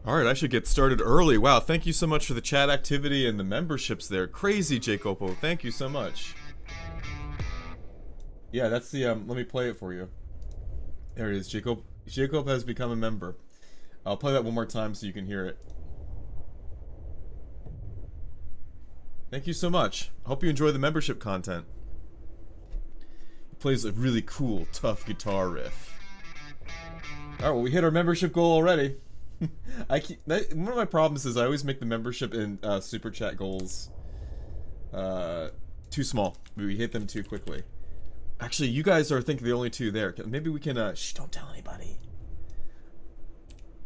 Alright, I should get started early. Wow, thank you so much for the chat activity and the memberships there. Crazy, Jacopo. Thank you so much. Yeah, that's the, let me play it for you. There it is. Jacob has become a member. I'll play that one more time so you can hear it. Thank you so much. Hope you enjoy the membership content. He plays a really cool, tough guitar riff. Alright, well, we hit our membership goal already. One of my problems is I always make the membership and super chat goals too small. We hit them too quickly. Actually, you guys are, I think, the only two there. Maybe we can, shh, don't tell anybody.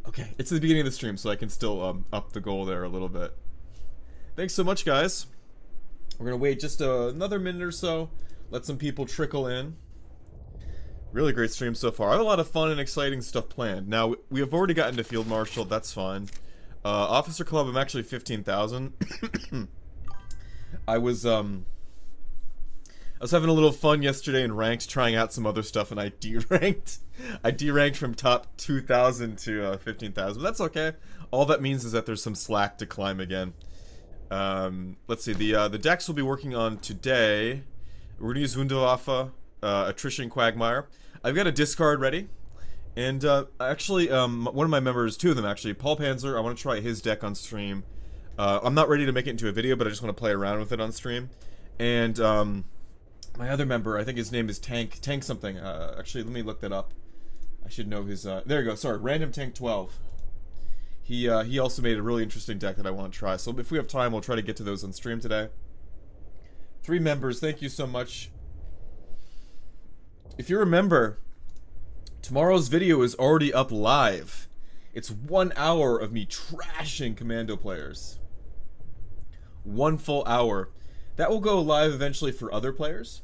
Okay, it's the beginning of the stream, so I can still up the goal there a little bit. Thanks so much, guys. We're gonna wait just another minute or so, let some people trickle in. Really great stream so far. I have a lot of fun and exciting stuff planned. Now, we have already gotten to Field Marshal, that's fine. Officer Club, I'm actually 15,000. I was having a little fun yesterday in ranked, trying out some other stuff, and I deranked. I deranked from top 2,000 to 15,000. That's okay. All that means is that there's some slack to climb again. Let's see. The decks we'll be working on today. We're gonna use Wunderwaffe, Attrition Quagmire. I've got a discard ready, and actually, one of my members, two of them actually, Paul Panzer. I want to try his deck on stream. I'm not ready to make it into a video, but I just want to play around with it on stream. And my other member, I think his name is Tank something. Actually, let me look that up. I should know his. There you go. Sorry, Random Tank 12. He also made a really interesting deck that I want to try. So if we have time, we'll try to get to those on stream today. 3 members. Thank you so much. If you're a member, tomorrow's video is already up live. It's 1 hour of me trashing Commando players. 1 full hour. That will go live eventually for other players.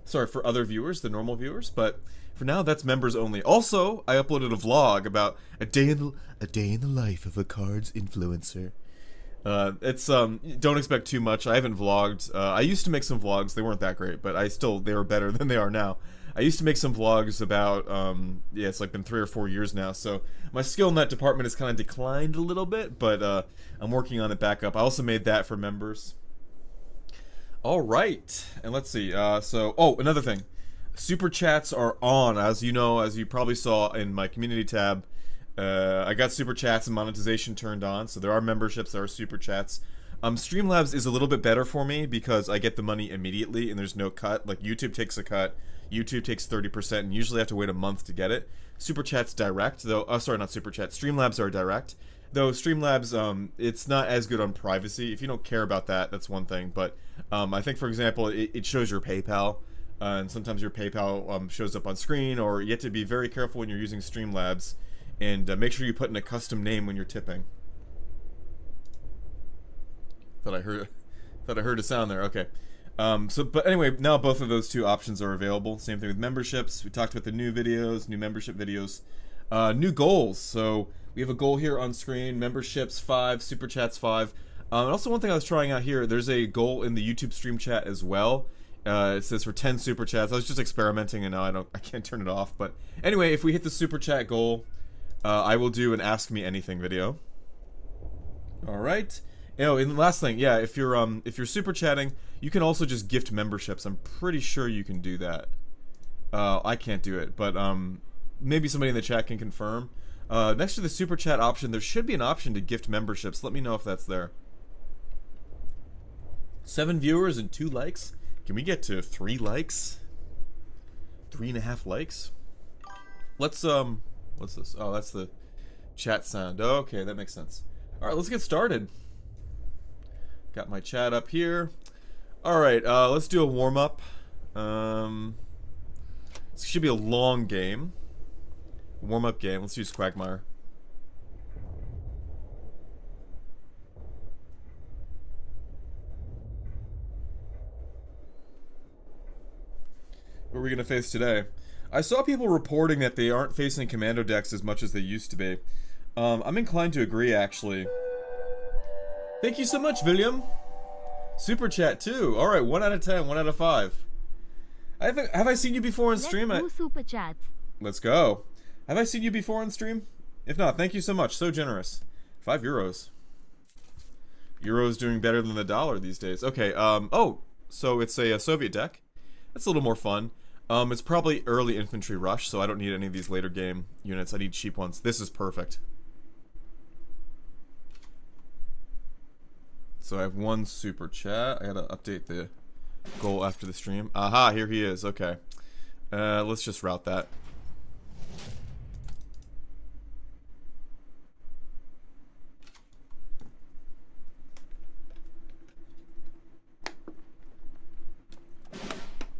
Sorry, for other viewers, the normal viewers, but for now, that's members only. Also, I uploaded a vlog about a day in the life of a Kards influencer. Don't expect too much. I haven't vlogged. I used to make some vlogs. They weren't that great, but they were better than they are now. I used to make some vlogs about, yeah, it's like been 3 or 4 years now, so my skill in that department has kind of declined a little bit, but I'm working on it back up. I also made that for members. Alright, and let's see, oh, another thing. Super chats are on, as you know, as you probably saw in my community tab. I got super chats and monetization turned on, so there are memberships, there are super chats. Streamlabs is a little bit better for me because I get the money immediately and there's no cut. Like, YouTube takes a cut, YouTube takes 30%, and usually I have to wait a month to get it. Super chat's direct, though. Oh, sorry, not super chat. Streamlabs are direct. Though Streamlabs, it's not as good on privacy. If you don't care about that, that's one thing. But I think, for example, it shows your PayPal. And sometimes your PayPal shows up on screen, or you have to be very careful when you're using Streamlabs. And make sure you put in a custom name when you're tipping. Thought I heard a sound there. Okay. But anyway, now both of those two options are available. Same thing with memberships. We talked about the new videos, new membership videos, new goals. So we have a goal here on screen: memberships 5, super chats 5. And also, one thing I was trying out here, there's a goal in the YouTube stream chat as well. It says for 10 super chats. I was just experimenting, and now I can't turn it off. But anyway, if we hit the super chat goal, I will do an Ask Me Anything video. All right. Oh, and the last thing, yeah, if you're super chatting, you can also just gift memberships. I'm pretty sure you can do that. I can't do it, but maybe somebody in the chat can confirm. Next to the super chat option, there should be an option to gift memberships. Let me know if that's there. 7 viewers and 2 likes. Can we get to 3 likes? 3.5 likes? Let's what's this? Oh, that's the chat sound. Okay, that makes sense. All right, let's get started. Got my chat up here. Alright, let's do a warm-up. This should be a long game. Warm-up game. Let's use Quagmire. What are we going to face today? I saw people reporting that they aren't facing commando decks as much as they used to be. I'm inclined to agree, actually. Thank you so much, William. Super chat too. All right, 1 out of 10, 1 out of 5. Have I seen you before on stream? Let's do super chats. Let's go. Have I seen you before on stream? If not, thank you so much. So generous. €5. Euro's doing better than the dollar these days. Okay, oh, so it's a Soviet deck. That's a little more fun. It's probably early infantry rush, so I don't need any of these later game units. I need cheap ones. This is perfect. So I have one super chat. I gotta update the goal after the stream. Aha, here he is. Okay. Let's just route that.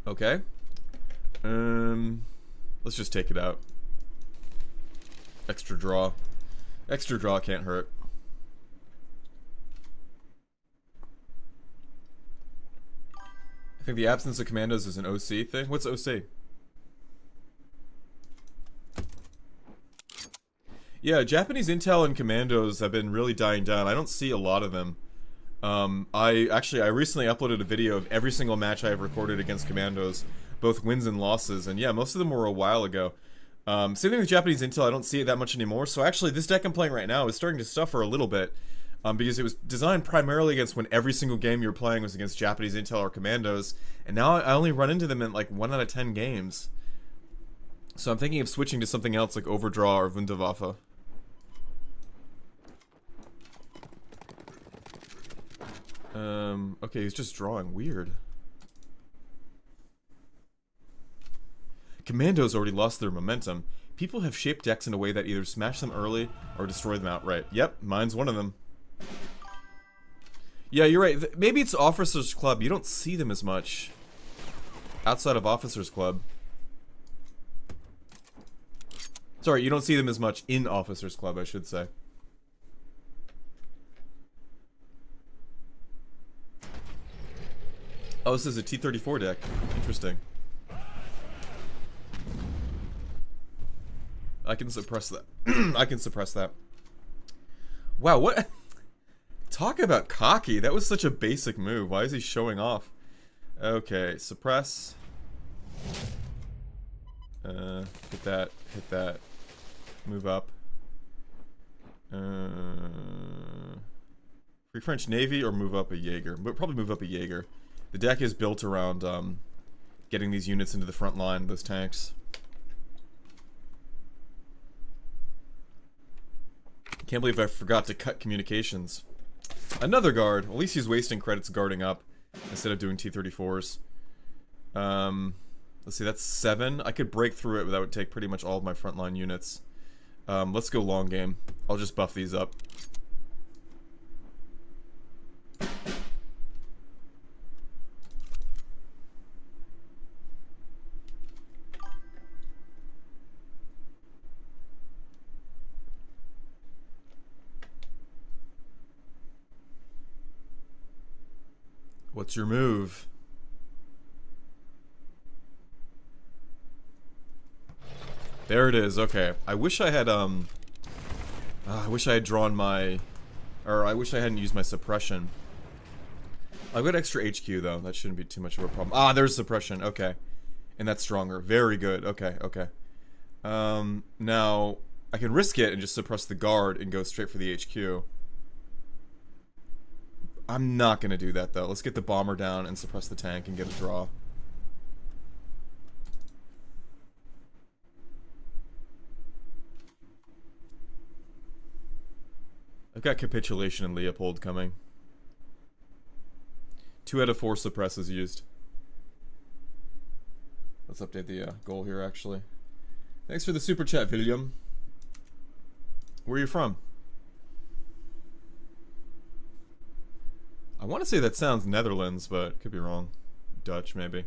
Okay. Let's just take it out. Extra draw. Extra draw can't hurt. I think the absence of commandos is an OC thing. What's OC? Yeah, Japanese intel and commandos have been really dying down. I don't see a lot of them. I recently uploaded a video of every single match I have recorded against commandos, both wins and losses, and yeah, most of them were a while ago. Same thing with Japanese intel, I don't see it that much anymore, so actually this deck I'm playing right now is starting to suffer a little bit, because it was designed primarily against when every single game you're playing was against Japanese intel or commandos, and now I only run into them in like 1 out of 10 games. So I'm thinking of switching to something else like Overdraw or Wunderwaffe. Okay, he's just drawing. Weird. Commandos already lost their momentum. People have shaped decks in a way that either smash them early or destroy them outright. Yep, mine's one of them. Yeah, you're right. Maybe it's Officers Club. You don't see them as much outside of Officers Club. Sorry, you don't see them as much in Officers Club, I should say. Oh, this is a T-34 deck. Interesting. I can suppress that. I can suppress that. Wow, what? Talk about cocky. That was such a basic move. Why is he showing off? Okay, suppress. Hit that. Hit that. Move up. Free French Navy or move up a Jaeger? But probably move up a Jaeger. The deck is built around getting these units into the front line, those tanks. Can't believe I forgot to cut communications. Another guard. At least he's wasting credits guarding up instead of doing T-34s. Let's see, that's 7. I could break through it, but that would take pretty much all of my frontline units. Let's go long game. I'll just buff these up. What's your move? There it is. Okay. I wish I had I wish I had drawn my, or I wish I hadn't used my suppression. I've got extra HQ though. That shouldn't be too much of a problem. Ah, there's suppression. Okay. And that's stronger. Very good. Okay, okay. Now I can risk it and just suppress the guard and go straight for the HQ. I'm not gonna do that though. Let's get the bomber down and suppress the tank and get a draw. I've got Capitulation and Leopold coming. 2 out of 4 suppresses used. Let's update the goal here actually. Thanks for the super chat, William. Where are you from? I want to say that sounds Netherlands, but could be wrong. Dutch, maybe.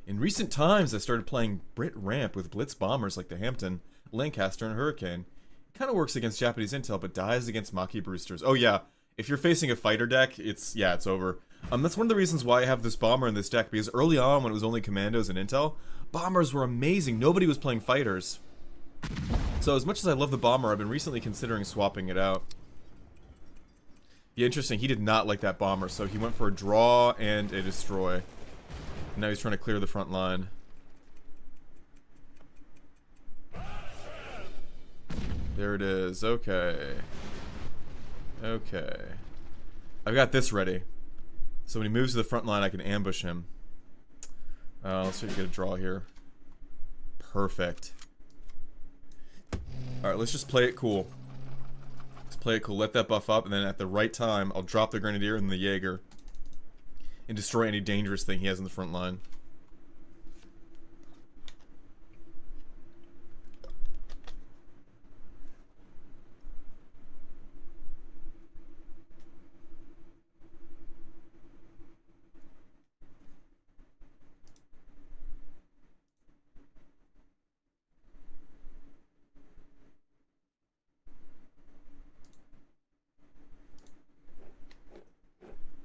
In recent times, I started playing Brit Ramp with Blitz bombers like the Hampton, Lancaster, and Hurricane. It kind of works against Japanese intel, but dies against Maki Brewsters. Oh yeah, if you're facing a fighter deck, it's over. That's one of the reasons why I have this bomber in this deck, because early on, when it was only commandos and intel, bombers were amazing. Nobody was playing fighters. So as much as I love the bomber, I've been recently considering swapping it out. Yeah, interesting. He did not like that bomber, so he went for a draw and a destroy. And now he's trying to clear the front line. There it is. Okay. Okay. I've got this ready. So when he moves to the front line, I can ambush him. Let's see if we get a draw here. Perfect. Alright, let's just play it cool. Let's play it cool. Let that buff up, and then at the right time, I'll drop the Grenadier and the Jaeger. And destroy any dangerous thing he has in the front line.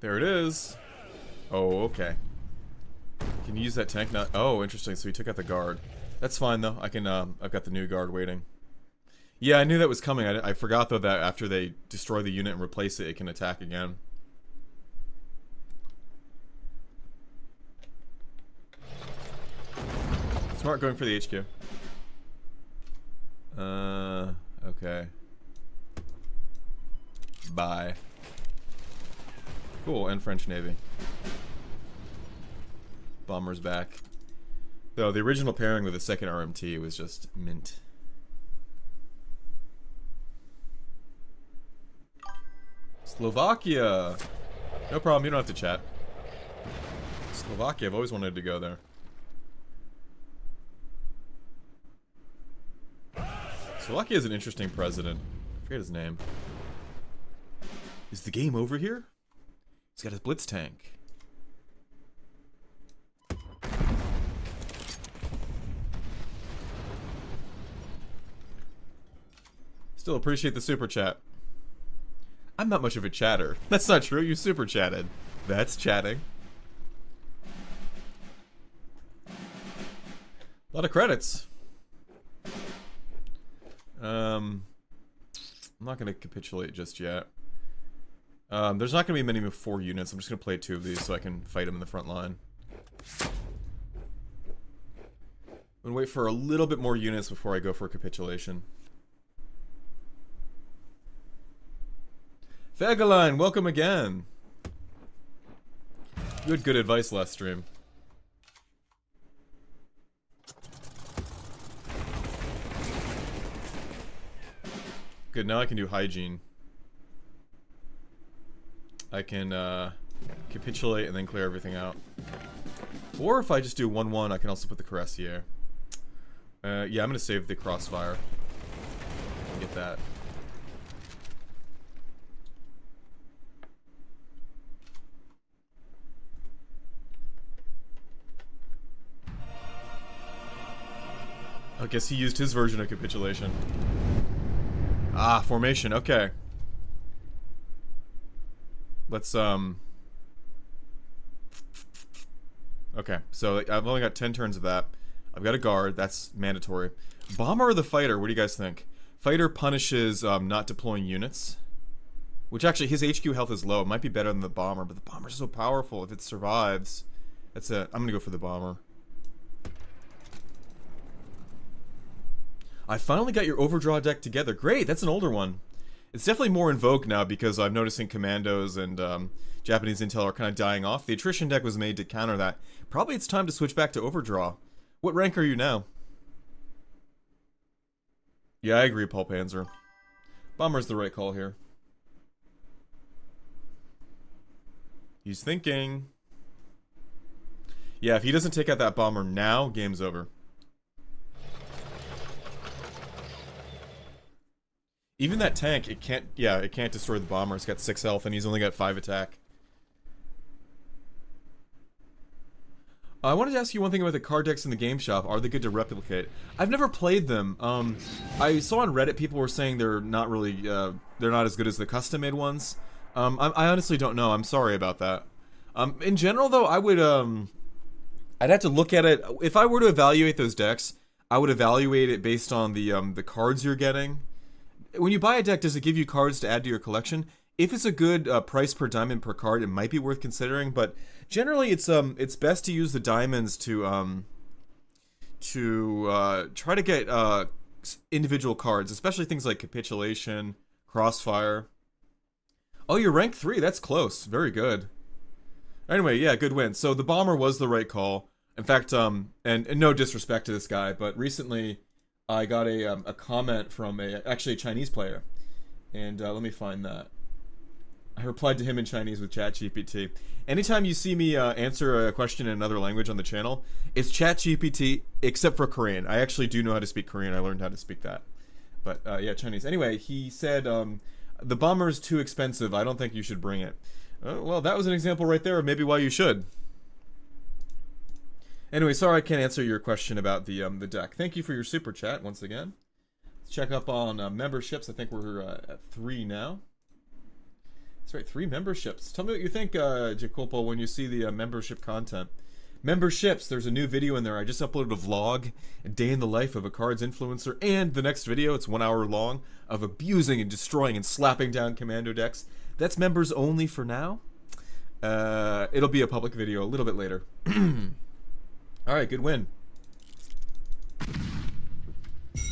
There it is. Oh, okay. Can you use that tank now? Oh, interesting. So he took out the guard. That's fine, though. I can, I've got the new guard waiting. Yeah, I knew that was coming. I forgot, though, that after they destroy the unit and replace it, it can attack again. Smart going for the HQ. Okay. Bye. Cool, and French Navy. Bomber's back. Though the original pairing with the second RMT was just mint. Slovakia! No problem, you don't have to chat. Slovakia, I've always wanted to go there. Slovakia is an interesting president. I forget his name. Is the game over here? He's got his Blitz tank. Still appreciate the super chat. I'm not much of a chatter. That's not true, you super chatted. That's chatting. A lot of credits. I'm not gonna capitulate just yet. There's not gonna be many with 4 units. I'm just gonna play 2 of these so I can fight him in the front line. I'm gonna wait for a little bit more units before I go for a capitulation. Fagaline, welcome again. You had good advice last stream. Good, now I can do hygiene. I can capitulate and then clear everything out. Or if I just do 1-1, I can also put the CUIRASSIERS. Yeah, I'm gonna save the CROSSFIRE. Get that. I guess he used his version of capitulation. Ah, formation, okay. Let's, okay, so I've only got 10 turns of that. I've got a guard, that's mandatory. Bomber or the fighter, what do you guys think? Fighter punishes, not deploying units. Which actually, his HQ health is low. It might be better than the bomber, but the bomber's so powerful. If it survives, that's it. I'm gonna go for the bomber. I finally got your Overdraw deck together. Great, that's an older one. It's definitely more in vogue now because I'm noticing Commandos and Japanese Intel are kind of dying off. The attrition deck was made to counter that. Probably it's time to switch back to Overdraw. What rank are you now? Yeah, I agree, Paul Panzer. Bomber's the right call here. He's thinking. Yeah, if he doesn't take out that bomber now, game's over. Even that tank, it can't, yeah, it can't destroy the bomber. It's got 6 health and he's only got 5 attack. I wanted to ask you one thing about the card decks in the game shop. Are they good to replicate? I've never played them. I saw on Reddit people were saying they're not really, they're not as good as the custom-made ones. I honestly don't know. I'm sorry about that. In general, though, I would, I'd have to look at it. If I were to evaluate those decks, I would evaluate it based on the cards you're getting. When you buy a deck, does it give you cards to add to your collection? If it's a good price per diamond per card, it might be worth considering. But generally, it's best to use the diamonds to try to get individual cards, especially things like Capitulation, Crossfire. Oh, you're rank 3. That's close. Very good. Anyway, yeah, good win. So the bomber was the right call. In fact, and no disrespect to this guy, but recently I got a comment from actually a Chinese player, and let me find that. I replied to him in Chinese with ChatGPT. Anytime you see me answer a question in another language on the channel, it's ChatGPT, except for Korean. I actually do know how to speak Korean. I learned how to speak that. But yeah, Chinese. Anyway, he said, the bomber is too expensive. I don't think you should bring it. Well, that was an example right there of maybe why you should. Anyway, sorry I can't answer your question about the deck. Thank you for your super chat once again. Let's check up on memberships. I think we're at 3 now. That's right, 3 memberships. Tell me what you think, Jacopo, when you see the membership content. Memberships, there's a new video in there. I just uploaded a vlog, a day in the life of a Cards influencer, and the next video, it's 1 hour long, of abusing and destroying and slapping down commando decks. That's members only for now. It'll be a public video a little bit later. Alright, good win.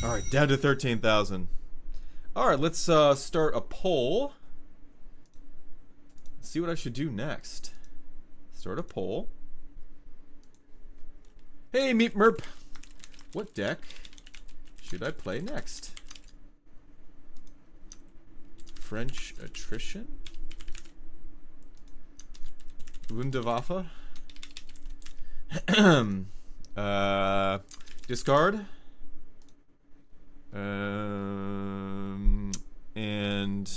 Alright, down to 13,000. Alright, let's start a poll. See what I should do next. Start a poll. Hey, Meep Merp. What deck should I play next? French Attrition? Wunderwaffe? Discard? And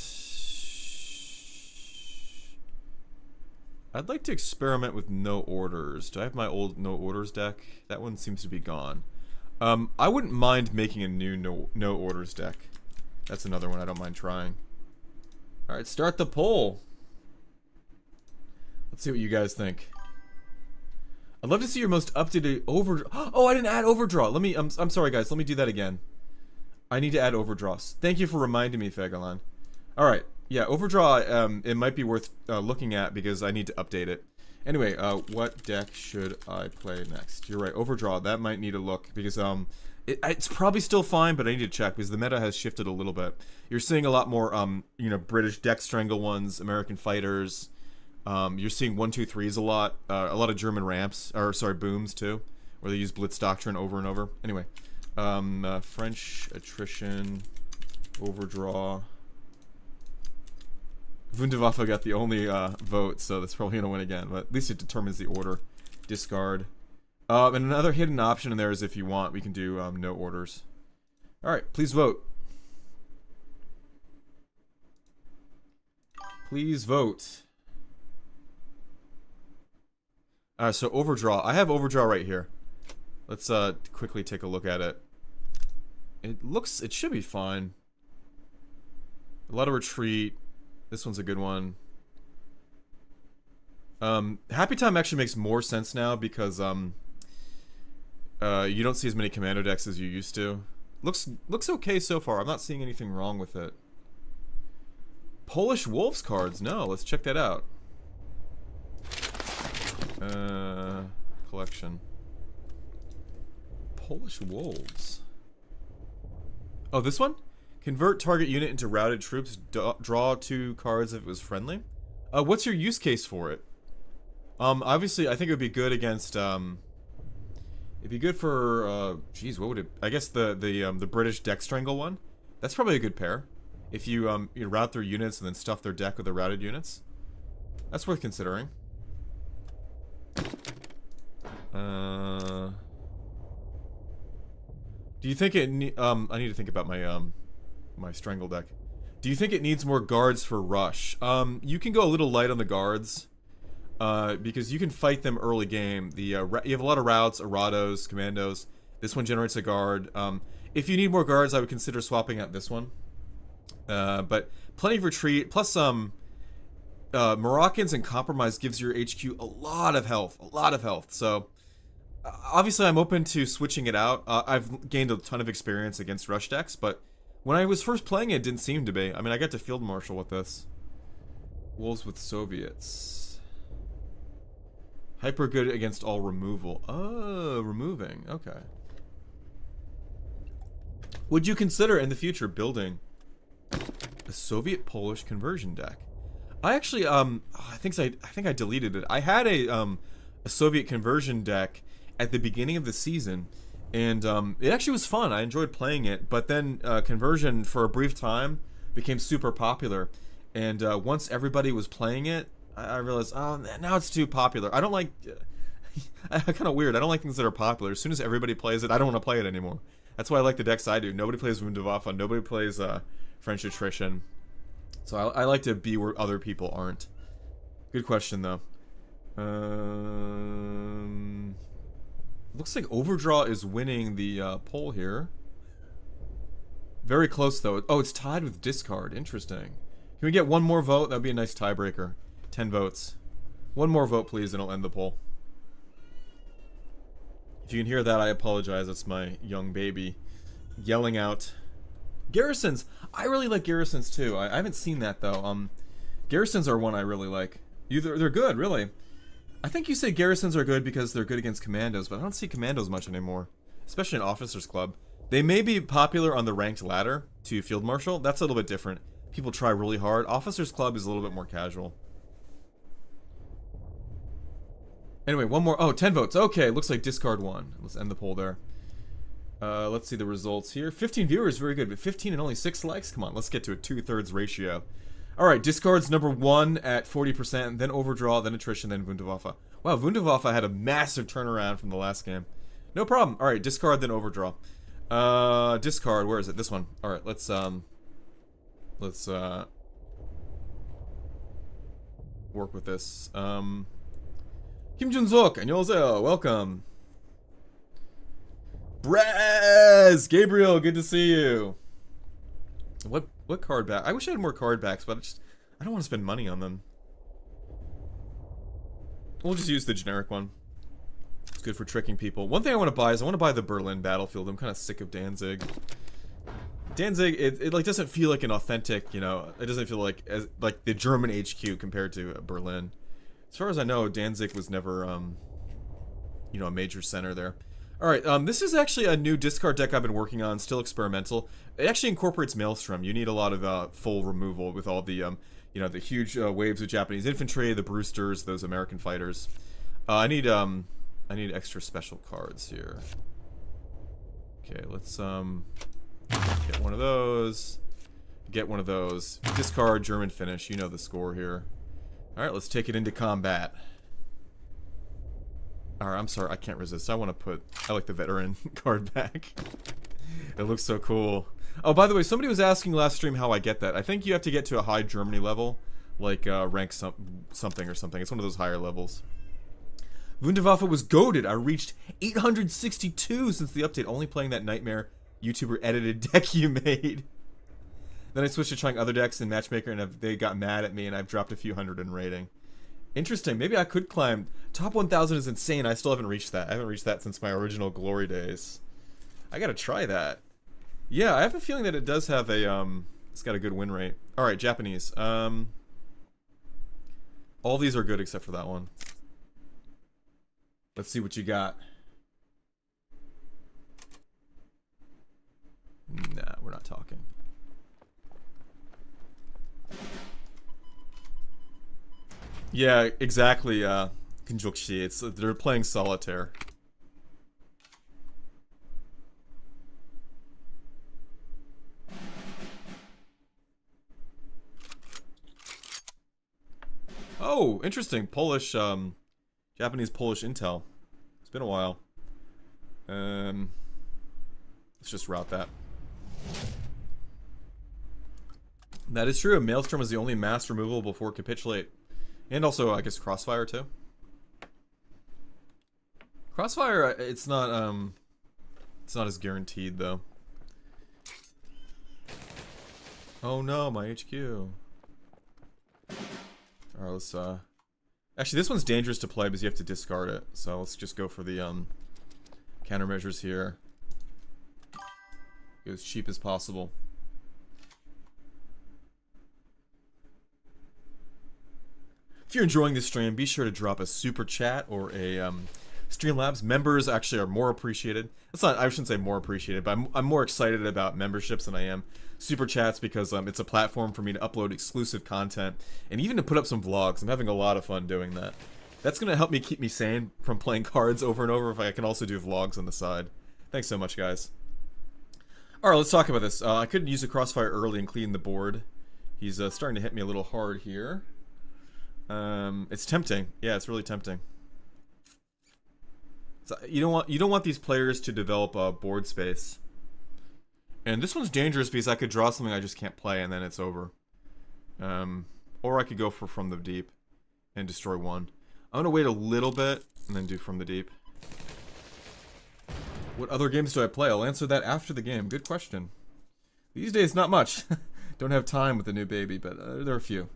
I'd like to experiment with no orders. Do I have my old no orders deck? That one seems to be gone. I wouldn't mind making a new no orders deck. That's another one I don't mind trying. Alright, start the poll. Let's see what you guys think. I'd love to see your most up-to-date overdraw. Oh, I didn't add overdraw. Let me, I'm sorry guys, let me do that again. I need to add overdraws. Thank you for reminding me, Fegalan. Alright. Yeah, Overdraw, it might be worth looking at because I need to update it. Anyway, what deck should I play next? You're right, Overdraw, that might need a look because it's probably still fine, but I need to check because the meta has shifted a little bit. You're seeing a lot more, you know, British deck strangle ones, American fighters. You're seeing 1-2-3s a lot of German ramps, or sorry, booms too, where they use Blitz Doctrine over and over. Anyway, French Attrition, Overdraw. Wunderwaffe got the only vote, so that's probably gonna win again. But at least it determines the order. Discard. And another hidden option in there is if you want, we can do no orders. All right, please vote. Please vote. So Overdraw. I have Overdraw right here. Let's quickly take a look at it. It should be fine. A lot of retreat. This one's a good one. Happy Time actually makes more sense now because you don't see as many commando decks as you used to. Looks okay so far. I'm not seeing anything wrong with it. Polish Wolves cards. No, let's check that out. Collection. Polish Wolves. Oh, this one? Convert target unit into routed troops. Draw 2 cards if it was friendly. What's your use case for it? Obviously, I think it would be good against. It'd be good for. Geez, what would it? I guess the British deck strangle one. That's probably a good pair. If you you route their units and then stuff their deck with the routed units. That's worth considering. Do you think it? I need to think about my my strangle deck. Do you think it needs more guards for rush? You can go a little light on the guards, because you can fight them early game. You have a lot of routes, Arados, commandos. This one generates a guard. If you need more guards, I would consider swapping out this one. But plenty of retreat, plus Moroccans and Compromise gives your HQ a lot of health, So obviously I'm open to switching it out. I've gained a ton of experience against rush decks, but when I was first playing it didn't seem to be. I mean, I got to Field Marshal with this. Wolves with Soviets. Hyper good against all removal. Oh, removing. Okay. Would you consider in the future building a Soviet-Polish conversion deck? I actually, I think I deleted it. I had a Soviet conversion deck at the beginning of the season, and it actually was fun. I enjoyed playing it, but then conversion for a brief time became super popular, and once everybody was playing it, I realized, oh, now it's too popular. I don't like, kind of weird. I don't like things that are popular. As soon as everybody plays it, I don't want to play it anymore. That's why I like the decks I do. Nobody plays Wunderwaffe. Nobody plays French Attrition. So I like to be where other people aren't. Good question, though. Looks like Overdraw is winning the poll here. Very close, though. Oh, it's tied with Discard. Interesting. Can we get one more vote? That would be a nice tiebreaker. 10 votes. One more vote, please, and I'll end the poll. If you can hear that, I apologize. It's my young baby yelling out. Garrisons! I really like Garrisons, too. I haven't seen that, though. Garrisons are one I really like. They're good, really. I think you say Garrisons are good because they're good against Commandos, but I don't see Commandos much anymore. Especially in Officers Club. They may be popular on the ranked ladder to Field Marshal. That's a little bit different. People try really hard. Officers Club is a little bit more casual. Anyway, one more. Oh, 10 votes. Okay, looks like Discard won. Let's end the poll there. Let's see the results here. 15 viewers, very good. But 15 and only 6 likes? Come on, let's get to a 2/3 ratio. Alright, Discard's number 1 at 40%, then Overdraw, then Attrition, then Wunderwaffe. Wow, Wunderwaffe had a massive turnaround from the last game. No problem. Alright, Discard, then Overdraw. Discard, where is it? This one. Alright, let's work with this. Kim Jun-sok, 안녕하세요, welcome. Braz! Gabriel, good to see you. What card back? I wish I had more card backs, but I don't want to spend money on them. We'll just use the generic one. It's good for tricking people. One thing I want to buy is I want to buy the Berlin battlefield. I'm kind of sick of Danzig. Danzig, it like doesn't feel like an authentic, you know, it doesn't feel like the German HQ compared to Berlin. As far as I know, Danzig was never, you know, a major center there. Alright, this is actually a new discard deck I've been working on, still experimental. It actually incorporates Maelstrom. You need a lot of full removal with all the, you know, the huge waves of Japanese infantry, the Brewsters, those American fighters. I need extra special cards here. Okay, let's, get one of those. Get one of those. Discard, German finish. You know the score here. Alright, let's take it into combat. Alright, I'm sorry, I can't resist. I like the veteran card back. It looks so cool. Oh, by the way, somebody was asking last stream how I get that. I think you have to get to a high Germany level, like rank something or something. It's one of those higher levels. Wunderwaffe was goated. I reached 862 since the update, only playing that Nightmare YouTuber edited deck you made. Then I switched to trying other decks in Matchmaker, and they got mad at me, and I've dropped a few hundred in rating. Interesting. Maybe I could climb. Top 1,000 is insane. I still haven't reached that. I haven't reached that since my original Glory days. I gotta try that. Yeah, I have a feeling that it does have a, it's got a good win rate. Alright, Japanese. All these are good except for that one. Let's see what you got. Nah, we're not talking. Yeah, exactly, Kinjokshi. They're playing solitaire. Oh, interesting. Polish, Japanese-Polish intel. It's been a while. Let's just route that. That is true. Maelstrom is the only mass removal before Capitulate. And also, I guess, Crossfire, too. Crossfire, it's not as guaranteed, though. Oh no, my HQ. Alright, let's, actually, this one's dangerous to play because you have to discard it. So let's just go for the, countermeasures here. Go as cheap as possible. If you're enjoying this stream, be sure to drop a super chat or a Streamlabs. Members actually are more appreciated. That's not, I shouldn't say more appreciated, but I'm more excited about memberships than I am Super Chats, because it's a platform for me to upload exclusive content and even to put up some vlogs. I'm having a lot of fun doing that. That's going to help me keep me sane from playing cards over and over if I can also do vlogs on the side. Thanks so much, guys. Alright, let's talk about this. I couldn't use a crossfire early and clean the board. He's starting to hit me a little hard here. It's tempting. Yeah, it's really tempting. So you don't want these players to develop board space. And this one's dangerous because I could draw something I just can't play and then it's over. Or I could go for From the Deep and destroy one. I'm gonna wait a little bit and then do From the Deep. What other games do I play? I'll answer that after the game. Good question. These days, not much. Don't have time with the new baby, but there are a few.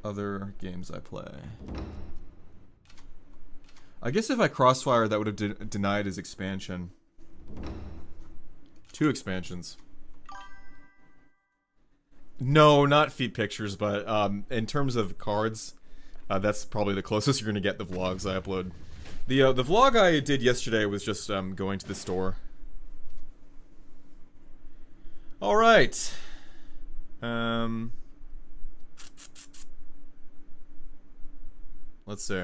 Other games I play. I guess if I crossfire, that would have denied his expansion. 2 expansions. No, not feed pictures, but in terms of cards, that's probably the closest you're gonna get the vlogs I upload. The vlog I did yesterday was just going to the store. All right. Let's see.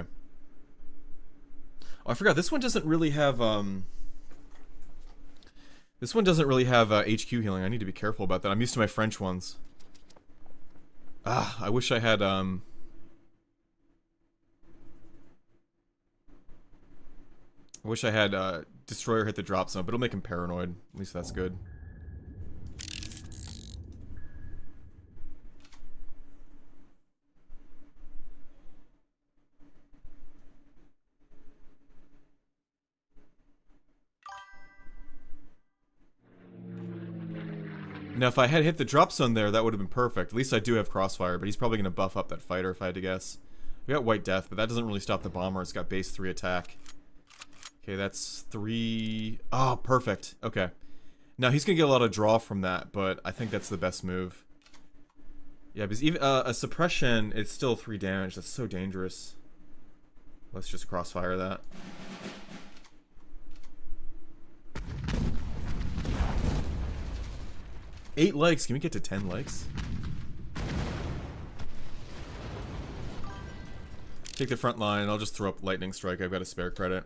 Oh, I forgot. This one doesn't really have This one doesn't really have HQ healing. I need to be careful about that. I'm used to my French ones. Ah, I wish I had I wish I had Destroyer hit the drop zone, but it'll make him paranoid. At least that's good. Now, if I had hit the drop zone there, that would have been perfect. At least I do have Crossfire, but he's probably going to buff up that fighter if I had to guess. We got White Death, but that doesn't really stop the bomber. It's got base 3 attack. Okay, that's 3... Oh, perfect. Okay. Now, he's going to get a lot of draw from that, but I think that's the best move. Yeah, because even a suppression, it's still 3 damage. That's so dangerous. Let's just Crossfire that. Eight likes. Can we get to 10 likes? Take the front line. I'll just throw up Lightning Strike. I've got a spare credit.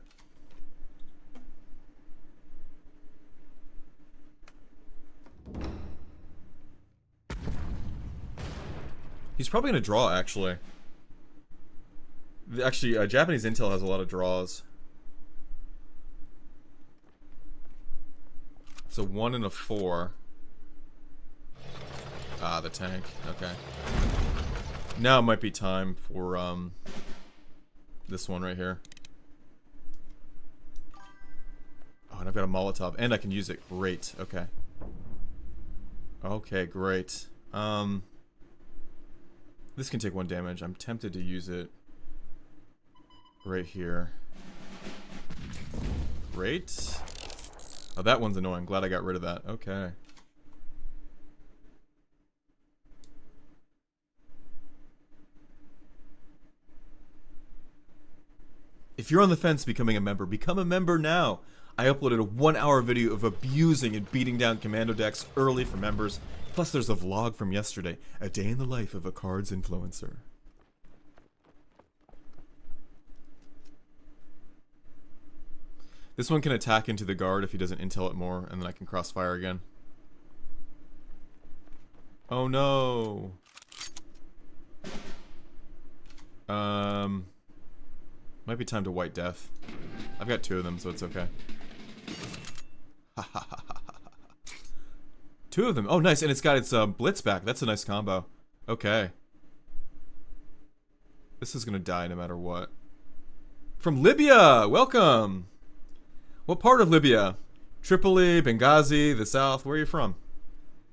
He's probably going to draw, actually. Actually, Japanese Intel has a lot of draws. It's a 1 and a 4. Ah, the tank. Okay. Now it might be time for, this one right here. Oh, and I've got a Molotov, and I can use it. Great. Okay. Okay, great. This can take 1 damage. I'm tempted to use it right here. Great. Oh, that one's annoying. Glad I got rid of that. Okay. If you're on the fence becoming a member, become a member now. I uploaded a 1-hour video of abusing and beating down commando decks early for members. Plus there's a vlog from yesterday, a day in the life of a Cards influencer. This one can attack into the guard if he doesn't intel it more, and then I can crossfire again. Oh no. Might be time to White Death. I've got 2 of them, so it's okay. 2 of them. Oh, nice. And it's got its Blitz back. That's a nice combo. Okay. This is going to die no matter what. From Libya! Welcome! What part of Libya? Tripoli, Benghazi, the south. Where are you from?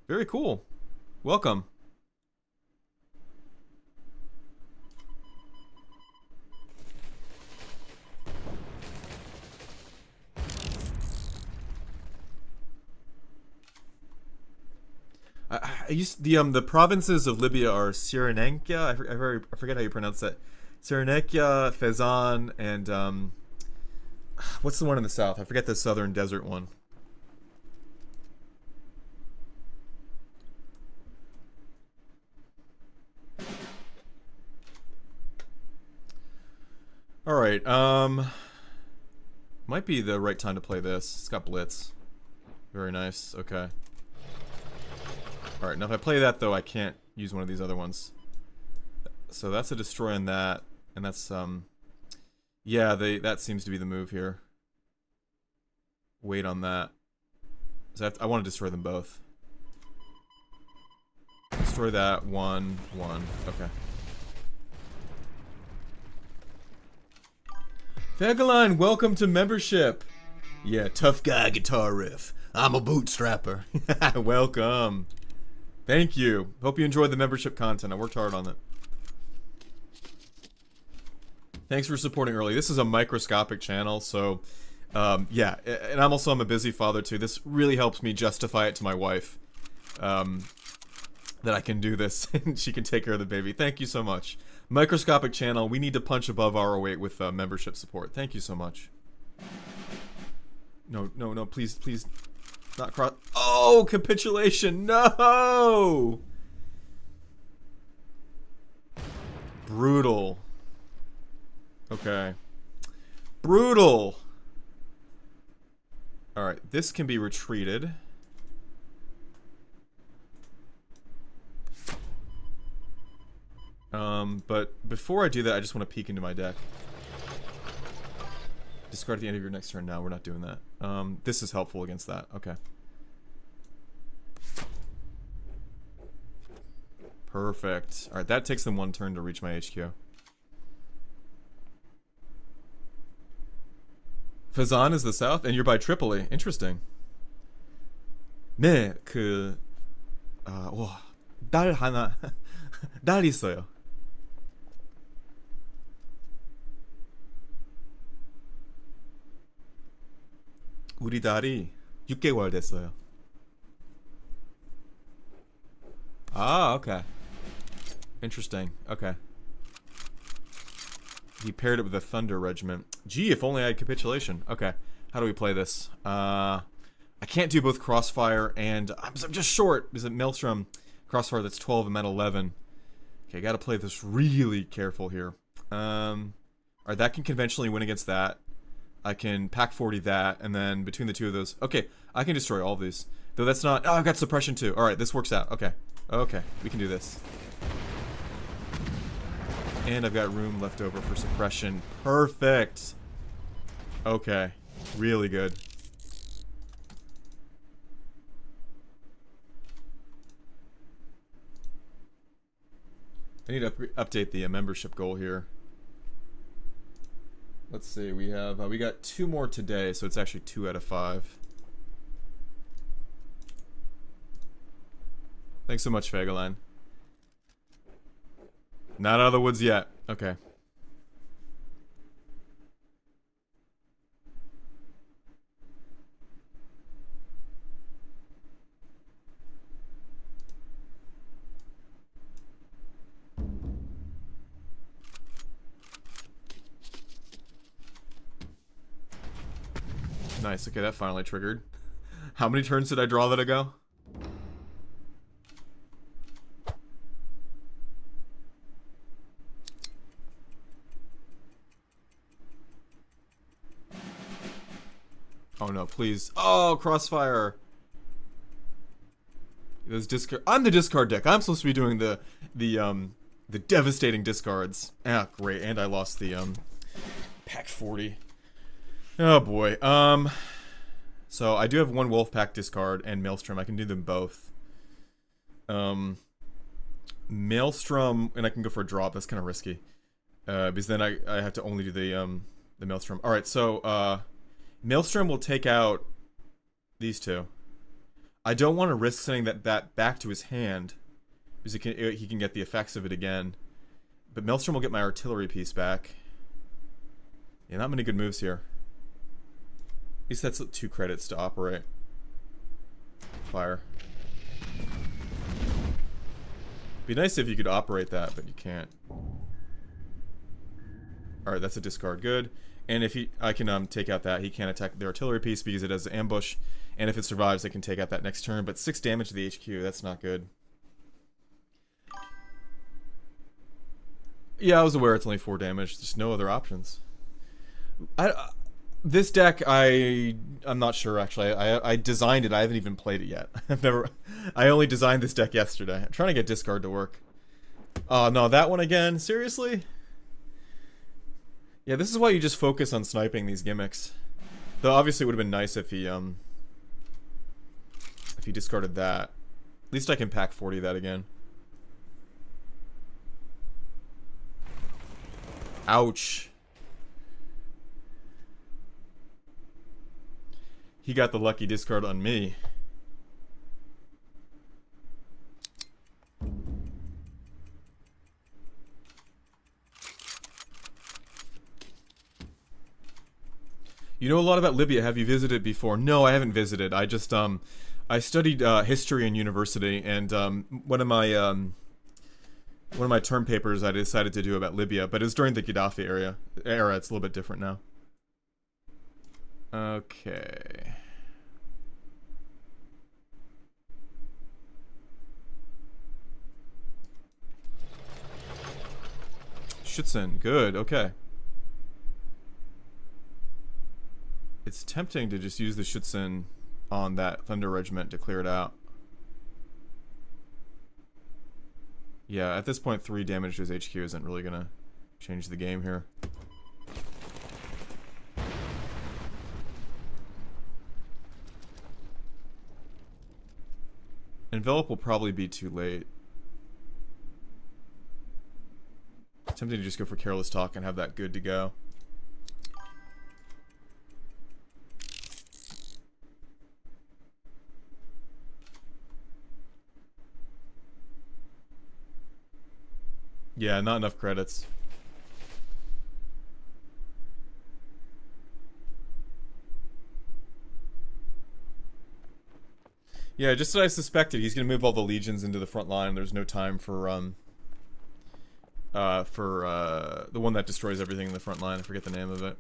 Very cool. Welcome. I used the provinces of Libya are Cyrenaica. I forget how you pronounce that. Cyrenaica, Fezzan, and what's the one in the south? I forget the southern desert one. Alright, might be the right time to play this. It's got Blitz. Very nice, okay. Alright, now if I play that though, I can't use one of these other ones. So that's a destroy on that, and that's, yeah, that seems to be the move here. Wait on that. So I want to destroy them both. Destroy that, 1, 1, okay. Fegaline, welcome to membership. Yeah, tough guy guitar riff. I'm a bootstrapper. Welcome. Thank you. Hope you enjoyed the membership content. I worked hard on it. Thanks for supporting early. This is a microscopic channel, so yeah, and I'm a busy father too. This really helps me justify it to my wife that I can do this and she can take care of the baby. Thank you so much. Microscopic channel, we need to punch above our weight with membership support. Thank you so much. No, no, no, please, please. Not cross. Oh, capitulation. No! Brutal. Okay. Brutal! Alright, this can be retreated. But before I do that, I just want to peek into my deck. Discard at the end of your next turn. No, we're not doing that. This is helpful against that. Okay. Perfect. Alright, that takes them 1 turn to reach my HQ. Fezzan is the south, and you're by Tripoli. Interesting. 네, 딸 하나, 딸 있어요. 우리 딸이 6개월 됐어요. Ah, okay. Interesting. Okay. He paired it with a Thunder Regiment. Gee, if only I had Capitulation. Okay. How do we play this? I can't do both Crossfire and... I'm just short. Because at Maelstrom, Crossfire, that's 12, I'm at 11. Okay, gotta play this really careful here. Alright, that can conventionally win against that. I can pack 40 that, and then between the two of those... Okay, I can destroy all of these. Though that's not... Oh, I've got Suppression too. Alright, this works out. Okay. Okay, we can do this. And I've got room left over for Suppression. Perfect! Okay. Really good. I need to update the membership goal here. Let's see, we have, we got 2 more today, so it's actually 2 out of 5. Thanks so much, Fegaline. Not out of the woods yet. Okay. Nice, okay, that finally triggered. How many turns did I draw that ago? Oh no, please. Oh, Crossfire! Those discard. I'm the discard deck. I'm supposed to be doing the devastating discards. Ah, great, and I lost the pack 40. Oh boy. So I do have 1 Wolfpack discard and Maelstrom. I can do them both. Maelstrom, and I can go for a drop. That's kind of risky, because then I have to only do the Maelstrom. All right, so Maelstrom will take out these 2. I don't want to risk sending that back to his hand, because he can get the effects of it again. But Maelstrom will get my artillery piece back. Yeah, not many good moves here. At least that's 2 credits to operate. Fire. Be nice if you could operate that, but you can't. Alright, that's a discard. Good. And if I can take out that, he can't attack the artillery piece because it has an ambush. And if it survives, I can take out that next turn. But 6 damage to the HQ, that's not good. Yeah, I was aware it's only 4 damage. There's no other options. This deck, I'm not sure actually. I designed it. I haven't even played it yet. I only designed this deck yesterday. I'm trying to get discard to work. Oh no, that one again? Seriously? Yeah, this is why you just focus on sniping these gimmicks. Though obviously it would have been nice if he discarded that. At least I can pack 40 that again. Ouch. He got the lucky discard on me. You know a lot about Libya. Have you visited before? No, I haven't visited. I just I studied history in university, and one of my term papers I decided to do about Libya, but it was during the Gaddafi era. It's a little bit different now. Okay. SCHÜTZEN, good, okay. It's tempting to just use the SCHÜTZEN on that Thunder Regiment to clear it out. Yeah, at this point 3 damage to his HQ isn't really gonna change the game here. Envelop will probably be too late. Tempting to just go for Careless Talk and have that good to go. Yeah, not enough credits. Yeah, just as I suspected, he's gonna move all the legions into the front line. There's no time for the one that destroys everything in the front line. I forget the name of it.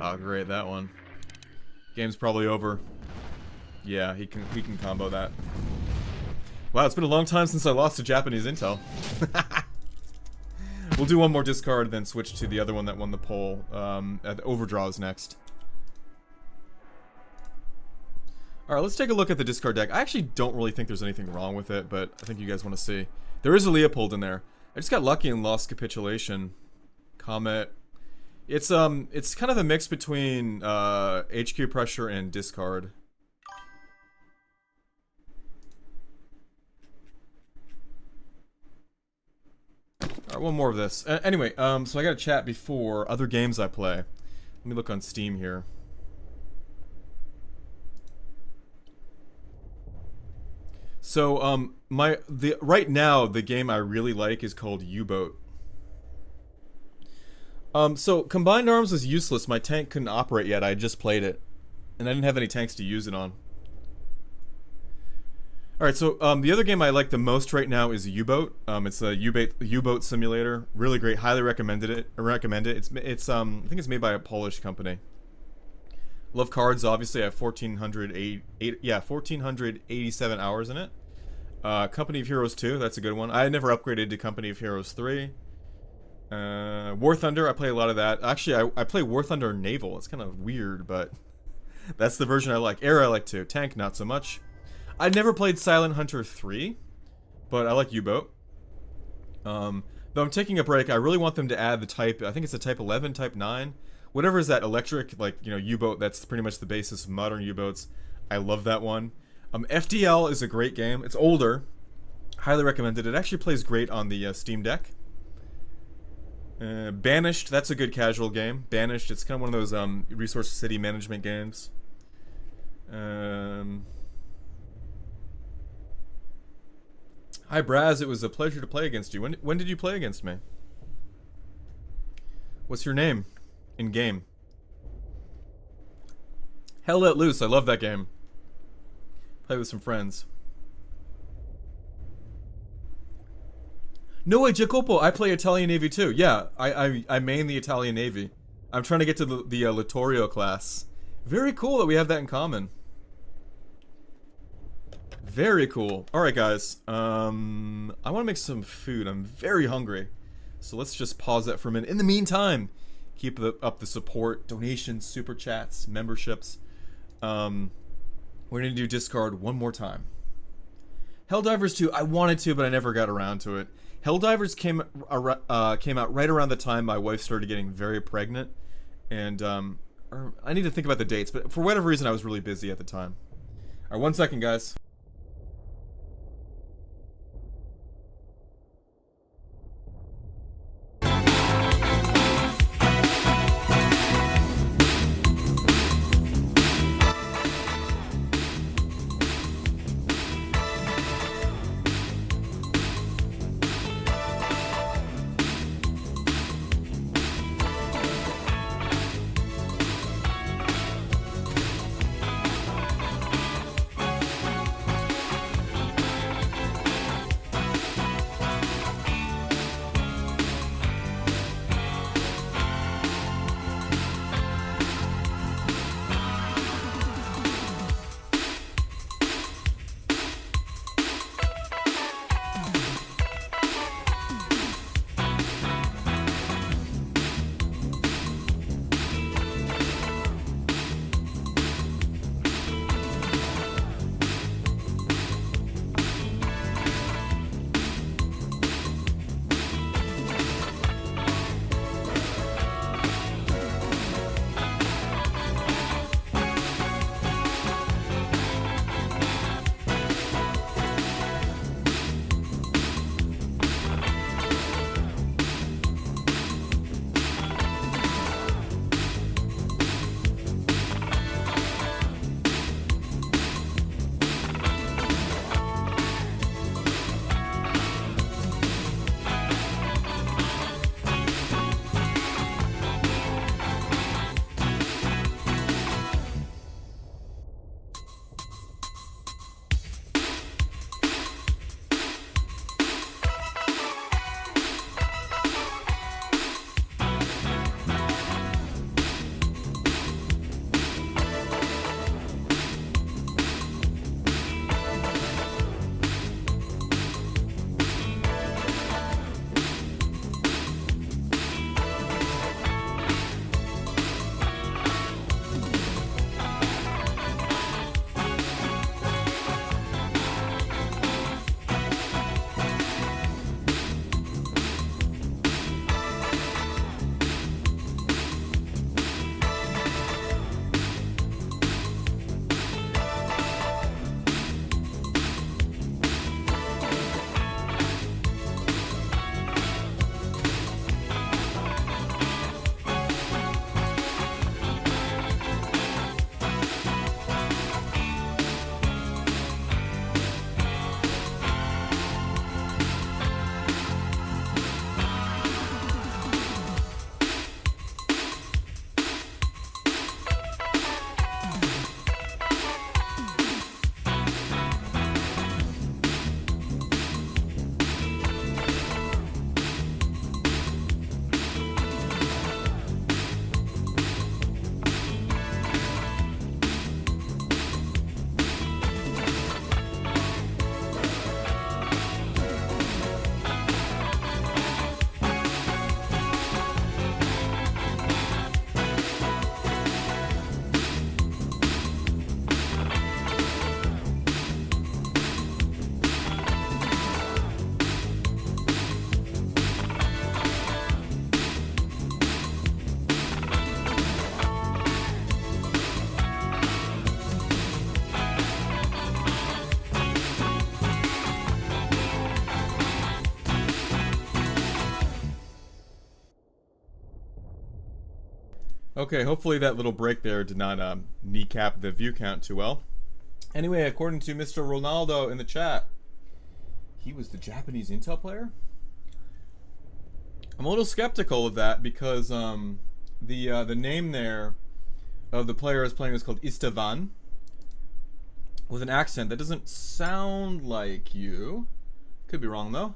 Oh, great, that one. Game's probably over. Yeah, he can combo that. Wow, it's been a long time since I lost to Japanese intel. We'll do one more discard, then switch to the other one that won the poll. Overdraw is next. Alright, let's take a look at the discard deck. I actually don't really think there's anything wrong with it, but I think you guys want to see. There is a Leopold in there. I just got lucky and lost Capitulation. Comet. It's kind of a mix between HQ pressure and discard. Alright, one more of this. Anyway, so I got a chat before other games I play. Let me look on Steam here. So, right now, the game I really like is called U-Boat. So, Combined Arms was useless. My tank couldn't operate yet. I just played it. And I didn't have any tanks to use it on. Alright, so, the other game I like the most right now is U-Boat. It's a U-Boat simulator. Really great. Highly recommend it. It's I think it's made by a Polish company. Love Kards, obviously. I have 1,487 hours in it. Company of Heroes 2, that's a good one. I had never upgraded to Company of Heroes 3. War Thunder, I play a lot of that. Actually, I play War Thunder Naval. It's kind of weird, but that's the version I like. Air I like too. Tank, not so much. I never played Silent Hunter 3, but I like U-Boat. Though I'm taking a break, I really want them to add the type, I think it's a type 11, type 9. Whatever is that electric, like, you know, U-Boat, that's pretty much the basis of modern U-Boats. I love that one. FDL is a great game. It's older. Highly recommended. It actually plays great on the Steam Deck. Banished, that's a good casual game. Banished, it's kind of one of those resource city management games. Hi Braz, it was a pleasure to play against you. When did you play against me? What's your name? in game. Hell Let Loose, I love that game. Play with some friends. No way, Jacopo, I play Italian Navy too. Yeah, I main the Italian Navy. I'm trying to get to the Littorio class. Very cool that we have that in common. Very cool. Alright guys, I want to make some food. I'm very hungry. So let's just pause that for a minute. In the meantime, keep up the support, donations, super chats, memberships. We're going to do discard one more time. Helldivers 2, I wanted to, but I never got around to it. Helldivers came out right around the time my wife started getting very pregnant. And, I need to think about the dates, but for whatever reason I was really busy at the time. Alright, 1 second guys. Okay, hopefully that little break there did not kneecap the view count too well. Anyway, according to Mr. Ronaldo in the chat, he was the Japanese Intel player? I'm a little skeptical of that because The name there of the player is playing is called Istvan, with an accent that doesn't sound like you. Could be wrong though.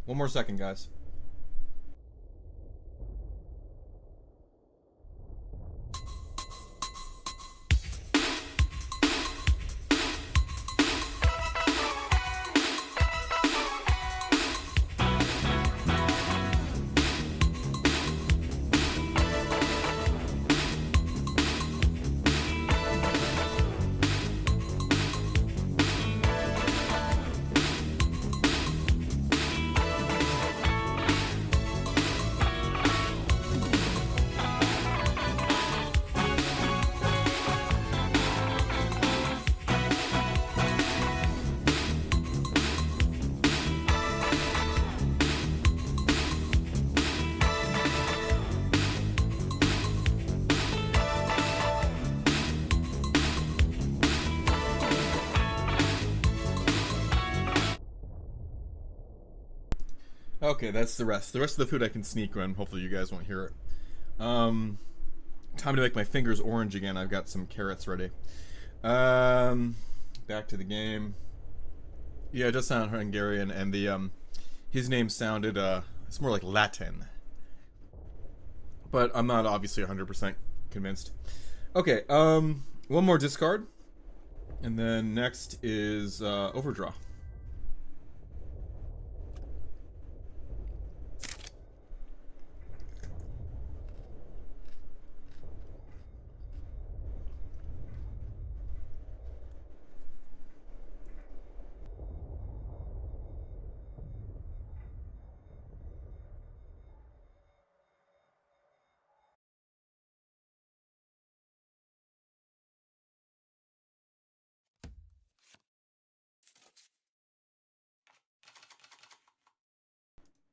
One more second, guys. Okay, that's the rest. The rest of the food I can sneak run. Hopefully you guys won't hear it. Time to make my fingers orange again. I've got some carrots ready. Back to the game. Yeah, it does sound Hungarian, and the his name sounded it's more like Latin. But I'm not obviously 100% convinced. Okay, one more discard. And then next is Overdraw.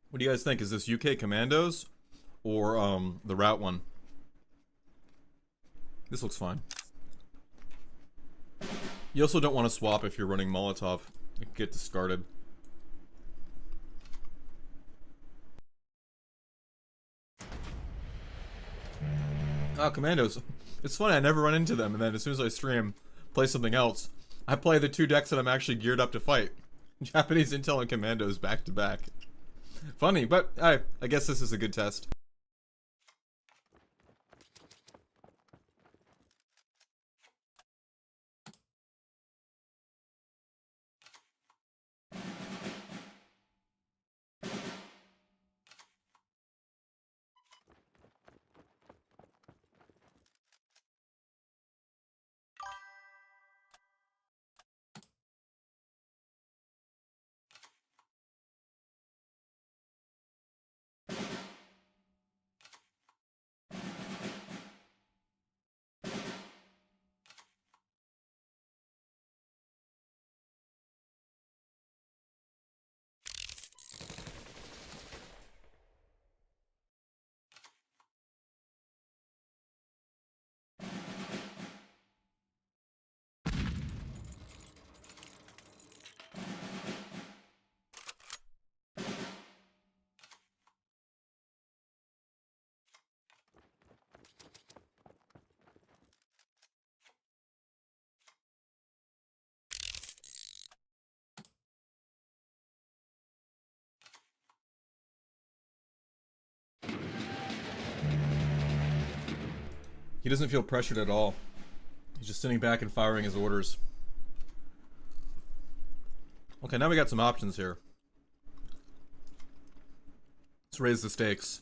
What do you guys think? Is this UK Commandos or the ROUT one? This looks fine. You also don't want to swap if you're running Molotov. It could get discarded. Ah, Commandos. It's funny, I never run into them, and then as soon as I stream, play something else, I play the two decks that I'm actually geared up to fight. Japanese Intel and Commandos back to back. Funny, but I guess this is a good test. He doesn't feel pressured at all. He's just sitting back and firing his orders. Okay, now we got some options here. Let's raise the stakes.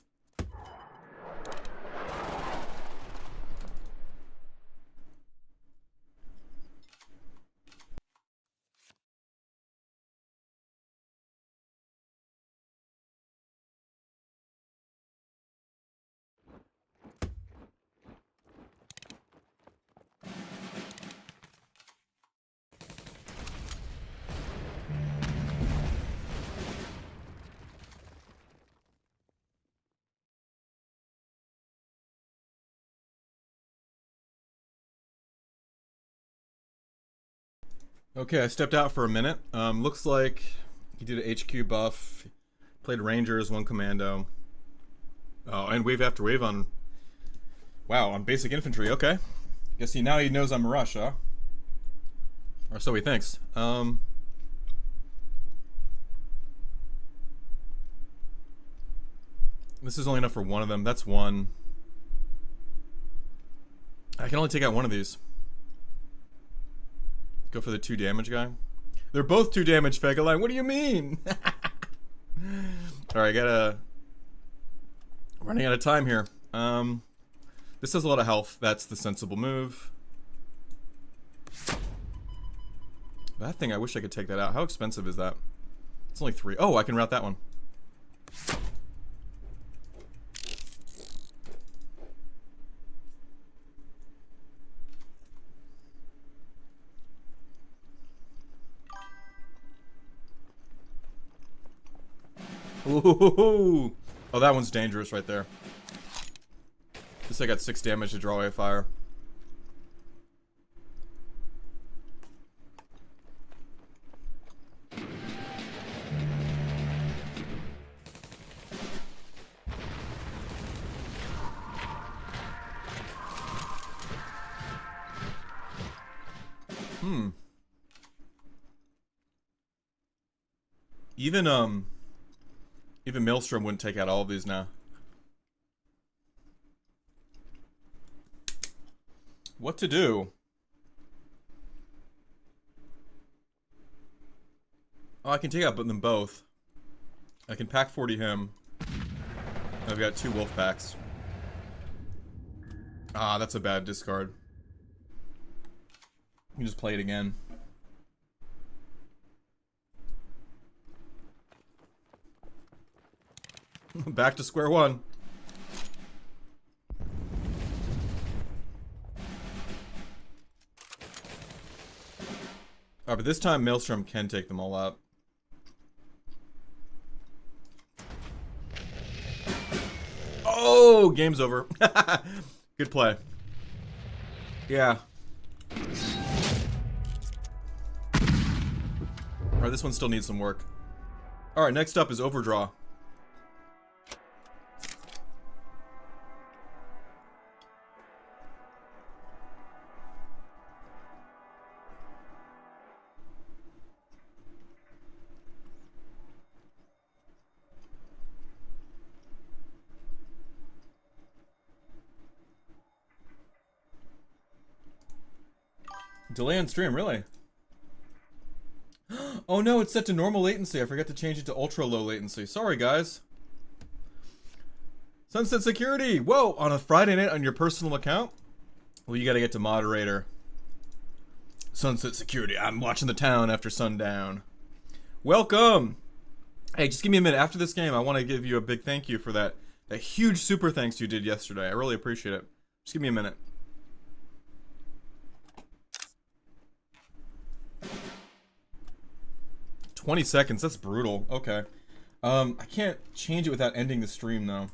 Okay, I stepped out for a minute. Looks like he did an HQ buff. Played Rangers, 1 Commando. Oh, and wave after wave on... Wow, on basic infantry, okay. Guess now he knows I'm a rush, huh? Or so he thinks. This is only enough for one of them. That's one. I can only take out one of these. Go for the 2 damage guy. They're both 2 damage, Fegaline. What do you mean? Alright, gotta... Running out of time here. This has a lot of health. That's the sensible move. That thing, I wish I could take that out. How expensive is that? It's only 3. Oh, I can route that one. Ooh. Oh, that one's dangerous right there. This I got 6 damage to draw away fire. Even Maelstrom wouldn't take out all of these now. What to do? Oh, I can take out them both. I can pack 40 him. I've got 2 wolf packs. Ah, that's a bad discard. You can just play it again. Back to square one. Alright, but this time Maelstrom can take them all out. Oh, game's over. Good play. Yeah. Alright, this one still needs some work. Alright, next up is Overdraw. Delay on stream, really? Oh no, it's set to normal latency. I forgot to change it to ultra low latency. Sorry, guys. Sunset Security! Whoa! On a Friday night on your personal account? Well, you gotta get to moderator. Sunset Security. I'm watching the town after sundown. Welcome! Hey, just give me a minute. After this game, I want to give you a big thank you for that huge super thanks you did yesterday. I really appreciate it. Just give me a minute. $20 seconds, that's brutal. Okay. I can't change it without ending the stream, though.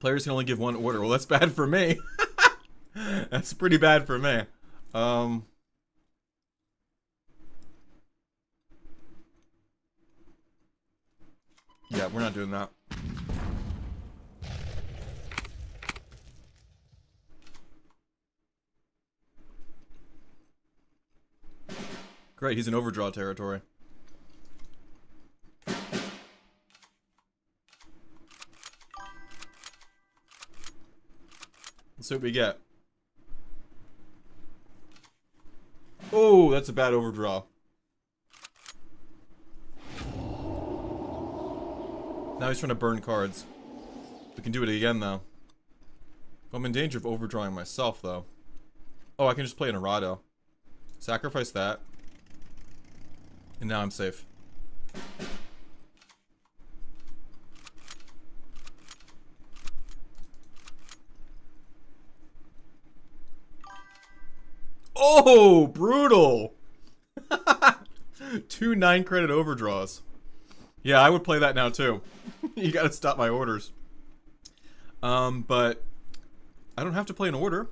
Players can only give 1 order. Well, that's bad for me. That's pretty bad for me. Yeah, we're not doing that. Great, he's in Overdraw territory. Let's see what we get. Oh, that's a bad Overdraw. Now he's trying to burn cards. We can do it again, though. I'm in danger of overdrawing myself, though. Oh, I can just play an ARADO. Sacrifice that. And now I'm safe. Oh, brutal! 2 9-credit overdraws. Yeah, I would play that now, too. You gotta stop my orders. But I don't have to play an order.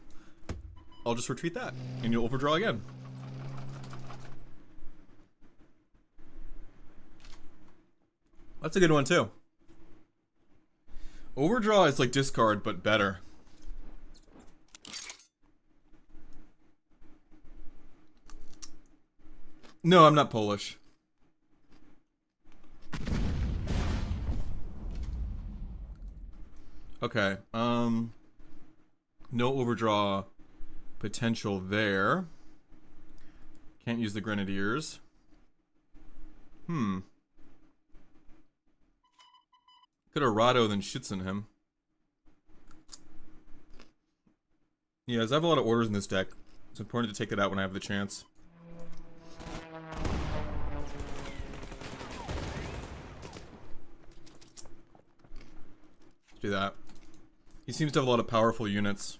I'll just retreat that, and you'll overdraw again. That's a good one too. Overdraw is like discard, but better. No, I'm not Polish. Okay, no overdraw potential there. Can't use the Grenadiers. Could ARADO then SCHÜTZEN him. Yeah, as I have a lot of orders in this deck, it's important to take it out when I have the chance. Let's do that. He seems to have a lot of powerful units.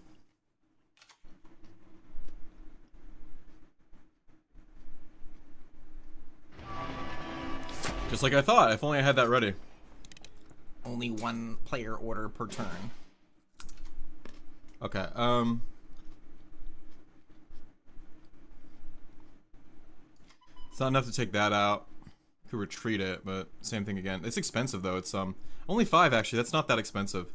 Just like I thought, if only I had that ready. Only one player order per turn. Okay, it's not enough to take that out. Could retreat it, but same thing again. It's expensive though, it's only 5 actually, that's not that expensive.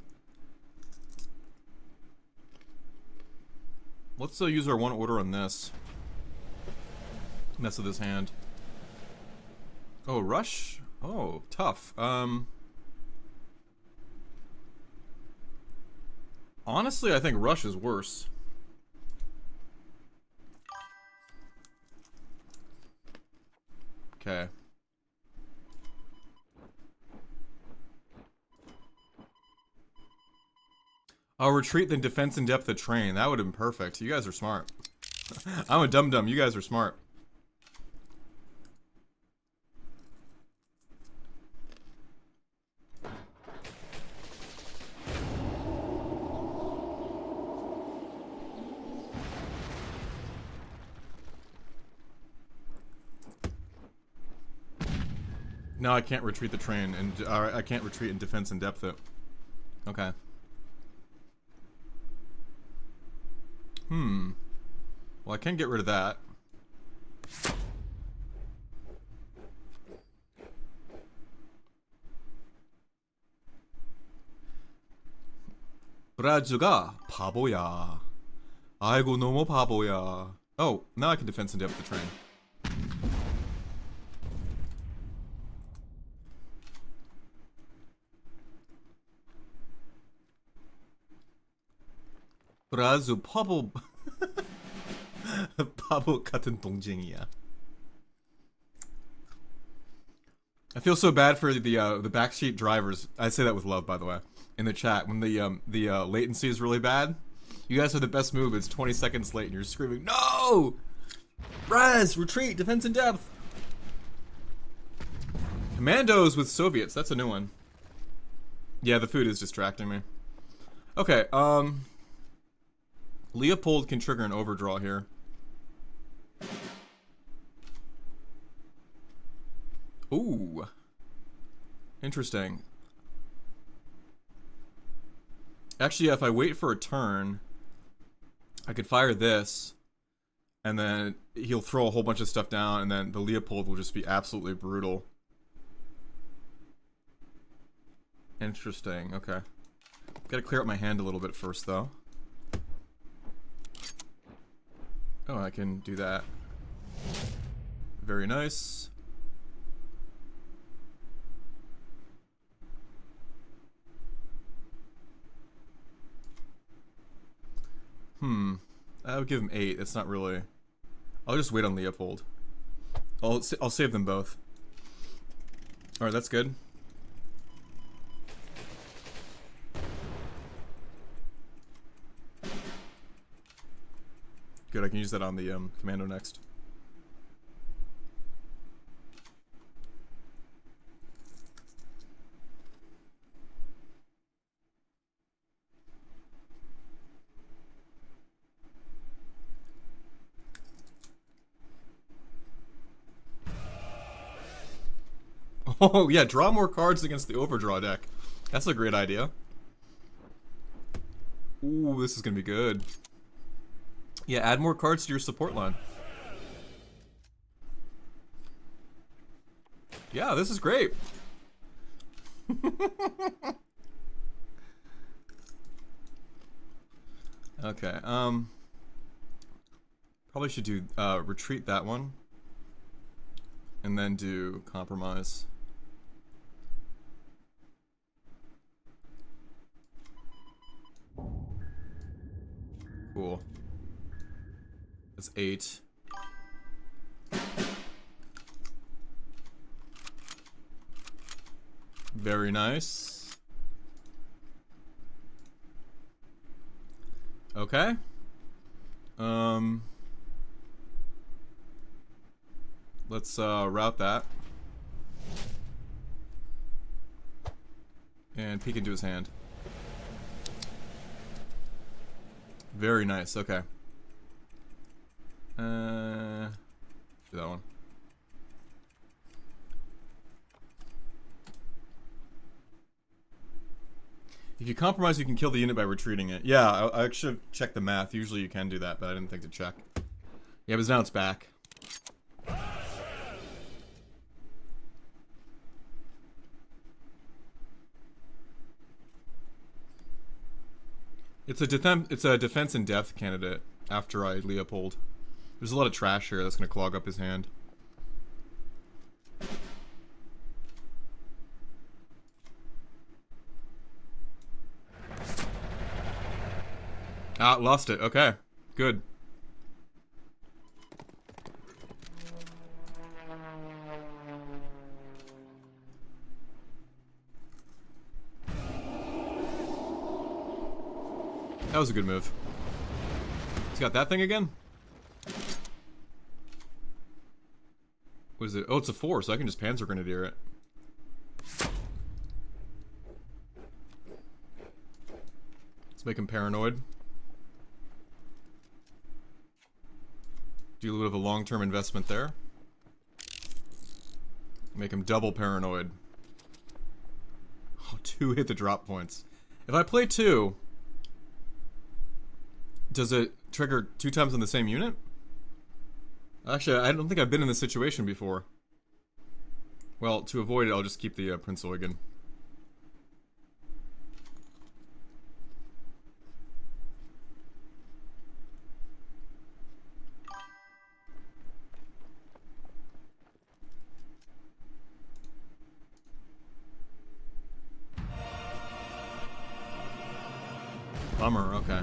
Let's still use our one order on this. Mess with his hand. Oh, rush? Oh, tough. Honestly, I think rush is worse. Okay. I'll retreat then defense in depth the train. That would have been perfect. You guys are smart. I'm a dum-dum. You guys are smart. No, I can't retreat the train, and I can't retreat in defense in depth it. Okay. Well, I can get rid of that. 브라즈가 바보야. 아이고 너무 바보야. Oh, now I can defense in depth the train. 브라즈 바보. 바보 같은 동쟁이야. I feel so bad for the backseat drivers. I say that with love, by the way, in the chat. When the latency is really bad, you guys have the best move. It's 20 seconds late, and you're screaming, "No! Braz, retreat, defense in depth." Commandos with Soviets. That's a new one. Yeah, the food is distracting me. Okay, Leopold can trigger an overdraw here. Ooh. Interesting. Actually, if I wait for a turn, I could fire this, and then he'll throw a whole bunch of stuff down, and then the Leopold will just be absolutely brutal. Interesting, okay. Gotta clear up my hand a little bit first, though. Oh, I can do that. Very nice. I would give him 8. It's not really... I'll just wait on Leopold. I'll save them both. Alright, that's good. Good, I can use that on the commando next. Oh, yeah, draw more cards against the Overdraw deck. That's a great idea. Ooh, this is gonna be good. Yeah, add more cards to your support line. Yeah, this is great. Okay, probably should do, retreat that one. And then do compromise. Cool. That's 8. Very nice. Okay. Let's route that. And peek into his hand. Very nice, okay. Do that one. If you compromise, you can kill the unit by retreating it. Yeah, I should have checked the math. Usually you can do that, but I didn't think to check. Yeah, but now it's back. It's a defense and death candidate after I Leopold. There's a lot of trash here that's gonna clog up his hand. Ah, lost it. Okay. Good. That was a good move. He's got that thing again? What is it? Oh, it's a 4, so I can just Panzergrenadier it. Let's make him paranoid. Do a little bit of a long-term investment there. Make him double paranoid. Oh, 2 hit the drop points. If I play 2... does it trigger 2 times on the same unit? Actually, I don't think I've been in this situation before. Well, to avoid it, I'll just keep the Prince Eugen. Bummer, okay.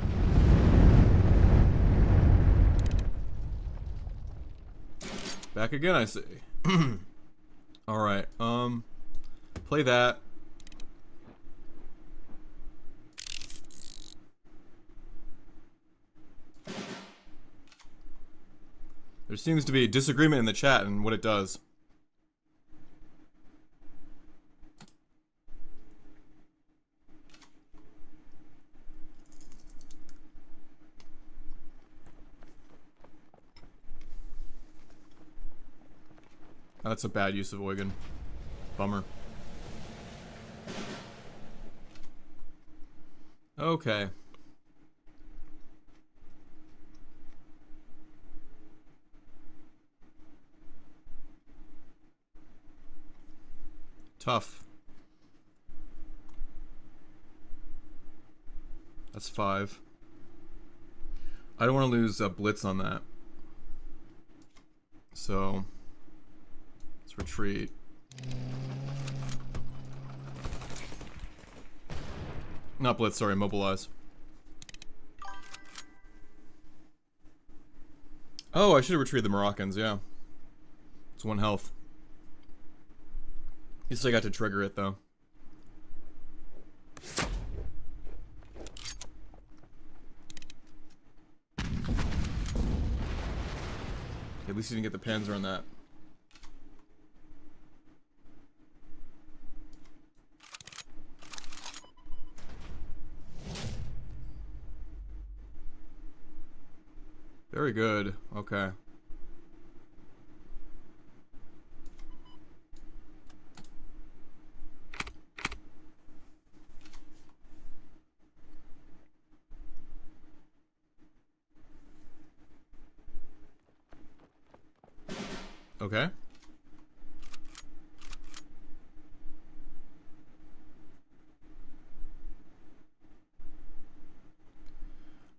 Back again, I see. Alright, play that. There seems to be disagreement in the chat and what it does. That's a bad use of Eugen. Bummer. Okay. Tough. That's 5. I don't want to lose Blitz on that. So... let's retreat. Not Blitz, sorry, mobilize. Oh, I should have retrieved the Moroccans, yeah. It's 1 health. You still got to trigger it, though. At least you didn't get the Panzer on that. Very good. Okay. Okay.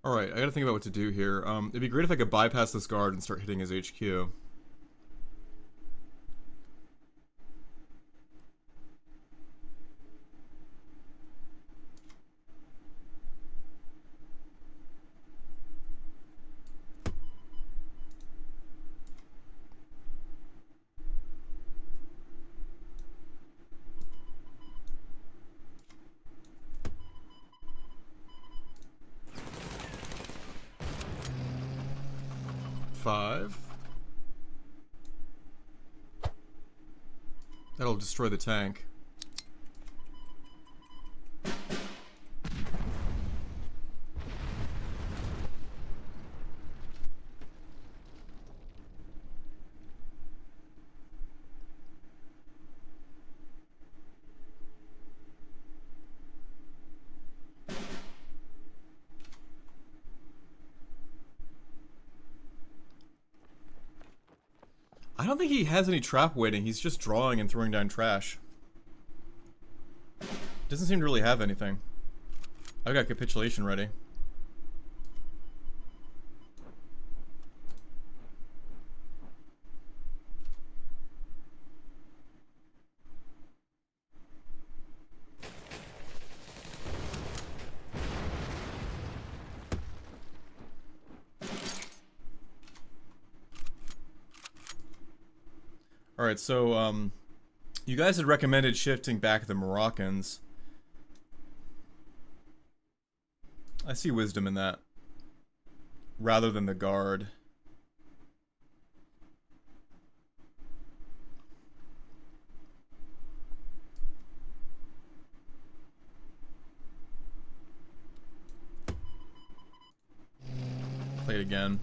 Alright, I gotta think about what to do here. It'd be great if I could bypass this guard and start hitting his HQ. Five. That'll destroy the tank. I don't think he has any trap waiting. He's just drawing and throwing down trash. Doesn't seem to really have anything. I've got capitulation ready. Alright, so, you guys had recommended shifting back the Moroccans. I see wisdom in that. Rather than the guard. Play it again.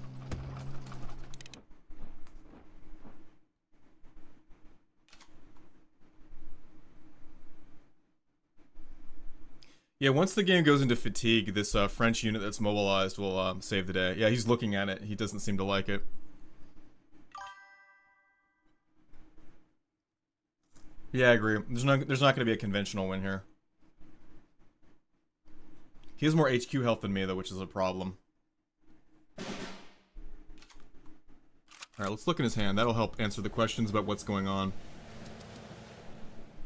Yeah, once the game goes into fatigue, this French unit that's mobilized will save the day. Yeah, he's looking at it. He doesn't seem to like it. Yeah, I agree. There's not going to be a conventional win here. He has more HQ health than me, though, which is a problem. Alright, let's look in his hand. That'll help answer the questions about what's going on.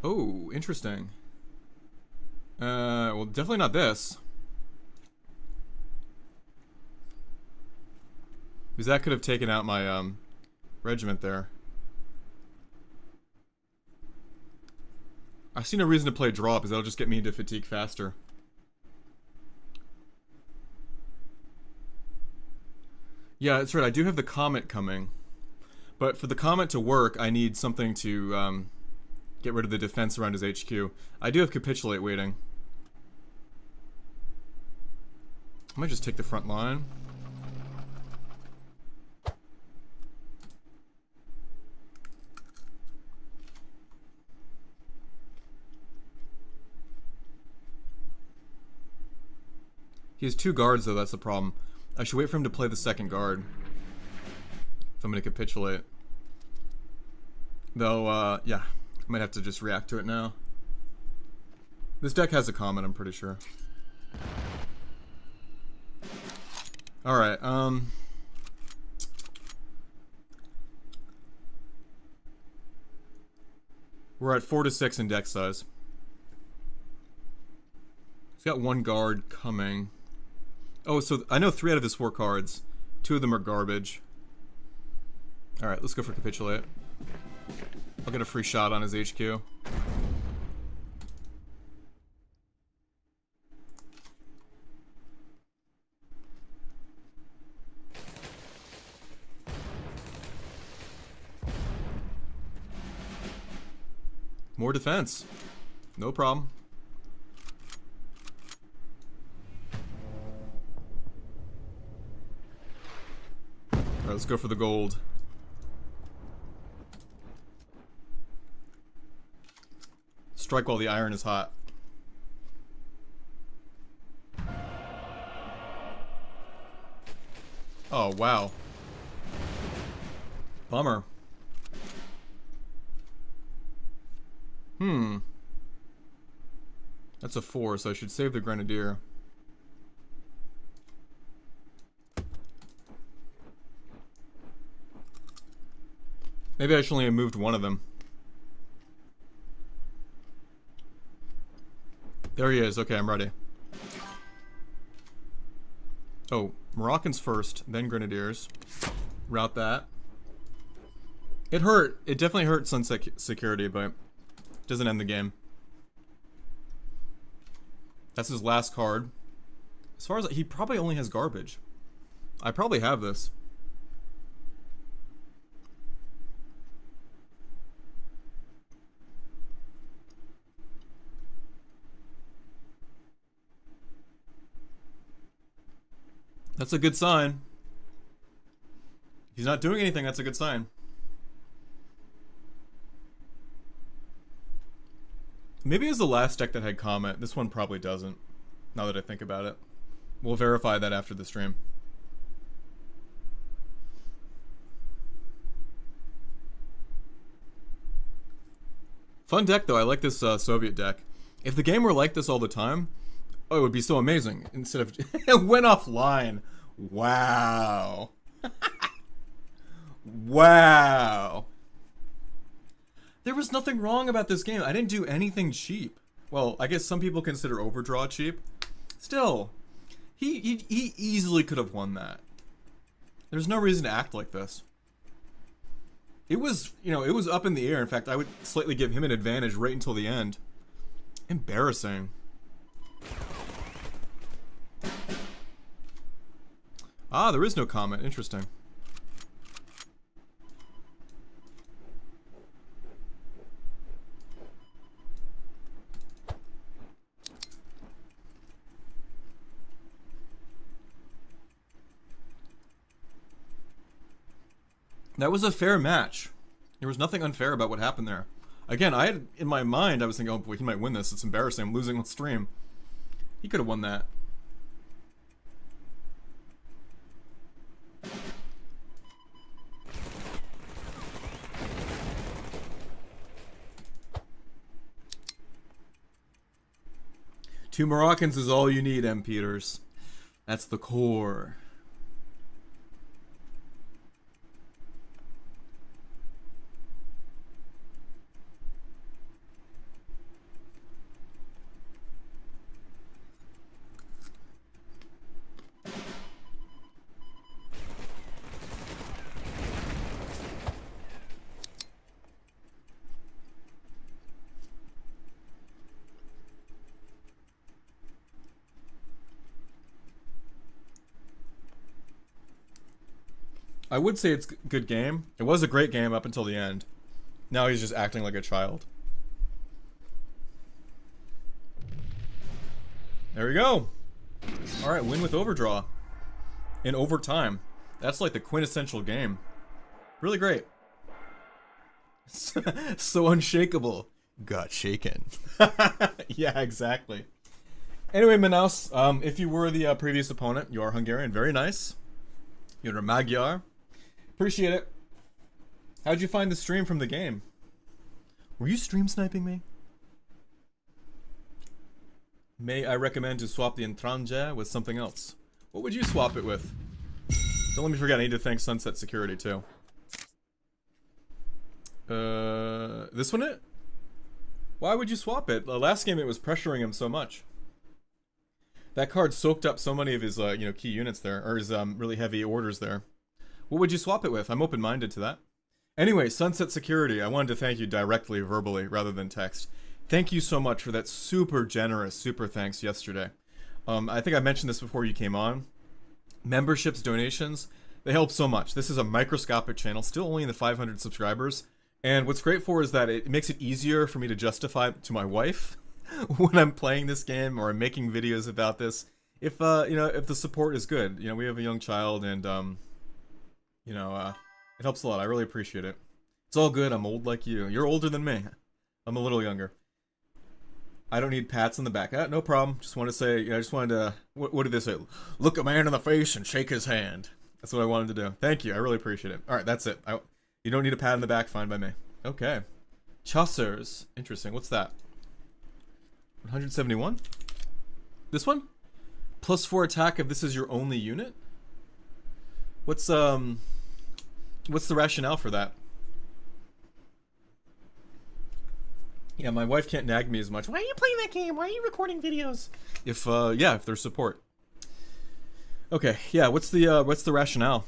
Oh, interesting. Well, definitely not this. Because that could have taken out my, regiment there. I see no reason to play draw, because that'll just get me into fatigue faster. Yeah, that's right, I do have the Comet coming. But for the Comet to work, I need something to, get rid of the defense around his HQ. I do have Capitulate waiting. I might just take the front line. He has 2 guards though, that's the problem. I should wait for him to play the second guard. If I'm gonna capitulate. Though, yeah. I might have to just react to it now. This deck has a comment, I'm pretty sure. Alright, we're at 4 to 6 in deck size. He's got 1 guard coming. Oh, so I know 3 out of his 4 cards. 2 of them are garbage. Alright, let's go for Capitulate. I'll get a free shot on his HQ. More defense. No problem. Alright, let's go for the gold. Strike while the iron is hot. Oh, wow. Bummer. That's a 4, so I should save the Grenadier. Maybe I should only have moved one of them. There he is. Okay, I'm ready. Oh, Moroccans first, then Grenadiers. Route that. It hurt. It definitely hurt Sunset Security, but it doesn't end the game. That's his last card. As far as he probably only has garbage. I probably have this. That's a good sign. If he's not doing anything, that's a good sign. Maybe it was the last deck that had Comet. This one probably doesn't, now that I think about it. We'll verify that after the stream. Fun deck, though. I like this Soviet deck. If the game were like this all the time, oh, it would be so amazing. Instead of... it went offline. Wow. Wow. There was nothing wrong about this game. I didn't do anything cheap. Well, I guess some people consider Overdraw cheap. Still, he easily could have won that. There's no reason to act like this. It was, you know, it was up in the air. In fact, I would slightly give him an advantage right until the end. Embarrassing. Ah, there is no comment. Interesting. That was a fair match. There was nothing unfair about what happened there. Again, I had, in my mind, I was thinking, oh boy, he might win this. It's embarrassing. I'm losing on stream. He could have won that. Two Moroccans is all you need, M. Peters. That's the core. I would say it's a good game. It was a great game up until the end. Now he's just acting like a child. There we go. Alright, win with Overdraw. In overtime. That's like the quintessential game. Really great. So unshakable. Got shaken. Yeah, exactly. Anyway, Manaus, if you were the previous opponent, you are Hungarian. Very nice. You're a Magyar. Appreciate it. How'd you find the stream from the game? Were you stream sniping me? May I recommend to swap the Entranja with something else? What would you swap it with? Don't let me forget, I need to thank Sunset Security too. This one it? Why would you swap it? The last game it was pressuring him so much. That card soaked up so many of his, you know, key units there, or his really heavy orders there. What would you swap it with? I'm open-minded to that. Anyway, Sunset Security, I wanted to thank you directly, verbally, rather than text. Thank you so much for that super generous, super thanks yesterday. I think I mentioned this before you came on. Memberships, donations, they help so much. This is a microscopic channel, still only in the 500 subscribers. And what's great for is that it makes it easier for me to justify to my wife when I'm playing this game or I'm making videos about this. If, you know, if the support is good. You know, we have a young child and, you know, it helps a lot. I really appreciate it. It's all good. I'm old like you. You're older than me. I'm a little younger. I don't need pats on the back. No problem. Just want to say, I just wanted to, what did they say? Look a man in the face and shake his hand. That's what I wanted to do. Thank you. I really appreciate it. All right, that's it. You don't need a pat on the back. Fine by me. Okay. CUIRASSIERS. Interesting. What's that? 171? This one? +4 attack if this is your only unit? What's the rationale for that? Yeah, my wife can't nag me as much. Why are you playing that game? Why are you recording videos? If there's support. Okay, yeah, what's the rationale?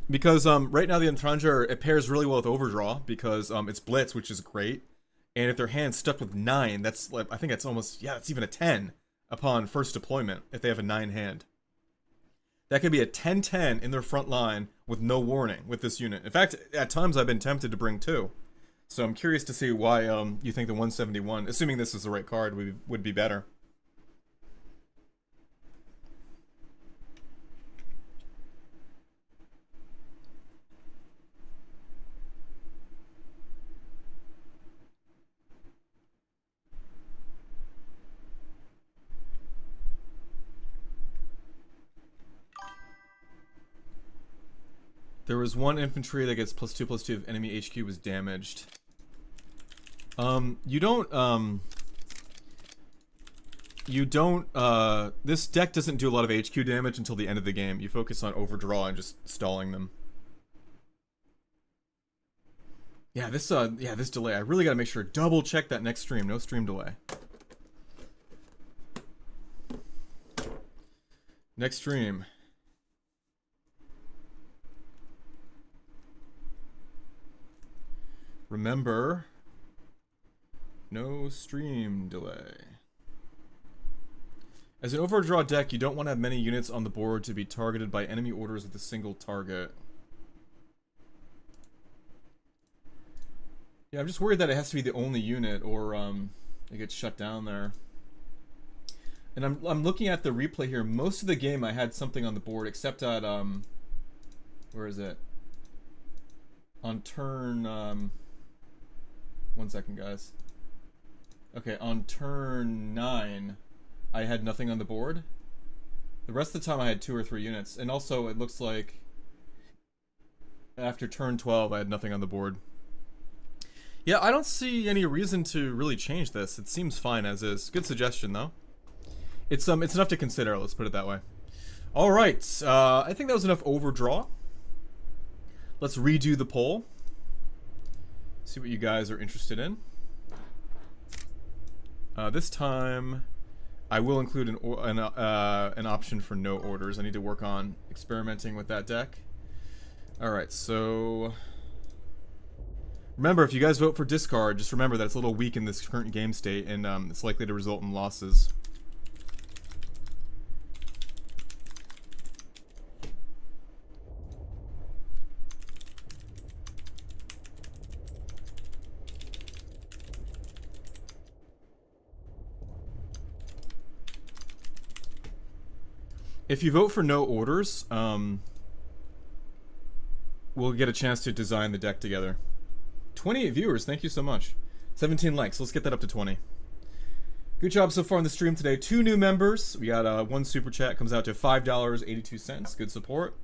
Because right now the Entranger, it pairs really well with Overdraw because it's Blitz, which is great. And if their hand's stuck with 9, that's like, I think that's almost, yeah, it's even a 10 upon first deployment if they have a 9 hand. That could be a 10-10 in their front line with no warning with this unit. In fact, at times I've been tempted to bring 2. So I'm curious to see why you think the 171, assuming this is the right card, would be better. There was one infantry that gets +2/+2 if enemy HQ was damaged. This deck doesn't do a lot of HQ damage until the end of the game. You focus on Overdraw and just stalling them. Yeah, this delay, I really gotta make sure, double check that next stream, no stream delay. Next stream. Remember, no stream delay. As an Overdraw deck, you don't want to have many units on the board to be targeted by enemy orders with a single target. Yeah, I'm just worried that it has to be the only unit or it gets shut down there. And I'm looking at the replay here. Most of the game I had something on the board except at where is it? On turn 1 second, guys. Okay, on turn 9, I had nothing on the board. The rest of the time I had 2 or 3 units. And also, it looks like after turn 12, I had nothing on the board. Yeah, I don't see any reason to really change this. It seems fine as is. Good suggestion, though. It's enough to consider, let's put it that way. Alright, I think that was enough Overdraw. Let's redo the poll. See what you guys are interested in. This time, I will include an option for no orders. I need to work on experimenting with that deck. Alright, so... Remember, if you guys vote for discard, just remember that it's a little weak in this current game state, and it's likely to result in losses. If you vote for no orders, we'll get a chance to design the deck together. 28 viewers, thank you so much. 17 likes, let's get that up to 20. Good job so far on the stream today. 2 new members. We got 1 super chat, comes out to $5.82. Good support.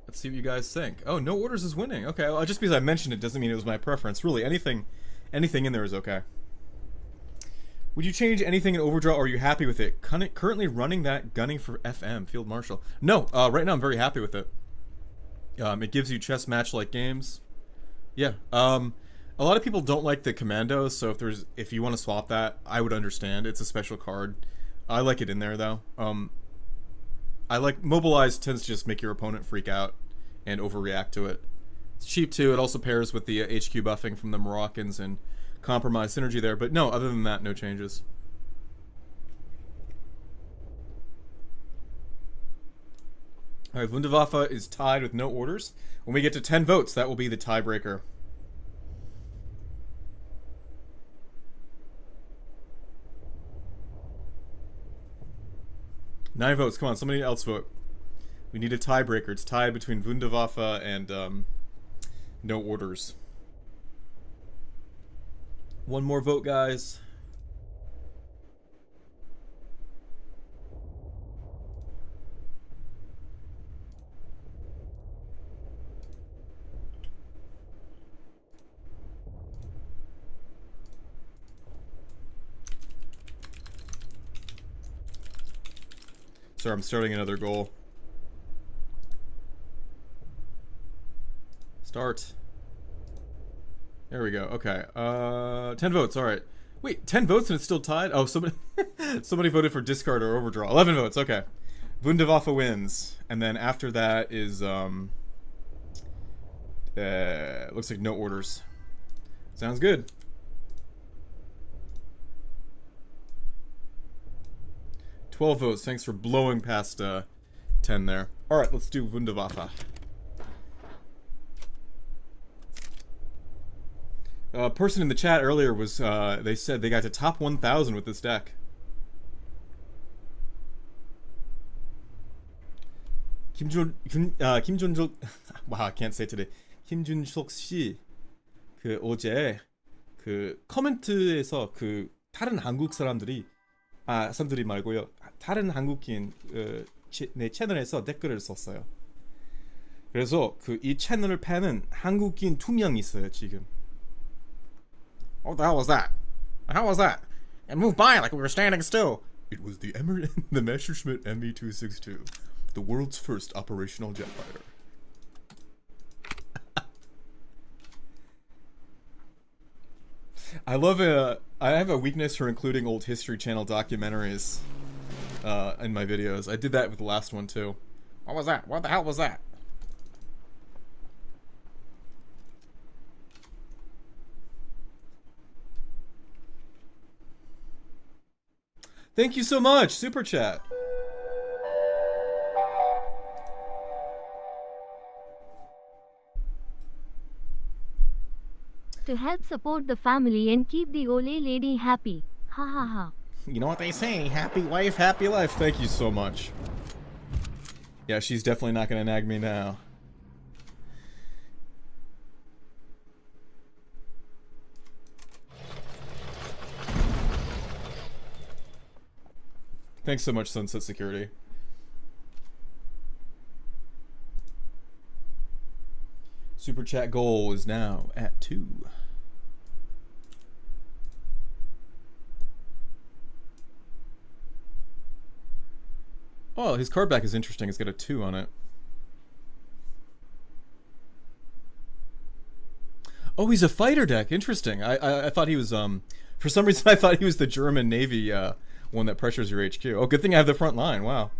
Let's see what you guys think. Oh, no orders is winning. Okay, well, just because I mentioned it doesn't mean it was my preference. Really, anything in there is okay. Would you change anything in Overdraw, or are you happy with it? Currently running that gunning for FM, Field Marshal. No, right now I'm very happy with it. It gives you chess match-like games. Yeah, a lot of people don't like the commandos, so if you want to swap that, I would understand. It's a special card. I like it in there, though. I like Mobilize tends to just make your opponent freak out and overreact to it. It's cheap, too. It also pairs with the HQ buffing from the Moroccans and compromise synergy there, but no, other than that, no changes. Alright, Wunderwaffe is tied with no orders. When we get to 10 votes, that will be the tiebreaker. Nine votes, come on, somebody else vote. We need a tiebreaker. It's tied between Wunderwaffe and no orders. One more vote, guys. Sorry, I'm starting another goal. Start. There we go. Okay. 10 votes. All right. Wait, 10 votes and it's still tied? Oh, somebody somebody voted for discard or overdraw. 11 votes. Okay. Wunderwaffe wins. And then after that is looks like no orders. Sounds good. $12 votes. Thanks for blowing past 10 there. All right, let's do Wunderwaffe. A person in the chat earlier was, they said they got to top 1,000 with this deck. 김준석, wow, I can't say today. 김준석 씨, 그 어제 그 커멘트에서 그 다른 한국 사람들이 사람들이 말고요, 다른 한국인 내 채널에서 댓글을 썼어요. 그래서 그 이 채널을 패는 한국인 2명 있어요 지금. What the hell was that? How was that? It moved by like we were standing still. It was the Messerschmitt Me-262, the world's first operational jet fighter. I love I have a weakness for including old History Channel documentaries in my videos. I did that with the last one too. What was that? What the hell was that? Thank you so much, Super Chat. To help support the family and keep the Ole lady happy. Ha ha ha. You know what they say, happy wife, happy life. Thank you so much. Yeah, she's definitely not gonna nag me now. Thanks so much, Sunset Security. Super Chat goal is now at 2. Oh, his card back is interesting. It's got a 2 on it. Oh, he's a fighter deck. Interesting. I thought he was for some reason I thought he was the German Navy one that pressures your HQ. Oh, good thing I have the front line. Wow.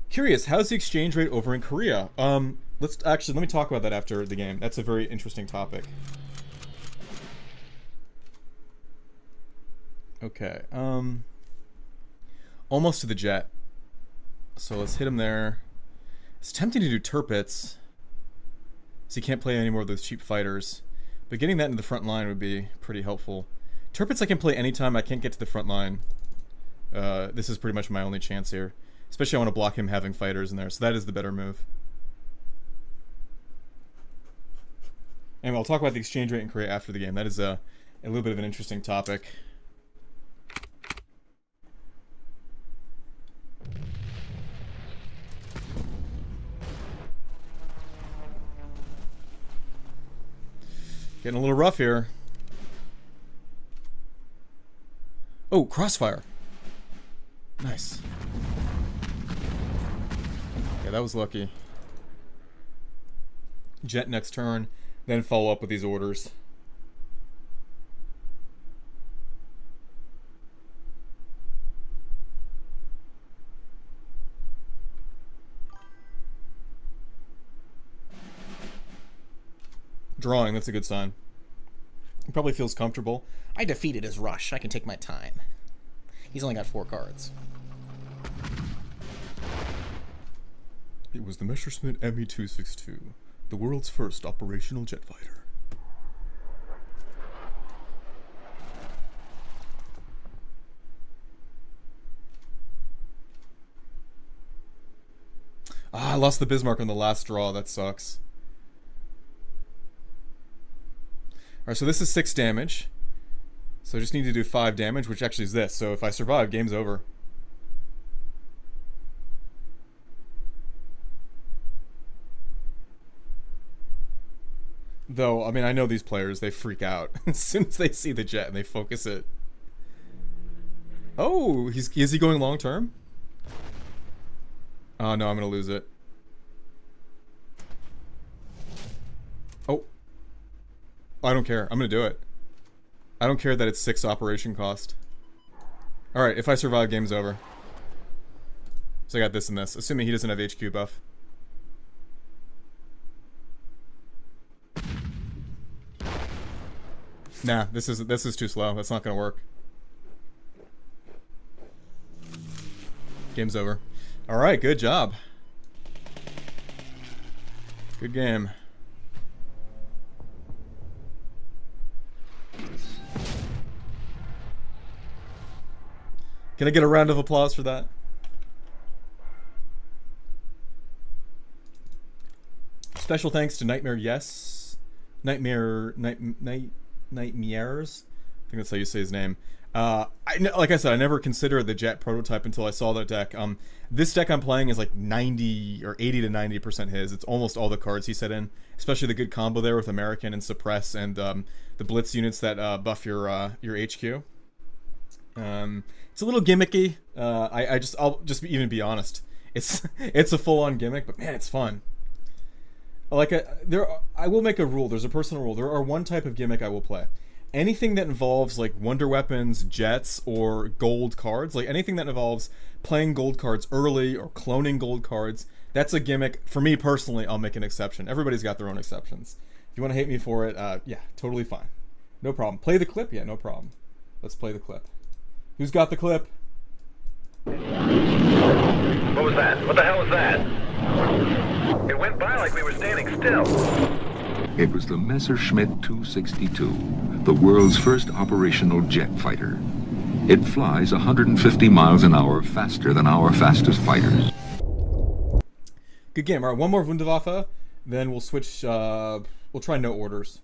Curious, how's the exchange rate over in Korea? Let me talk about that after the game. That's a very interesting topic. Okay. Almost to the jet. So let's hit him there. It's tempting to do Tirpitz, so you can't play any more of those cheap fighters. But getting that into the front line would be pretty helpful. Tirpitz I can play anytime I can't get to the front line. This is pretty much my only chance here. Especially I want to block him having fighters in there, so that is the better move. Anyway, I'll talk about the exchange rate in Korea after the game. That is a little bit of an interesting topic. Getting a little rough here. Oh, crossfire. Nice. Yeah, that was lucky. Jet next turn, then follow up with these orders. Drawing, that's a good sign. He probably feels comfortable. I defeated his rush. I can take my time. He's only got 4 cards. It was the Messerschmitt Me-262, the world's first operational jet fighter. Ah, I lost the Bismarck on the last draw. That sucks. Alright, so this is 6 damage. So I just need to do 5 damage, which actually is this. So if I survive, game's over. Though, I mean, I know these players, they freak out as soon as they see the jet and they focus it. Oh, is he going long term? Oh no, I'm gonna lose it. Oh. I don't care. I'm gonna do it. I don't care that it's 6 operation cost. Alright, if I survive, game's over. So I got this and this, assuming he doesn't have HQ buff. Nah, this is too slow. That's not gonna work. Game's over. Alright, good job. Good game. Can I get a round of applause for that? Special thanks to Nightmare Yes. Nightmares. I think that's how you say his name. Like I said, I never considered the Jet prototype until I saw that deck. This deck I'm playing is like 90 or 80 to 90% his. It's almost all the cards he set in, especially the good combo there with American and Suppress and the Blitz units that buff your HQ. It's a little gimmicky. I'll just even be honest. It's a full-on gimmick, but man, it's fun. I will make a rule. There's a personal rule. There are one type of gimmick I will play. Anything that involves like wonder weapons, jets, or gold cards, like anything that involves playing gold cards early or cloning gold cards, that's a gimmick. For me personally, I'll make an exception. Everybody's got their own exceptions. If you want to hate me for it, yeah, totally fine. No problem. Play the clip? Yeah, no problem. Let's play the clip. Who's got the clip? What was that? What the hell was that? It went by like we were standing still. It was the Messerschmitt 262, the world's first operational jet fighter. It flies 150 miles an hour faster than our fastest fighters. Good game. All right, one more Wunderwaffe, then we'll switch. We'll try no orders.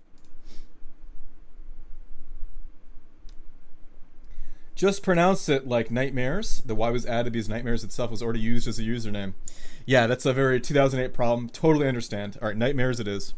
Just pronounce it like Nightmares. The Y was added because Nightmares itself was already used as a username. Yeah, that's a very 2008 problem. Totally understand. All right, Nightmares it is.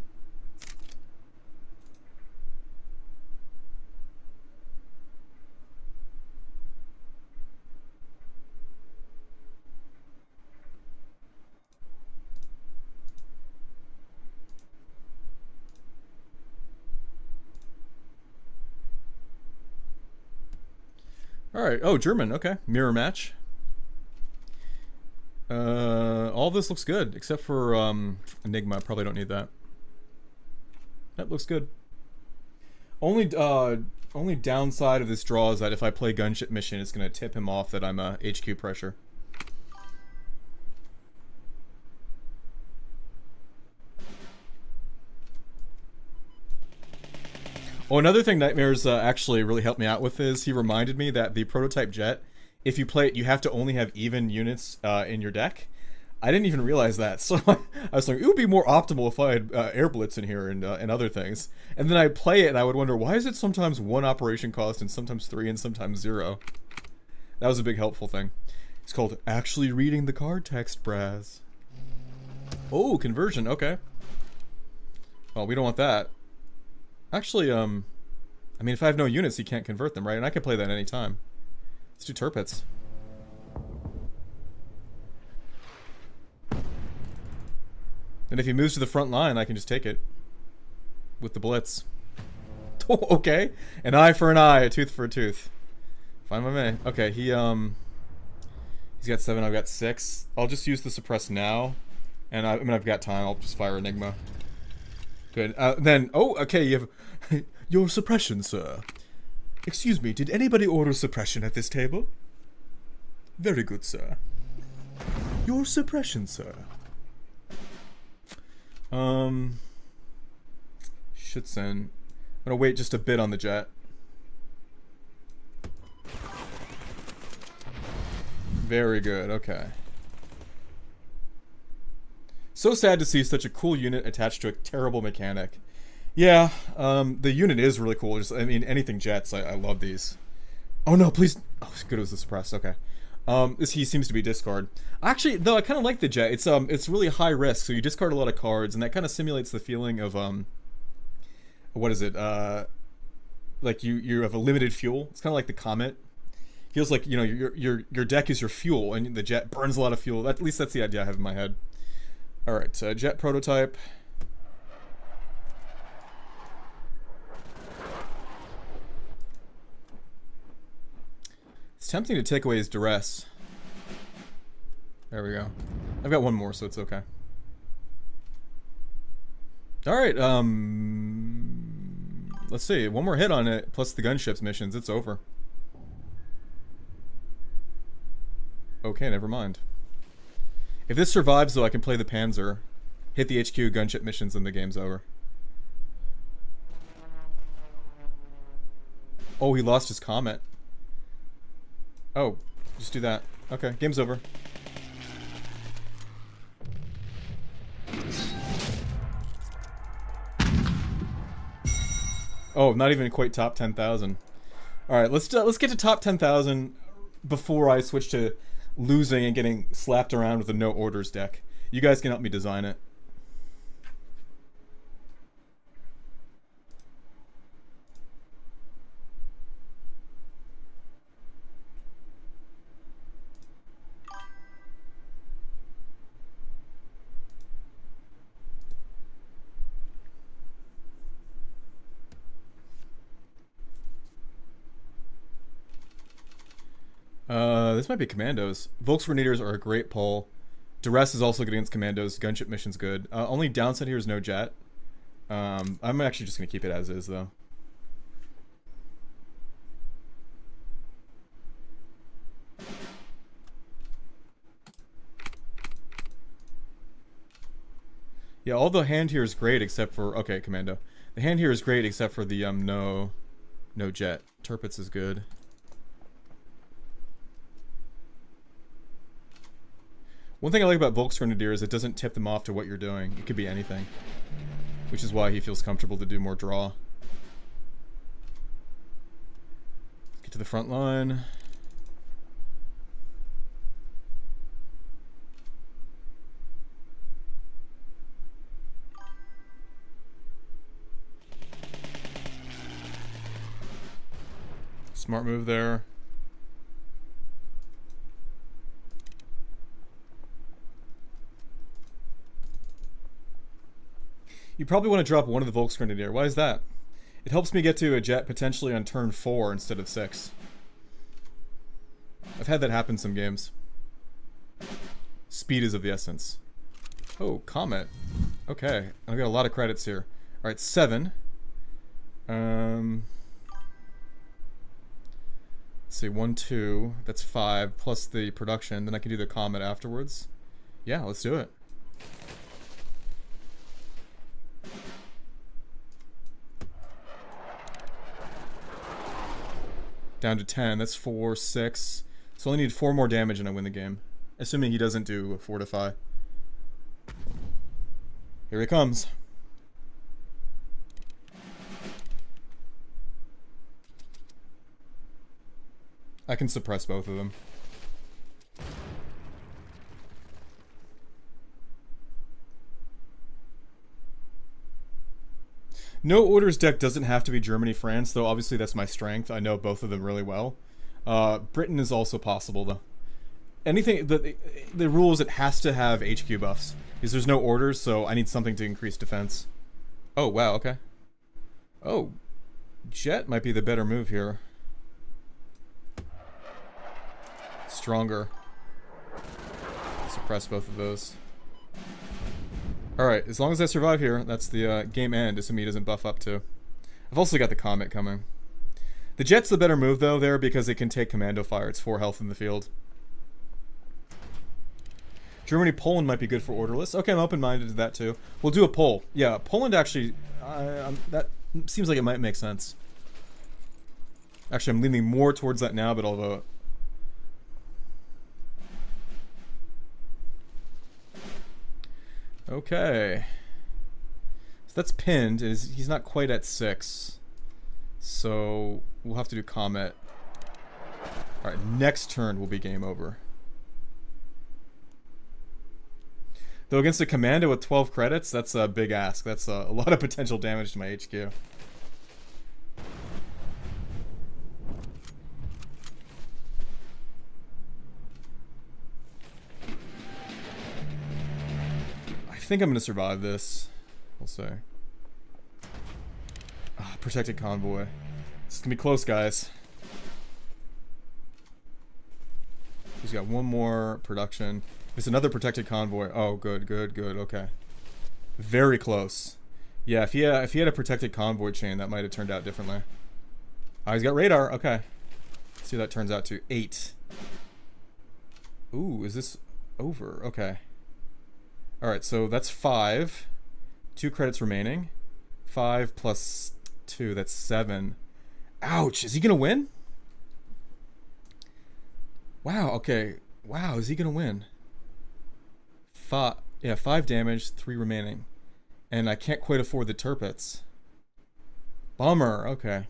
Alright, oh, German, okay. Mirror match. All this looks good, except for Enigma. I probably don't need that. That looks good. Only downside of this draw is that if I play Gunship Mission, it's going to tip him off that I'm HQ pressure. Oh, another thing Nightmares actually really helped me out with is he reminded me that the prototype jet, if you play it, you have to only have even units in your deck. I didn't even realize that, so I was like, it would be more optimal if I had Air Blitz in here and other things. And then I'd play it and I would wonder, why is it sometimes 1 operation cost and sometimes 3 and sometimes 0? That was a big helpful thing. It's called actually reading the card text, Braz. Oh, conversion, okay. Well, we don't want that. Actually, I mean, if I have no units, he can't convert them, right? And I can play that any time. Let's do Turpits. And if he moves to the front line, I can just take it. With the Blitz. Okay. An eye for an eye, a tooth for a tooth. Fine by me. Okay, he's got 7, I've got 6. I'll just use the Suppress now. And I mean, I've got time, I'll just fire Enigma. Good. Then, oh, okay, you have your suppression, sir. Excuse me, did anybody order suppression at this table? Very good, sir. Your suppression, sir. Schützen. I'm gonna wait just a bit on the jet. Very good, okay. So sad to see such a cool unit attached to a terrible mechanic. Yeah, the unit is really cool. Just, I mean, anything jets, I love these. Oh no, please. Oh, good, it was the Suppress. Okay. He seems to be discard. Actually, though, I kind of like the jet. It's really high risk, so you discard a lot of cards, and that kind of simulates the feeling of what is it? Like you have a limited fuel. It's kind of like the Comet. Feels like, you know, your deck is your fuel, and the jet burns a lot of fuel. At least that's the idea I have in my head. Alright, jet prototype. It's tempting to take away his duress. There we go. I've got one more, so it's okay. Alright, let's see. One more hit on it, plus the gunships missions. It's over. Okay, never mind. If this survives, though, I can play the Panzer, hit the HQ gunship missions, and the game's over. Oh, he lost his comet. Oh, just do that. Okay, game's over. Oh, not even quite top 10,000. All right, let's get to top 10,000 before I switch to losing and getting slapped around with a no orders deck. You guys can help me design it. This might be commandos. Volksgrenadiers are a great pull. Duress is also good against commandos. Gunship mission's good. Only downside here is no jet. I'm actually just going to keep it as is, though. Yeah, all the hand here is great except for... Okay, commando. The hand here is great except for the, no jet. Tirpitz is good. One thing I like about Volksgrenadier is it doesn't tip them off to what you're doing. It could be anything. Which is why he feels comfortable to do more draw. Get to the front line. Smart move there. You probably want to drop one of the Volksgrenadier. Why is that? It helps me get to a jet potentially on turn 4 instead of 6. I've had that happen some games. Speed is of the essence. Oh, Comet. Okay, I've got a lot of credits here. Alright, 7. Let's see, 1, 2. That's 5, plus the production. Then I can do the Comet afterwards. Yeah, let's do it. Down to 10. That's 4, 6. So I only need 4 more damage and I win the game. Assuming he doesn't do Fortify. Here he comes. I can suppress both of them. No orders deck doesn't have to be Germany, France, though obviously that's my strength. I know both of them really well. Britain is also possible, though. Anything, the rule is it has to have HQ buffs. Because there's no orders, so I need something to increase defense. Oh, wow, okay. Oh, jet might be the better move here. Stronger. Suppress both of those. Alright, as long as I survive here, that's the game end, assuming he doesn't buff up too. I've also got the Comet coming. The jet's the better move though there because it can take commando fire. It's 4 health in the field. Germany, Poland might be good for orderless. Okay, I'm open-minded to that too. We'll do a poll. Yeah, Poland actually, that seems like it might make sense. Actually, I'm leaning more towards that now, but I'll vote. Okay. So that's pinned. He's not quite at 6. So we'll have to do Comet. Alright, next turn will be game over. Though against a commando with 12 credits, that's a big ask. That's a lot of potential damage to my HQ. think I'm gonna survive this. We'll see. Ah, protected convoy. This is gonna be close, guys. He's got one more production. There's another protected convoy. Oh, good, good, good. Okay. Very close. Yeah, if he had a protected convoy chain, that might have turned out differently. Oh, he's got radar. Okay. Let's see what that turns out to. 8. Ooh, is this over? Okay. Alright, so that's 5. 2 credits remaining. 5 plus 2, that's 7. Ouch! Is he gonna win? Wow, okay. Wow, is he gonna win? 5 damage, 3 remaining. And I can't quite afford the turpits. Bummer, okay.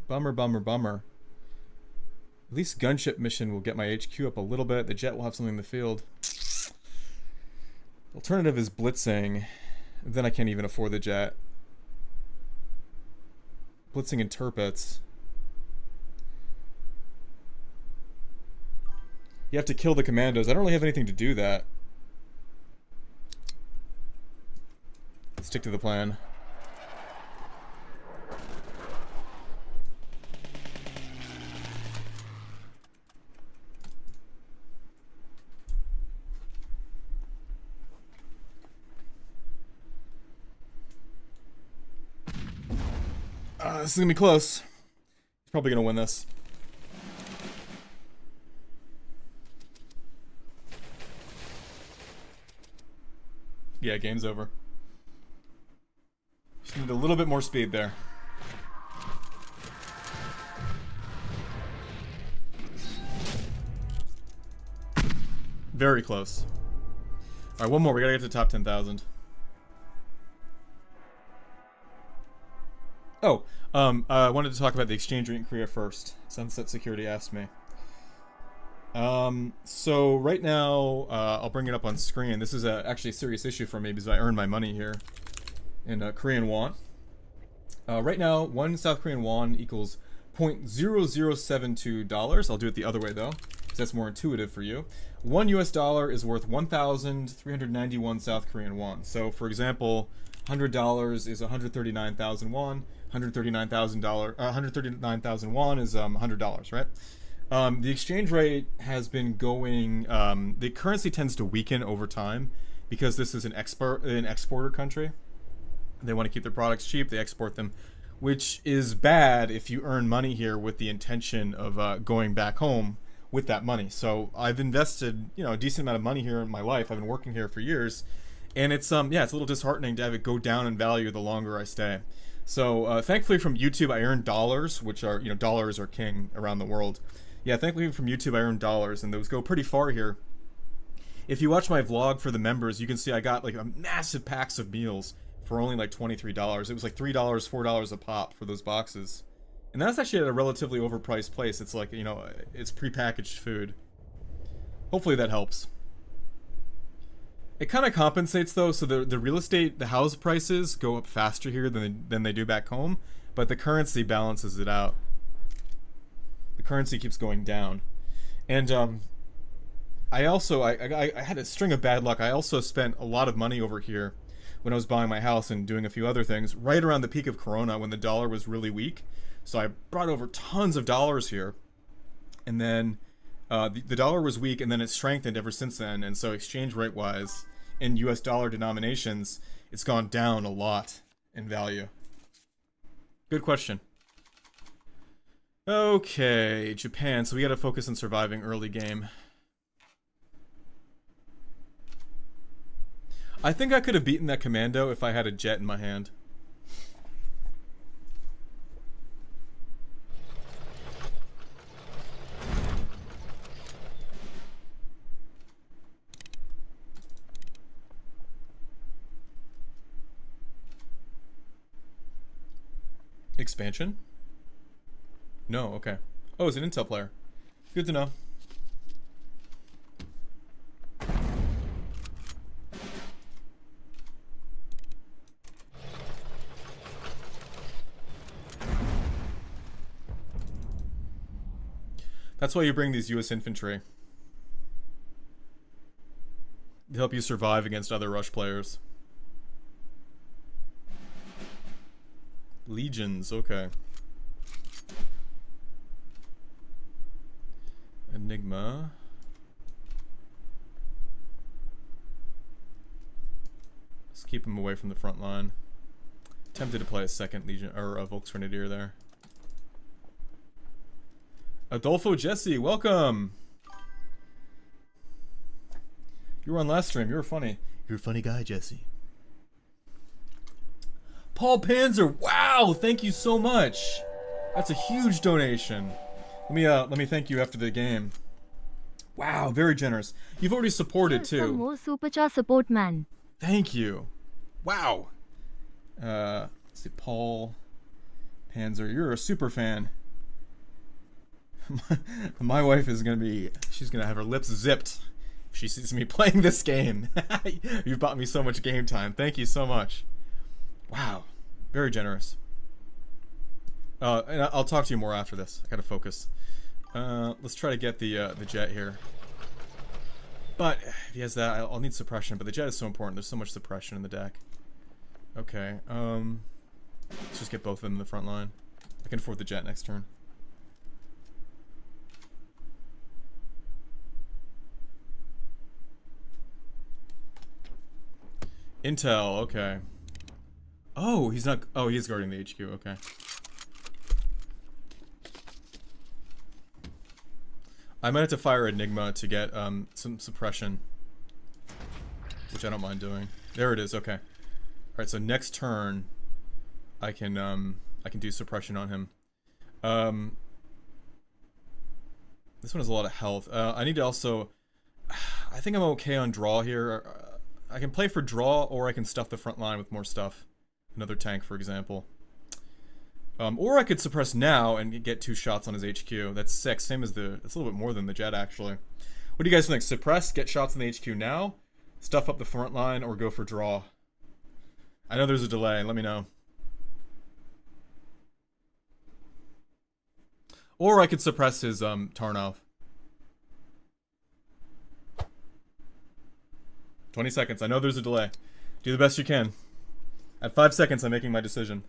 Bummer, bummer, bummer. At least gunship mission will get my HQ up a little bit. The jet will have something in the field. Alternative is blitzing. Then I can't even afford the jet. Blitzing and turpits. You have to kill the commandos. I don't really have anything to do that. Stick to the plan. This is gonna be close. He's probably gonna win this. Yeah, game's over. Just need a little bit more speed there. Very close. Alright, one more. We gotta get to the top 10,000. Oh, I wanted to talk about the exchange rate in Korea first. Sunset Security asked me. So right now, I'll bring it up on screen. This is actually a serious issue for me because I earn my money here in Korean won. Right now, 1 South Korean won equals $0.0072. I'll do it the other way though, because that's more intuitive for you. 1 US dollar is worth 1,391 South Korean won. So for example, $100 is 139,000 won. 139,000 won is $100, right? The exchange rate has been going. The currency tends to weaken over time because this is an exporter country. They want to keep their products cheap. They export them, which is bad if you earn money here with the intention of going back home with that money. So I've invested, a decent amount of money here in my life. I've been working here for years, and it's yeah, it's a little disheartening to have it go down in value the longer I stay. So thankfully from YouTube I earned dollars, which are, dollars are king around the world. Yeah, thankfully from YouTube I earned dollars, and those go pretty far here. If you watch my vlog for the members, you can see I got like a massive packs of meals for only like $23. It was like $3, $4 a pop for those boxes. And that's actually at a relatively overpriced place. It's like, it's prepackaged food. Hopefully that helps. It kind of compensates though, so the real estate, the house prices go up faster here than they do back home, but the currency balances it out. The currency keeps going down. And I also, I had a string of bad luck. I also spent a lot of money over here when I was buying my house and doing a few other things right around the peak of Corona when the dollar was really weak. So I brought over tons of dollars here. And then the dollar was weak, and then it strengthened ever since then. And so exchange rate wise, in US dollar denominations, it's gone down a lot in value. Good question. Okay, Japan. So we got to focus on surviving early game. I think I could have beaten that commando if I had a jet in my hand. Expansion? No, okay. Oh, it's an Intel player. Good to know. That's why you bring these US infantry. To help you survive against other rush players. Legions, okay. Enigma. Let's keep him away from the front line. Tempted to play a second Legion or a Volksgrenadier there. Adolfo Jesse, welcome. You were on last stream. You were funny. You're a funny guy, Jesse. Paul Panzer, wow! Thank you so much. That's a huge donation. Let me thank you after the game. Wow, very generous. You've already supported too. More super chat support man. Thank you. Wow. Let's see, Paul Panzer, you're a super fan. My wife is she's gonna have her lips zipped if she sees me playing this game. You've bought me so much game time. Thank you so much. Wow, very generous. And I'll talk to you more after this. I gotta focus. Let's try to get the jet here. But if he has that, I'll need suppression. But the jet is so important. There's so much suppression in the deck. Okay. Let's just get both of them in the front line. I can afford the jet next turn. Intel, okay. Oh, he's not. Oh, he's guarding the HQ, okay. I might have to fire Enigma to get some suppression, which I don't mind doing. There it is, okay. Alright, so next turn I can do suppression on him. This one has a lot of health. I need to also, I think I'm okay on draw here. I can play for draw, or I can stuff the front line with more stuff. Another tank, for example. Or I could suppress now and get 2 shots on his HQ. That's 6, same as that's a little bit more than the jet, actually. What do you guys think? Suppress, get shots on the HQ now, stuff up the front line, or go for draw? I know there's a delay, let me know. Or I could suppress his Tarnov. 20 seconds. I know there's a delay. Do the best you can. At 5 seconds, I'm making my decision.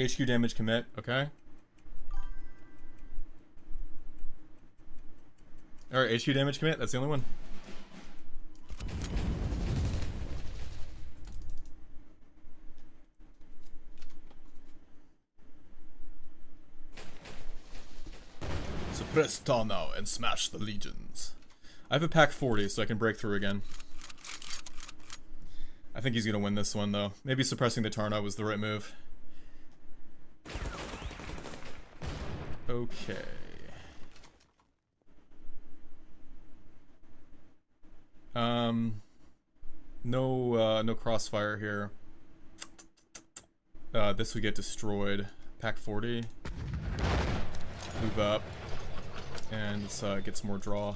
HQ damage commit. Okay. Alright, HQ damage commit. That's the only one. Suppress Tarnov and smash the legions. I have a pack 40, so I can break through again. I think he's gonna win this one, though. Maybe suppressing the Tarnov was the right move. Okay. No crossfire here. This would get destroyed. Pack 40. Move up. And let's get some more draw.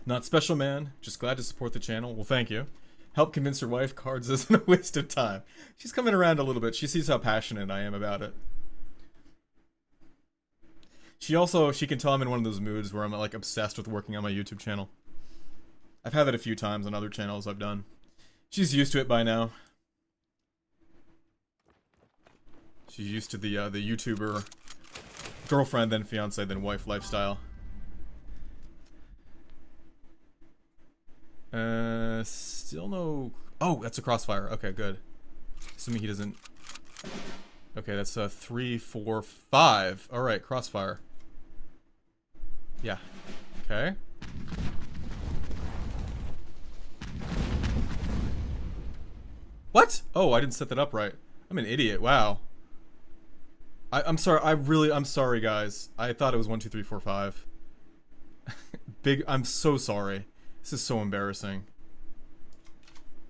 Not special, man. Just glad to support the channel. Well, thank you. Help convince your wife Cards isn't a waste of time. She's coming around a little bit. She sees how passionate I am about it. She can tell I'm in one of those moods where I'm like obsessed with working on my YouTube channel. I've had it a few times on other channels I've done. She's used to it by now. She's used to the YouTuber girlfriend, then fiance, then wife lifestyle. Still no. Oh, that's a crossfire. Okay, good. Assuming he doesn't. Okay, that's 3, 4, 5. All right, crossfire. Yeah. Okay. What? Oh, I didn't set that up right. I'm an idiot. Wow. I'm sorry. I'm sorry, guys. I thought it was 1, 2, 3, 4, 5. I'm so sorry. This is so embarrassing.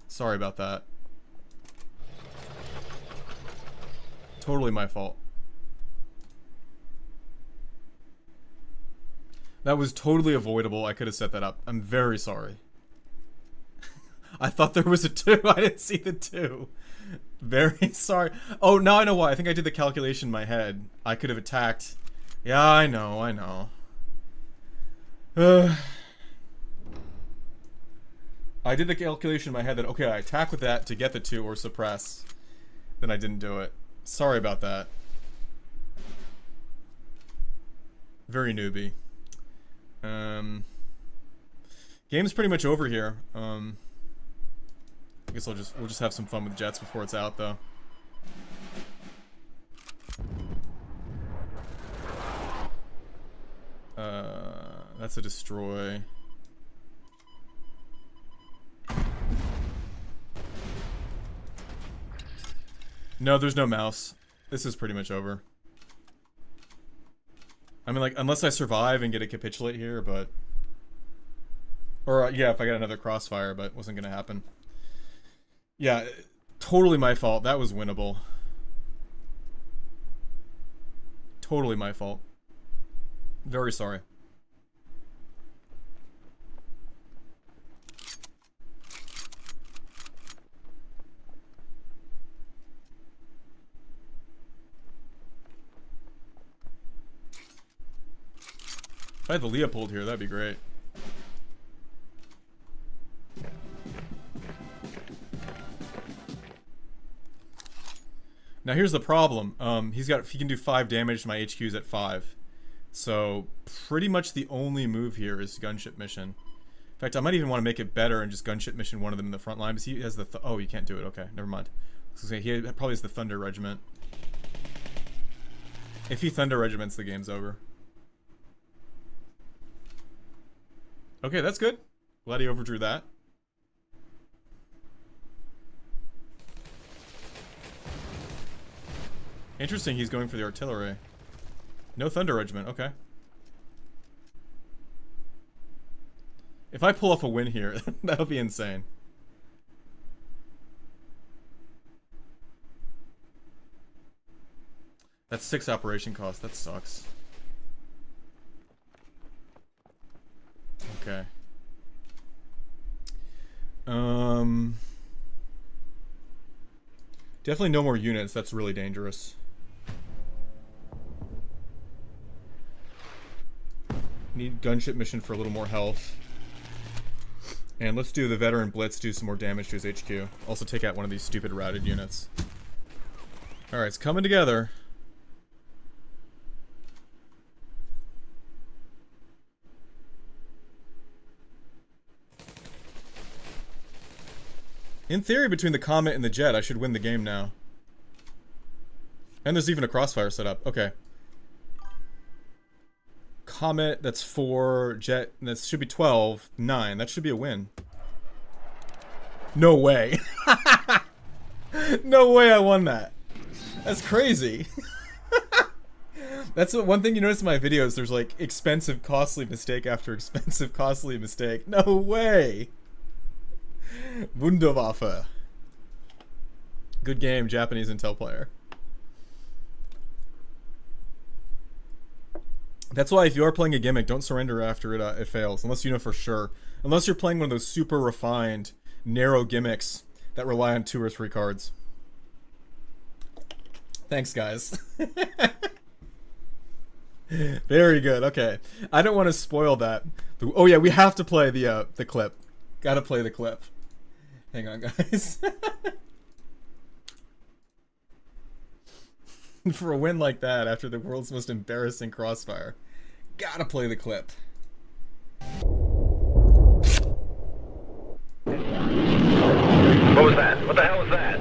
Sorry about that. Totally my fault. That was totally avoidable. I could have set that up. I'm very sorry. I thought there was a 2. I didn't see the 2. Very sorry. Oh, now I know why. I think I did the calculation in my head. I could have attacked. Yeah, I know. I did a calculation in my head that, okay, I attack with that to get the 2 or suppress. Then I didn't do it. Sorry about that. Very newbie. Game's pretty much over here. I guess we'll just have some fun with jets before it's out, though. That's a destroy. No, there's no mouse. This is pretty much over. I mean, like, unless I survive and get a capitulate here, but... Or, yeah, if I got another crossfire, but wasn't gonna happen. Yeah, totally my fault. That was winnable. Totally my fault. Very sorry. If I had the Leopold here, that'd be great. Now here's the problem. He can do 5 damage to my HQs at 5. So pretty much the only move here is gunship mission. In fact, I might even want to make it better and just gunship mission one of them in the front line. Because he has the oh, you can't do it. Okay, never mind. He probably has the Thunder Regiment. If he Thunder Regiments, the game's over. Okay, that's good. Glad he overdrew that. Interesting, he's going for the artillery. No Thunder Regiment, okay. If I pull off a win here, that'll be insane. That's 6 operation cost, that sucks. Okay. Definitely no more units, that's really dangerous. Need gunship mission for a little more health. And let's do the veteran blitz, do some more damage to his HQ. Also take out one of these stupid routed units. Alright, it's coming together. In theory, between the Comet and the Jet, I should win the game now. And there's even a crossfire set up. Okay. Comet, that's 4. Jet, that should be 12. 9. That should be a win. No way. No way I won that. That's crazy. That's one thing you notice in my videos. There's like expensive, costly mistake after expensive, costly mistake. No way. Wunderwaffe. Good game, Japanese Intel player. That's why if you are playing a gimmick, don't surrender after it fails, unless you know for sure. Unless you're playing one of those super refined, narrow gimmicks that rely on 2 or 3 cards. Thanks, guys. Very good. Okay, I don't want to spoil that. Oh yeah, we have to play the clip. Gotta play the clip. Hang on, guys. For a win like that, after the world's most embarrassing crossfire, gotta play the clip. What was that? What the hell was that?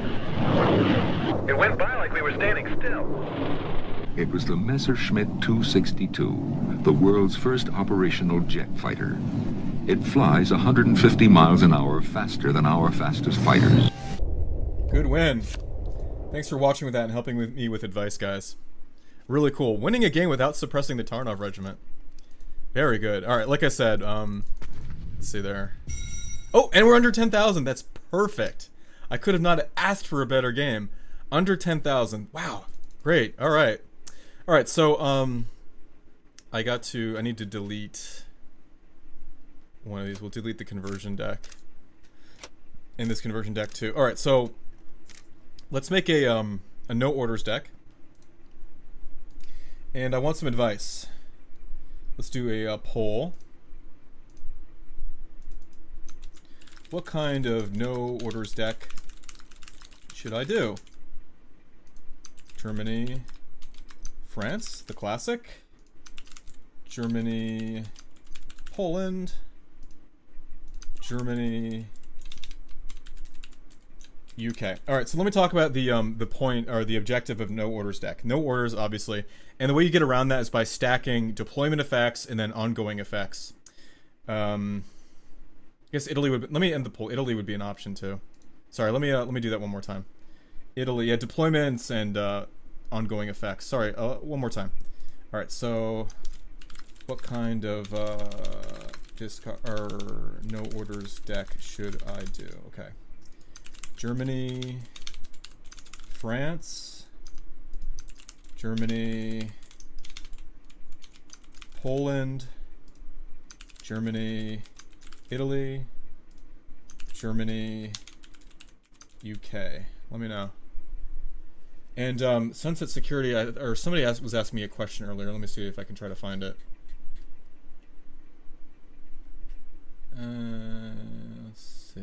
It went by like we were standing still. It was the Messerschmitt 262, the world's first operational jet fighter. It flies 150 miles an hour faster than our fastest fighters. Good win. Thanks for watching with that and helping me with advice, guys. Really cool. Winning a game without suppressing the Tarnov Regiment. Very good. Alright, like I said, let's see there. Oh, and we're under 10,000. That's perfect. I could have not asked for a better game. Under 10,000. Wow. Great. Alright. Alright, so, I need to delete one of these. We'll delete the conversion deck. And this conversion deck too. Alright, so let's make a no orders deck. And I want some advice. Let's do a poll. What kind of no orders deck should I do? Germany, France, the classic. Germany, Poland, Germany, UK. All right, so let me talk about the point or the objective of no orders deck. No orders, obviously, and the way you get around that is by stacking deployment effects and then ongoing effects. I guess Italy would. Let me end the poll. Italy would be an option too. Sorry, let me do that one more time. Italy, yeah, deployments and ongoing effects. Sorry, one more time. All right, so what kind of discard or no orders deck should I do? Okay. Germany, France, Germany, Poland, Germany, Italy, Germany, UK. Let me know. And Sunset Security, or somebody was asking me a question earlier. Let me see if I can try to find it. Let's see.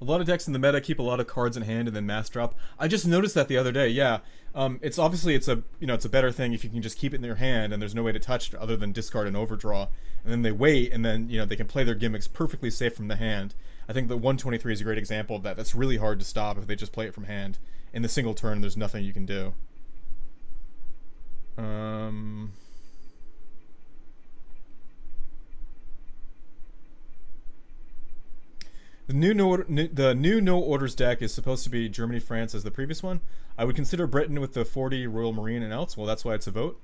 A lot of decks in the meta keep a lot of cards in hand and then mass drop. I just noticed that the other day. Yeah, it's obviously it's a better thing if you can just keep it in your hand and there's no way to touch it other than discard and overdraw. And then they wait and then they can play their gimmicks perfectly safe from the hand. I think the 123 is a great example of that. That's really hard to stop if they just play it from hand. In the single turn, there's nothing you can do. The new no orders deck is supposed to be Germany, France as the previous one. I would consider Britain with the 40 Royal Marine and else. Well, that's why it's a vote.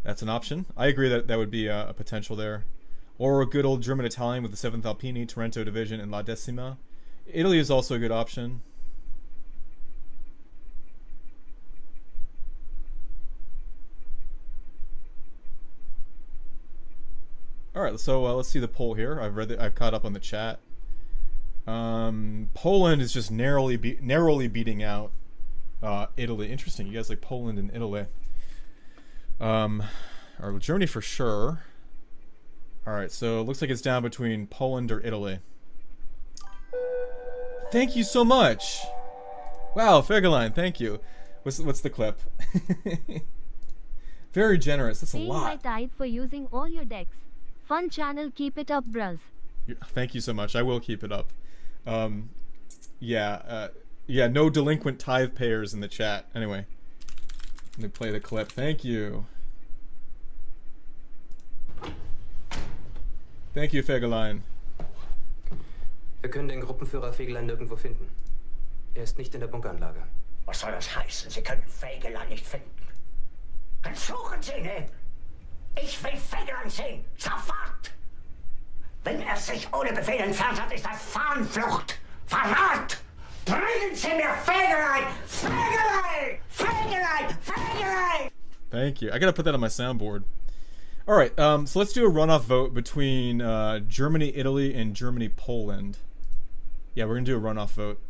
That's an option. I agree that that would be a potential there. Or a good old German Italian with the 7th Alpini, Trento Division, and La Decima. Italy is also a good option. All right, so let's see the poll here. I've caught up on the chat. Poland is just narrowly beating out Italy. Interesting. You guys like Poland and Italy. Or Germany for sure. All right, so it looks like it's down between Poland or Italy. Thank you so much. Wow, Fergaline, thank you. What's the clip? Very generous. That's a lot. Paying my tithe for using all your decks. Fun channel, keep it up, Braz. Thank you so much. I will keep it up. Yeah, no delinquent tithe payers in the chat. Anyway, let me play the clip. Thank you. Thank you, Fegelein. Wir können den Gruppenführer Fegelein nirgendwo finden. Er ist nicht in der Bunkeranlage. Was soll das heißen? Sie können Fegelein nicht finden. Dann suchen Sie ihn! Ich will Fegelein sehen! Sofort! Wenn er sich ohne Befehl entfernt hat, ist das Fahnenflucht! Verrat! Bringen Sie mir Fegelein! Fegelein! Fegelein! Fegelein! Thank you. I gotta put that on my soundboard. Alright, so let's do a runoff vote between Germany, Italy, and Germany, Poland. Yeah, we're gonna do a runoff vote.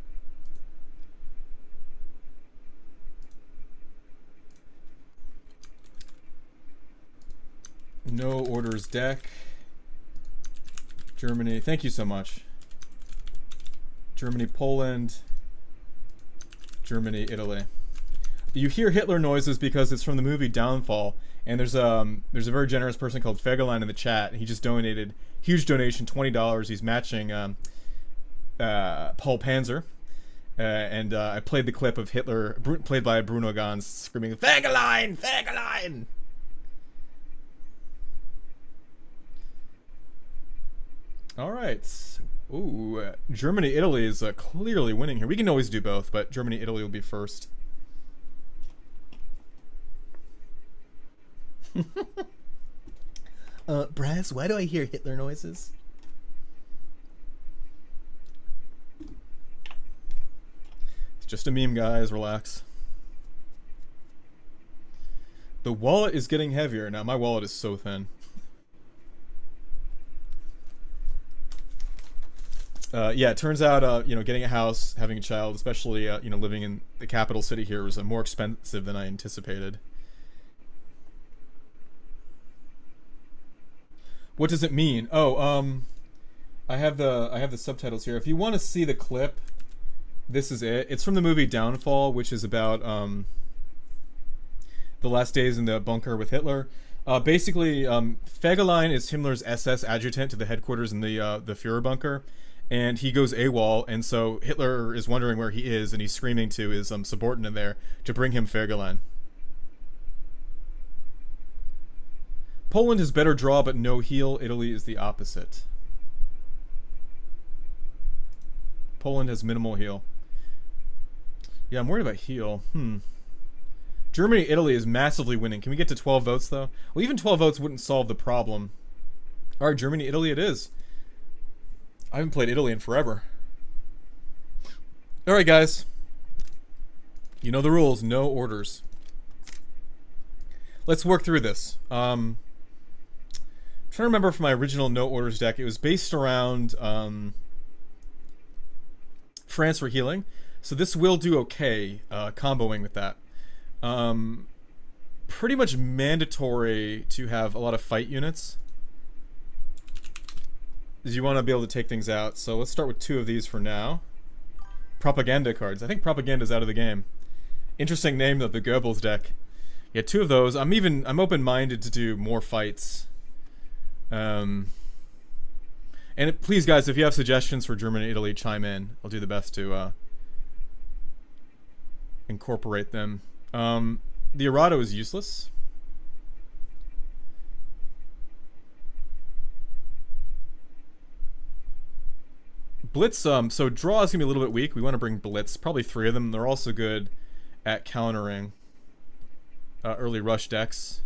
No orders deck. Germany, thank you so much. Germany, Poland. Germany, Italy. You hear Hitler noises because it's from the movie Downfall. And there's a very generous person called Fegelein in the chat. He just donated, huge donation, $20. He's matching Paul Panzer. And I played the clip of Hitler, played by Bruno Ganz, screaming, Fegelein! Fegelein! Alright. Ooh, Germany, Italy is clearly winning here. We can always do both, but Germany, Italy will be first. Braz, why do I hear Hitler noises? It's just a meme, guys. Relax. The wallet is getting heavier. Now, my wallet is so thin. Yeah, it turns out, getting a house, having a child, especially, living in the capital city here was more expensive than I anticipated. What does it mean? Oh, I have the subtitles here. If you want to see the clip, this is it. It's from the movie Downfall, which is about the last days in the bunker with Hitler. Basically, Fegelein is Himmler's SS adjutant to the headquarters in the Führer bunker, and he goes AWOL, and so Hitler is wondering where he is, and he's screaming to his subordinate there to bring him Fegelein. Poland has better draw but no heal. Italy is the opposite. Poland has minimal heal. Yeah, I'm worried about heal. Germany, Italy is massively winning. Can we get to 12 votes, though? Well, even 12 votes wouldn't solve the problem. Alright, Germany, Italy it is. I haven't played Italy in forever. Alright, guys. You know the rules. No orders. Let's work through this. I'm trying to remember from my original no orders deck. It was based around France for healing. So this will do okay, comboing with that. Pretty much mandatory to have a lot of fight units, because you want to be able to take things out. So let's start with 2 of these for now. Propaganda cards. I think propaganda's out of the game. Interesting name of the Goebbels deck. Yeah, 2 of those. I'm open-minded to do more fights. And please, guys, if you have suggestions for Germany, Italy, chime in. I'll do the best to incorporate them. The ARADO is useless. Blitz, so draw is gonna be a little bit weak. We want to bring Blitz, probably 3 of them. They're also good at countering early rush decks.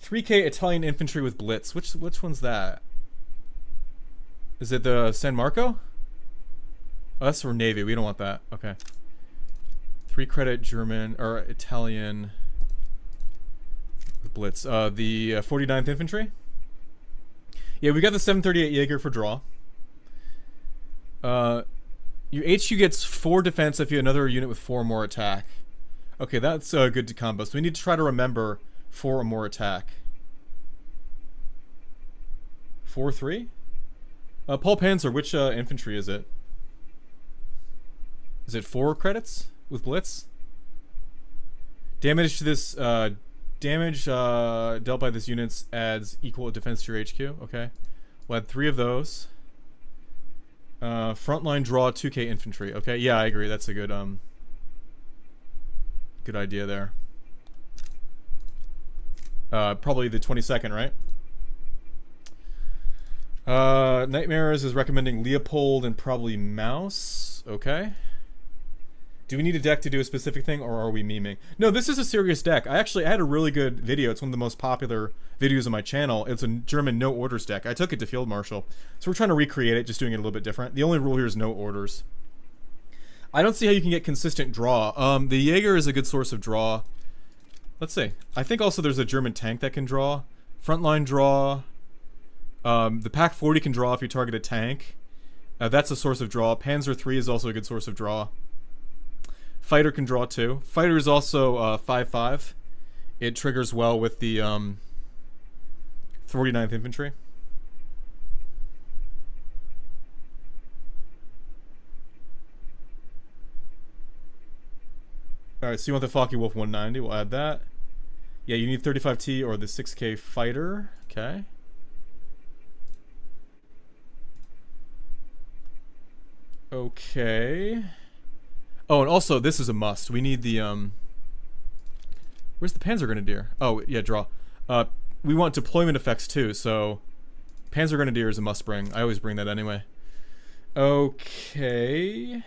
3K Italian infantry with Blitz. Which one's that? Is it the San Marco? Oh, that's for Navy. We don't want that. Okay. 3 credit German or Italian with Blitz. The 49th Infantry. Yeah, we got the 738 Jaeger for draw. Your HQ gets 4 defense if you have another unit with 4 or more attack. Okay, that's good to combo. So we need to try to remember 4 or more attack. 4-3? Paul Panzer, which infantry is it? Is it 4 credits with Blitz? Damage to this, damage dealt by this unit adds equal defense to your HQ. Okay. We'll add 3 of those. Frontline draw 2K infantry. Okay, yeah, I agree. That's a good, good idea there. Probably the 22nd, right? Nightmares is recommending Leopold and probably Mouse. Okay. Do we need a deck to do a specific thing, or are we memeing? No, this is a serious deck. I had a really good video. It's one of the most popular videos on my channel. It's a German no orders deck. I took it to Field Marshal. So we're trying to recreate it, just doing it a little bit different. The only rule here is no orders. I don't see how you can get consistent draw. The Jaeger is a good source of draw. Let's see. I think also there's a German tank that can draw. Frontline draw. The Pack 40 can draw if you target a tank. That's a source of draw. Panzer III is also a good source of draw. Fighter can draw too. Fighter is also 5-5. It triggers well with the 49th Infantry. Alright, so you want the Focke Wolf 190. We'll add that. Yeah, you need 35T or the 6K Fighter. Okay. Okay. Oh, and also, this is a must. We need the, where's the Panzergrenadier? Oh, yeah, draw. We want deployment effects, too, so Panzergrenadier is a must bring. I always bring that anyway. Okay.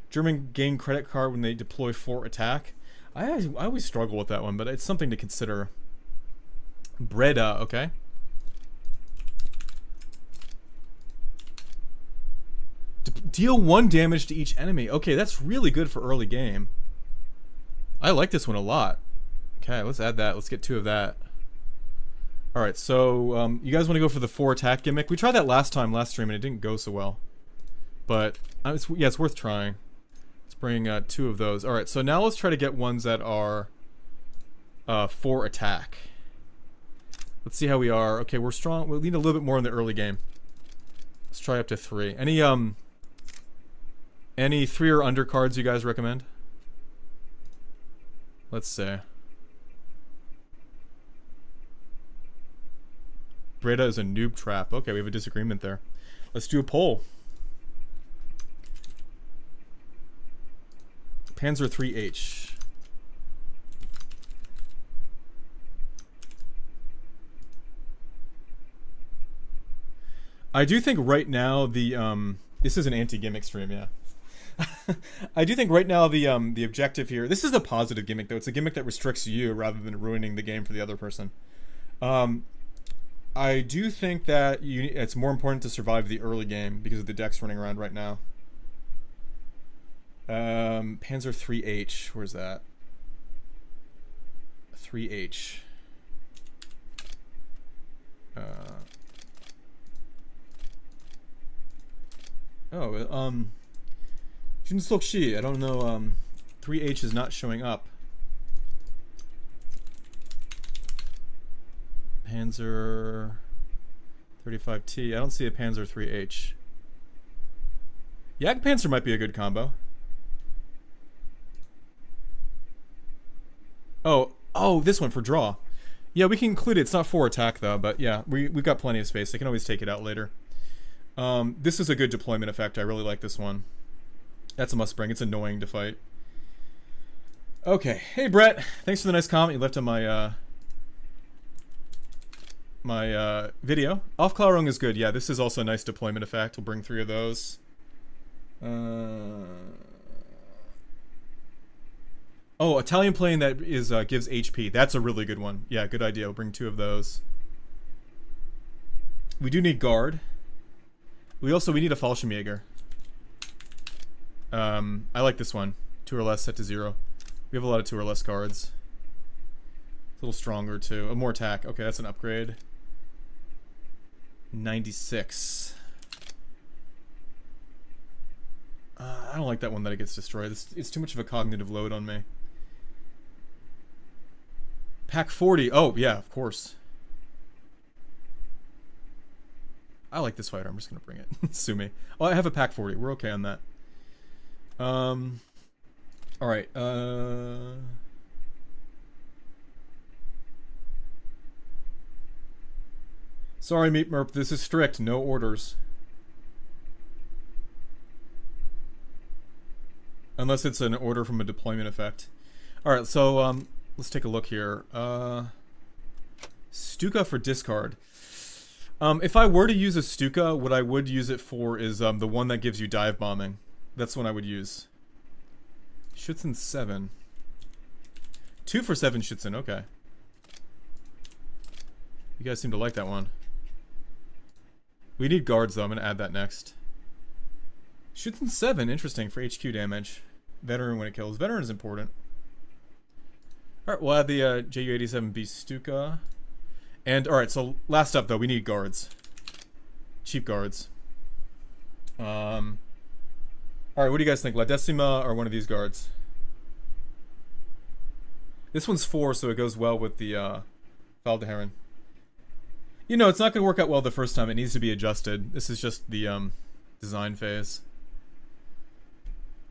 German gain credit card when they deploy for attack. I always struggle with that one, but it's something to consider. Breda, okay. Deal 1 damage to each enemy. Okay, that's really good for early game. I like this one a lot. Okay, let's add that. Let's get 2 of that. Alright, so you guys want to go for the 4 attack gimmick? We tried that last stream, and it didn't go so well. But, yeah, it's worth trying. Let's bring 2 of those. Alright, so now let's try to get ones that are 4 attack. Let's see how we are. Okay, we're strong. We'll need a little bit more in the early game. Let's try up to 3. Any 3 or under cards you guys recommend? Let's see. Breda is a noob trap. Okay, we have a disagreement there. Let's do a poll. Panzer III-H. I do think right now the this is an anti-gimmick stream, yeah. I do think right now the objective here, this is a positive gimmick though. It's a gimmick that restricts you rather than ruining the game for the other person. I do think that it's more important to survive the early game because of the decks running around right now. Panzer III-H, where's that? 3H. Junsokshi, I don't know, 3H is not showing up. Panzer 35T, I don't see a Panzer III-H. Jagdpanzer might be a good combo. Oh, this one for draw. Yeah, we can include it. It's not for attack though, but yeah, we've got plenty of space. They can always take it out later. This is a good deployment effect. I really like this one. That's a must bring. It's annoying to fight. Okay. Hey, Brett. Thanks for the nice comment you left on my video. AUFKLÄRUNG is good. Yeah, this is also a nice deployment effect. We'll bring 3 of those. Oh, Italian plane that is gives HP. That's a really good one. Yeah, good idea. We'll bring 2 of those. We do need guard. We need a Fallschirmjäger. I like this one. 2 or less set to 0. We have a lot of 2 or less cards. It's a little stronger too. More attack. Okay, that's an upgrade. 96. I don't like that one that it gets destroyed. It's too much of a cognitive load on me. Pack 40. Oh, yeah, of course. I like this fighter. I'm just going to bring it. Sue me. Oh, I have a pack 40. We're okay on that. Alright. Sorry, Meat Merp. This is strict. No orders. Unless it's an order from a deployment effect. Alright, so, let's take a look here. Stuka for discard. If I were to use a Stuka, what I would use it for is the one that gives you dive bombing. That's one I would use. Schützen 7. 2 for 7 Schützen, okay. You guys seem to like that one. We need guards though, I'm gonna add that next. Schützen 7, interesting, for HQ damage. Veteran when it kills. Veteran is important. Alright, we'll add the Ju-87B Stuka. And, alright, so last up though, we need guards. Cheap guards. Alright, what do you guys think? La Decima or one of these guards? This one's 4, so it goes well with the Valdeheron. You know, it's not going to work out well the first time. It needs to be adjusted. This is just the design phase.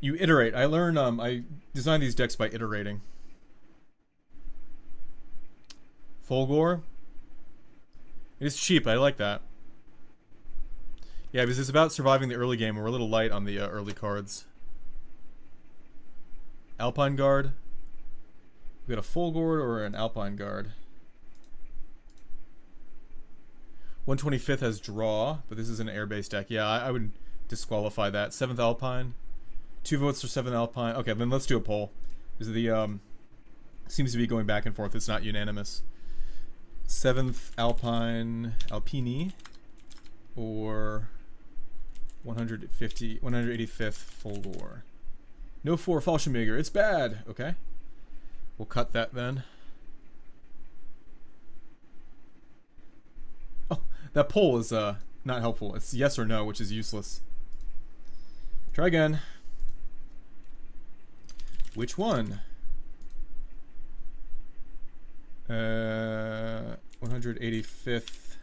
You iterate. I learn, I design these decks by iterating. Folgore. It's cheap. I like that. Yeah, because it's about surviving the early game. We're a little light on the early cards. Alpine Guard. We got a Folgore or an Alpine Guard. 125th has draw, but this is an air-based deck. Yeah, I would disqualify that. 7th Alpine. 2 votes for 7th Alpine. Okay, then let's do a poll. This is the seems to be going back and forth. It's not unanimous. 7th Alpine Alpini or 185th Folgore. No 4 Fallschirmjäger. It's bad. Okay. We'll cut that then. Oh, that poll is not helpful. It's yes or no, which is useless. Try again. Which one? 185th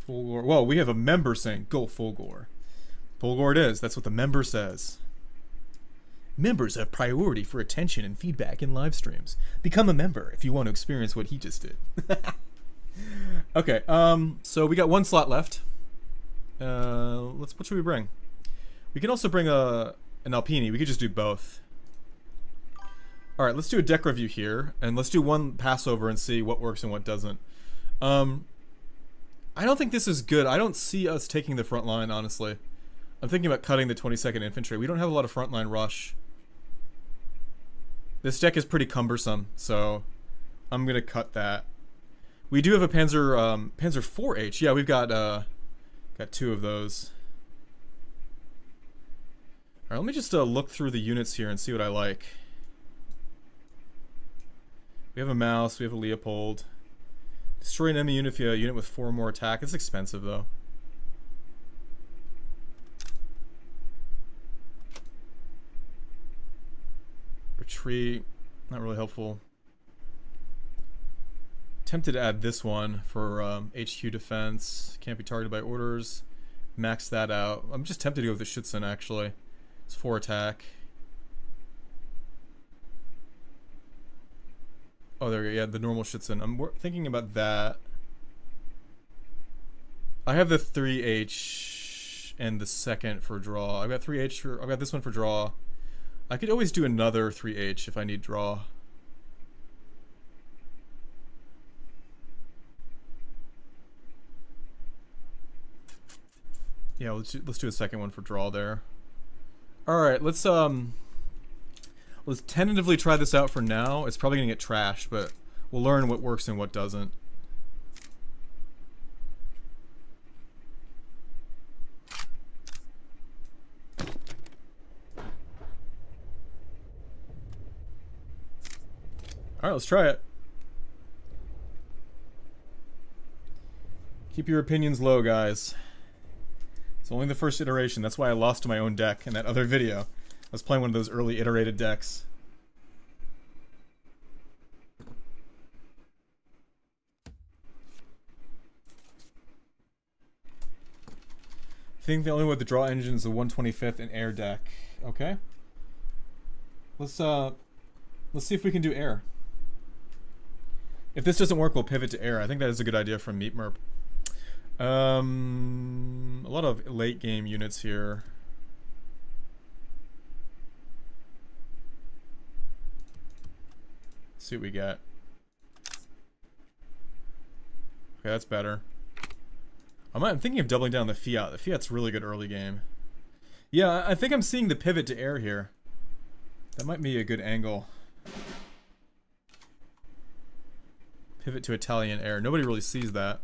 full gore. Whoa, we have a member saying go full gore. Full gore it is. That's what the member says. Members have priority for attention and feedback in live streams. Become a member if you want to experience what he just did. Okay, so we got one slot left. What should we bring? We can also bring an Alpini. We could just do both. Alright, let's do a deck review here, and let's do one passover and see what works and what doesn't. I don't think this is good. I don't see us taking the front line, honestly. I'm thinking about cutting the 22nd Infantry. We don't have a lot of frontline rush. This deck is pretty cumbersome, so I'm gonna cut that. We do have a Panzer IV-H. Yeah, we've got two of those. All right, let me just look through the units here and see what I like. We have a Mouse. We have a Leopold. Destroy an enemy unit if you have a unit with 4 or more attack. It's expensive though. Retreat, not really helpful. Tempted to add this one for HQ defense. Can't be targeted by orders. Max that out. I'm just tempted to go with the Schützen actually. It's 4 attack. Oh, there we go. Yeah, the normal Schützen. I'm thinking about that. I have the 3H and the second for draw. I've got 3H for. I've got this one for draw. I could always do another 3H if I need draw. Yeah, let's do a second one for draw there. All right, let's tentatively try this out for now. It's probably gonna get trashed, but we'll learn what works and what doesn't. Alright, let's try it. Keep your opinions low, guys. It's only the first iteration. That's why I lost my own deck in that other video. I was playing one of those early iterated decks. I think the only way with the draw engine is the 125th and air deck. Okay. Let's see if we can do air. If this doesn't work, we'll pivot to air. I think that is a good idea from Meat Merp. A lot of late game units here. Let's see what we get. Okay, that's better. I'm thinking of doubling down the Fiat. The Fiat's really good early game. Yeah, I think I'm seeing the pivot to air here. That might be a good angle. Pivot to Italian air. Nobody really sees that.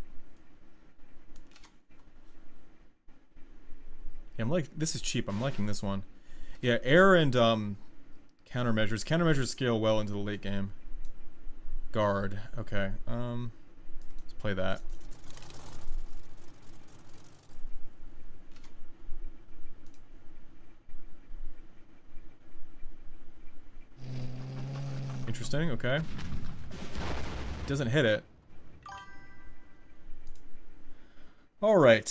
Yeah, I'm like, this is cheap. I'm liking this one. Yeah, air and countermeasures. Countermeasures scale well into the late game. Guard. Okay. Let's play that. Interesting. Okay. Doesn't hit it. All right.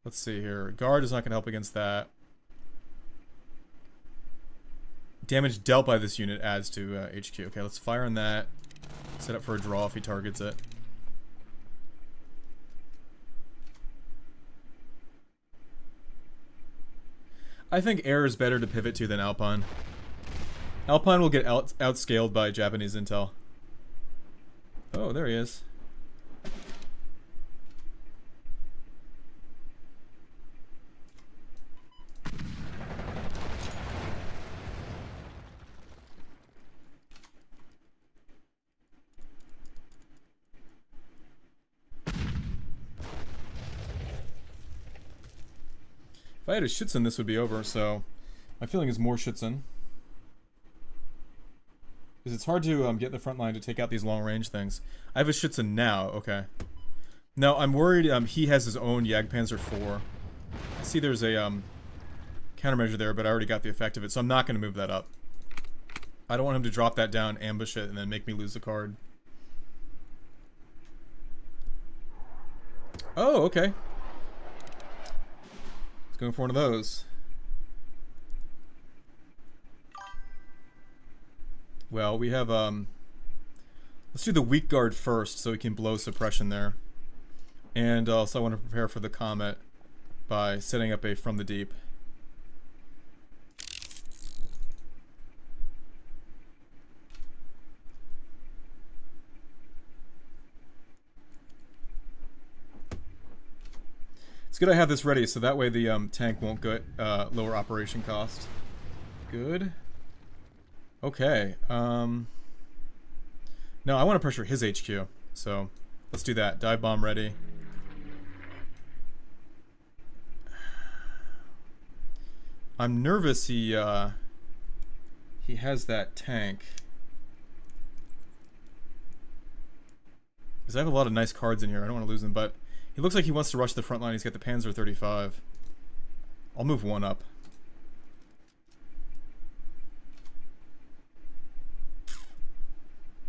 Let's see here. Guard is not going to help against that. Damage dealt by this unit adds to HQ. Okay, let's fire on that. Set up for a draw if he targets it. I think air is better to pivot to than Alpine. Alpine will get outscaled by Japanese intel. Oh, there he is. If I had a Schützen, this would be over, so my feeling is more Schützen. Because it's hard to get the front line to take out these long-range things. I have a Schützen now, okay. No, I'm worried he has his own JAGDPANZER IV. I see there's a countermeasure there, but I already got the effect of it, so I'm not going to move that up. I don't want him to drop that down, ambush it, and then make me lose a card. Oh, okay. He's going for one of those. Well, we have, let's do the weak guard first so we can blow suppression there. And also I want to prepare for the comet by setting up a from the deep. It's good I have this ready so that way the tank won't get lower operation cost. Good. Okay. No, I want to pressure his HQ, so let's do that. Dive bomb ready. I'm nervous he has that tank. Because I have a lot of nice cards in here. I don't want to lose them, but he looks like he wants to rush the front line. He's got the Panzer 35. I'll move one up.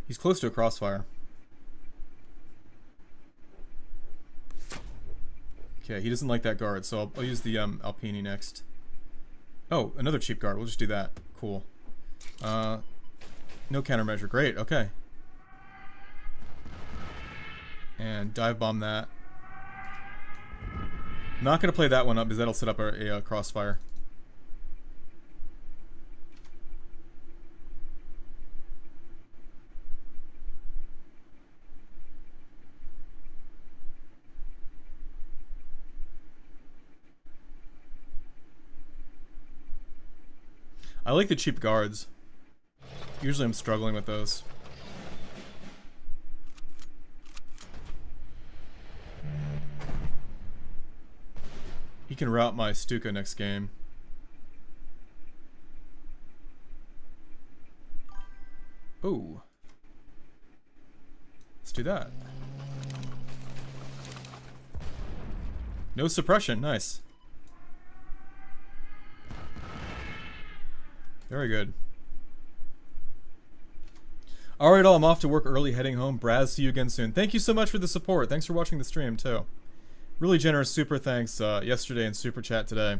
He's close to a crossfire. Okay, he doesn't like that guard, so I'll use the Alpini next. Oh, another cheap guard. We'll just do that. Cool. No countermeasure. Great, okay. And dive bomb that. Not going to play that one up because that'll set up a crossfire. I like the cheap guards. Usually I'm struggling with those. He can route my Stuka next game. Ooh. Let's do that. No suppression, nice. Very good. Alright all, I'm off to work early, heading home. Braz, see you again soon. Thank you so much for the support. Thanks for watching the stream too. Really generous super thanks yesterday and super chat today.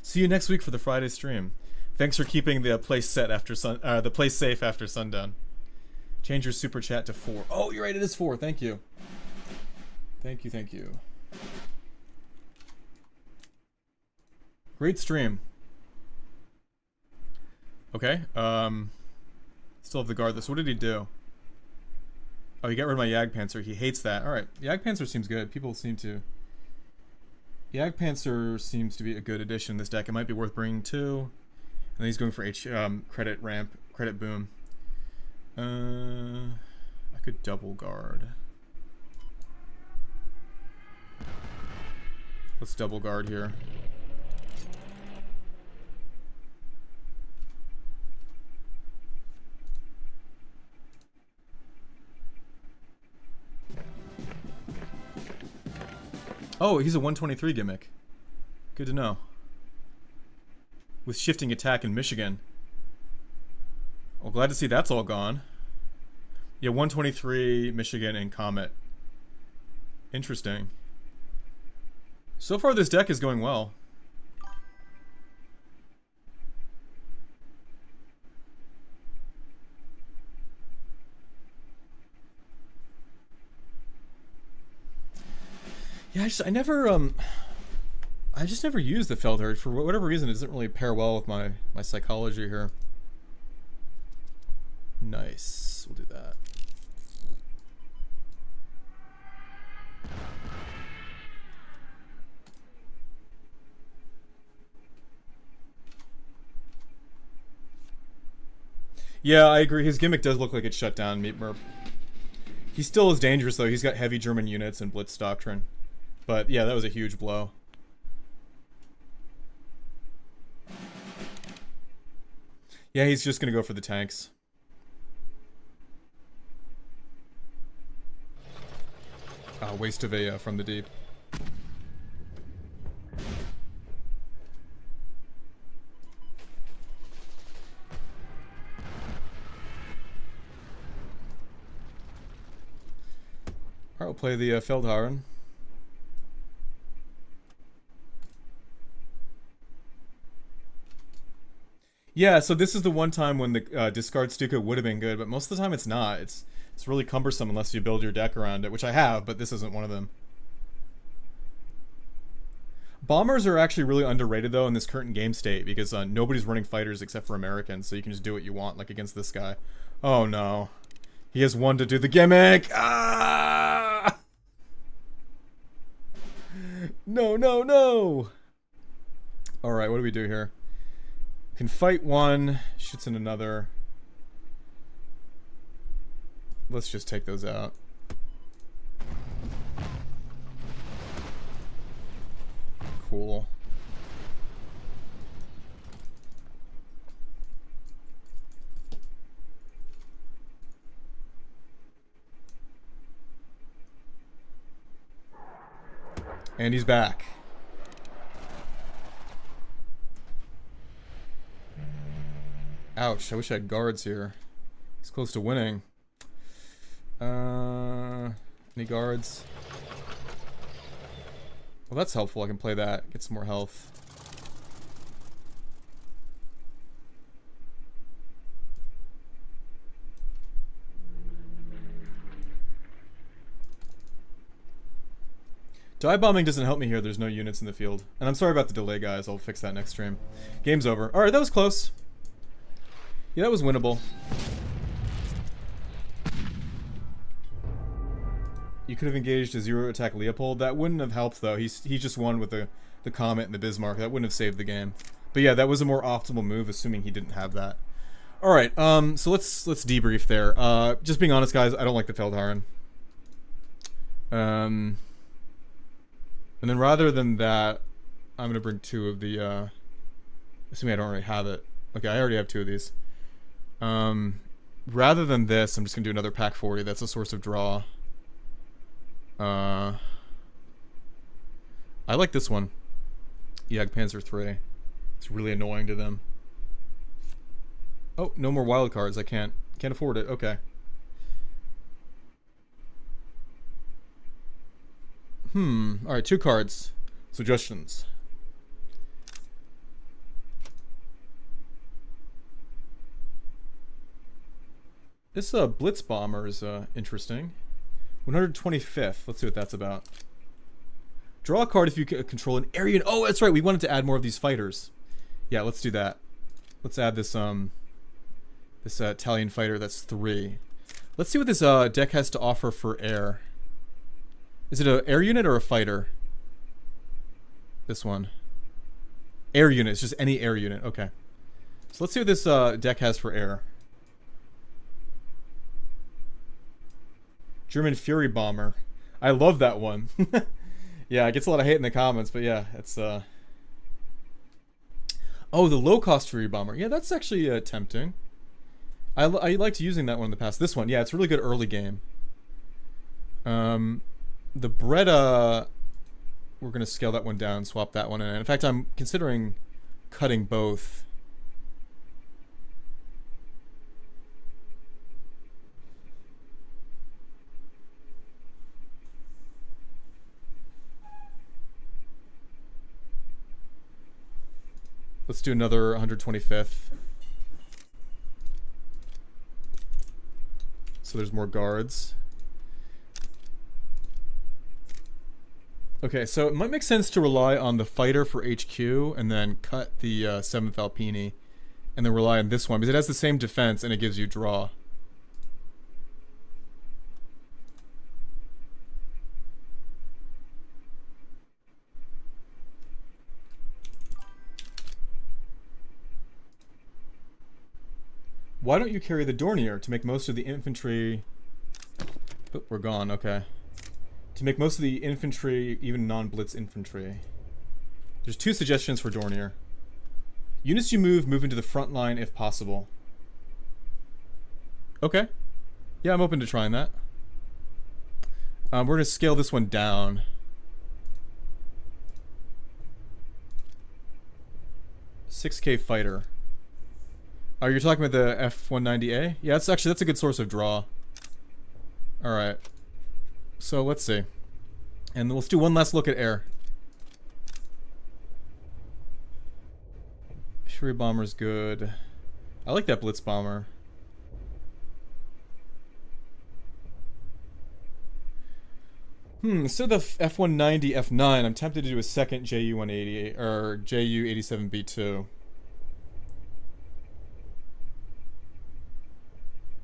See you next week for the Friday stream. Thanks for keeping the place set after the place safe after sundown. Change your super chat to 4. Oh, you're right, it is 4. Thank you. Thank you, thank you. Great stream. Okay, still have the guard. So what did he do? Oh, he got rid of my JAGDPANZER. He hates that. Alright, JAGDPANZER seems good. People seem to... JAGDPANZER seems to be a good addition in this deck. It might be worth bringing 2. And then he's going for credit ramp, credit boom. I could double guard. Let's double guard here. Oh, he's a 123 gimmick. Good to know. With shifting attack in Michigan. Well, glad to see that's all gone. Yeah, 123, Michigan, and Comet. Interesting. So far this deck is going well. Yeah, I just never used the Feldherr. For whatever reason, it doesn't really pair well with my psychology here. Nice. We'll do that. Yeah, I agree. His gimmick does look like it's shut down, Meat Merp. He still is dangerous, though. He's got heavy German units and Blitz Doctrine. But, yeah, that was a huge blow. Yeah, he's just gonna go for the tanks. Waste of a from the deep. we'll play the Feldherren. Yeah, so this is the one time when the discard Stuka would have been good, but most of the time it's not. It's really cumbersome unless you build your deck around it, which I have, but this isn't one of them. Bombers are actually really underrated, though, in this current game state, because nobody's running fighters except for Americans, so you can just do what you want, like against this guy. Oh, no. He has one to do the gimmick! Ah! No, no, no! Alright, what do we do here? We can fight one, shoots in another. Let's just take those out. Cool. And he's back. Ouch, I wish I had guards here. He's close to winning. Any guards? Well, that's helpful. I can play that. Get some more health. Dive bombing doesn't help me here. There's no units in the field. And I'm sorry about the delay, guys. I'll fix that next stream. Game's over. Alright, that was close. Yeah, that was winnable. You could have engaged a zero attack Leopold. That wouldn't have helped, though. He just won with the Comet and the Bismarck. That wouldn't have saved the game. But yeah, that was a more optimal move, assuming he didn't have that. Alright, so let's debrief there. Just being honest, guys, I don't like the Feldherren. And then rather than that, I'm going to bring two of the, assuming I don't already have it. Okay, I already have two of these. Rather than this, I'm just going to do another pack 40. That's a source of draw. I like this one. JAGDPANZER III. It's really annoying to them. Oh, no more wild cards. I can't afford it. Okay. Alright, 2 cards. Suggestions. This Blitz Bomber is interesting. 125th. Let's see what that's about. Draw a card if you control an area. Oh, that's right. We wanted to add more of these fighters. Yeah, let's do that. Let's add this this Italian fighter. That's 3. Let's see what this deck has to offer for air. Is it an air unit or a fighter? This one. Air unit. It's just any air unit. Okay. So let's see what this deck has for air. German Fury Bomber. I love that one. Yeah, it gets a lot of hate in the comments, but yeah, it's oh, the low-cost Fury Bomber. Yeah, that's actually tempting. I liked using that one in the past. This one, yeah, it's a really good early game. The Breda, we're going to scale that one down, swap that one in. In fact, I'm considering cutting both. Let's do another 125th. So there's more guards. Okay, so it might make sense to rely on the fighter for HQ and then cut the 7th Alpini and then rely on this one because it has the same defense and it gives you draw. Why don't you carry the Dornier to make most of the infantry... Oh, we're gone, okay. To make most of the infantry, even non-blitz infantry. There's 2 suggestions for Dornier. Units you move into the front line if possible. Okay. Yeah, I'm open to trying that. We're going to scale this one down. 6K fighter. Oh, you're talking about the F-190A? Yeah, that's a good source of draw. Alright. So let's see. And then let's do one last look at air. Fury Bomber's good. I like that Blitz Bomber. Instead of the F-190 F9, I'm tempted to do a second JU-180 or JU-87B2.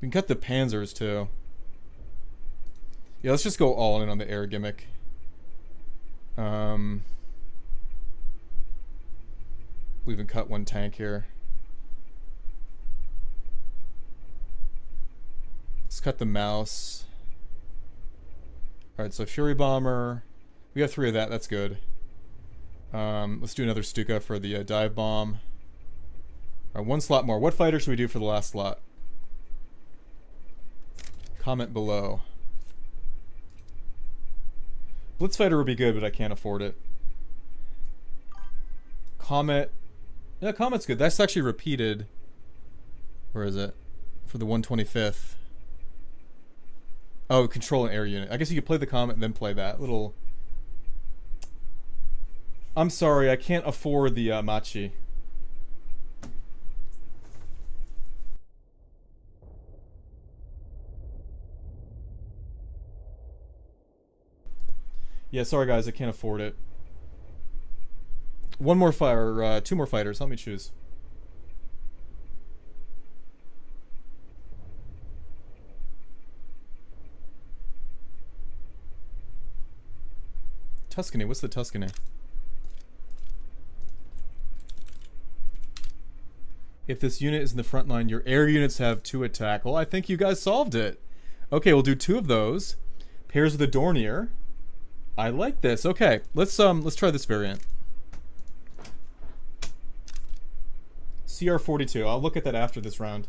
We can cut the Panzers too. Yeah, let's just go all in on the air gimmick. We'll even cut one tank here. Let's cut the mouse. Alright, so Fury Bomber. We got 3 of that, that's good. Let's do another Stuka for the dive bomb. Alright, 1 slot more. What fighter should we do for the last slot? Comment below. Blitz Fighter would be good, but I can't afford it. Comet. Yeah, Comet's good. That's actually repeated. Where is it? For the 125th. Oh, control an air unit. I guess you could play the Comet and then play that. Little... I'm sorry, I can't afford the Machi. Yeah, sorry guys, I can't afford it. 1 more fire, 2 more fighters. Let me choose. Tuscany, what's the Tuscany? If this unit is in the front line, your air units have 2 attack. Well, I think you guys solved it. Okay, we'll do 2 of those. Pairs with the Dornier. I like this. Okay, let's try this variant. CR42. I'll look at that after this round.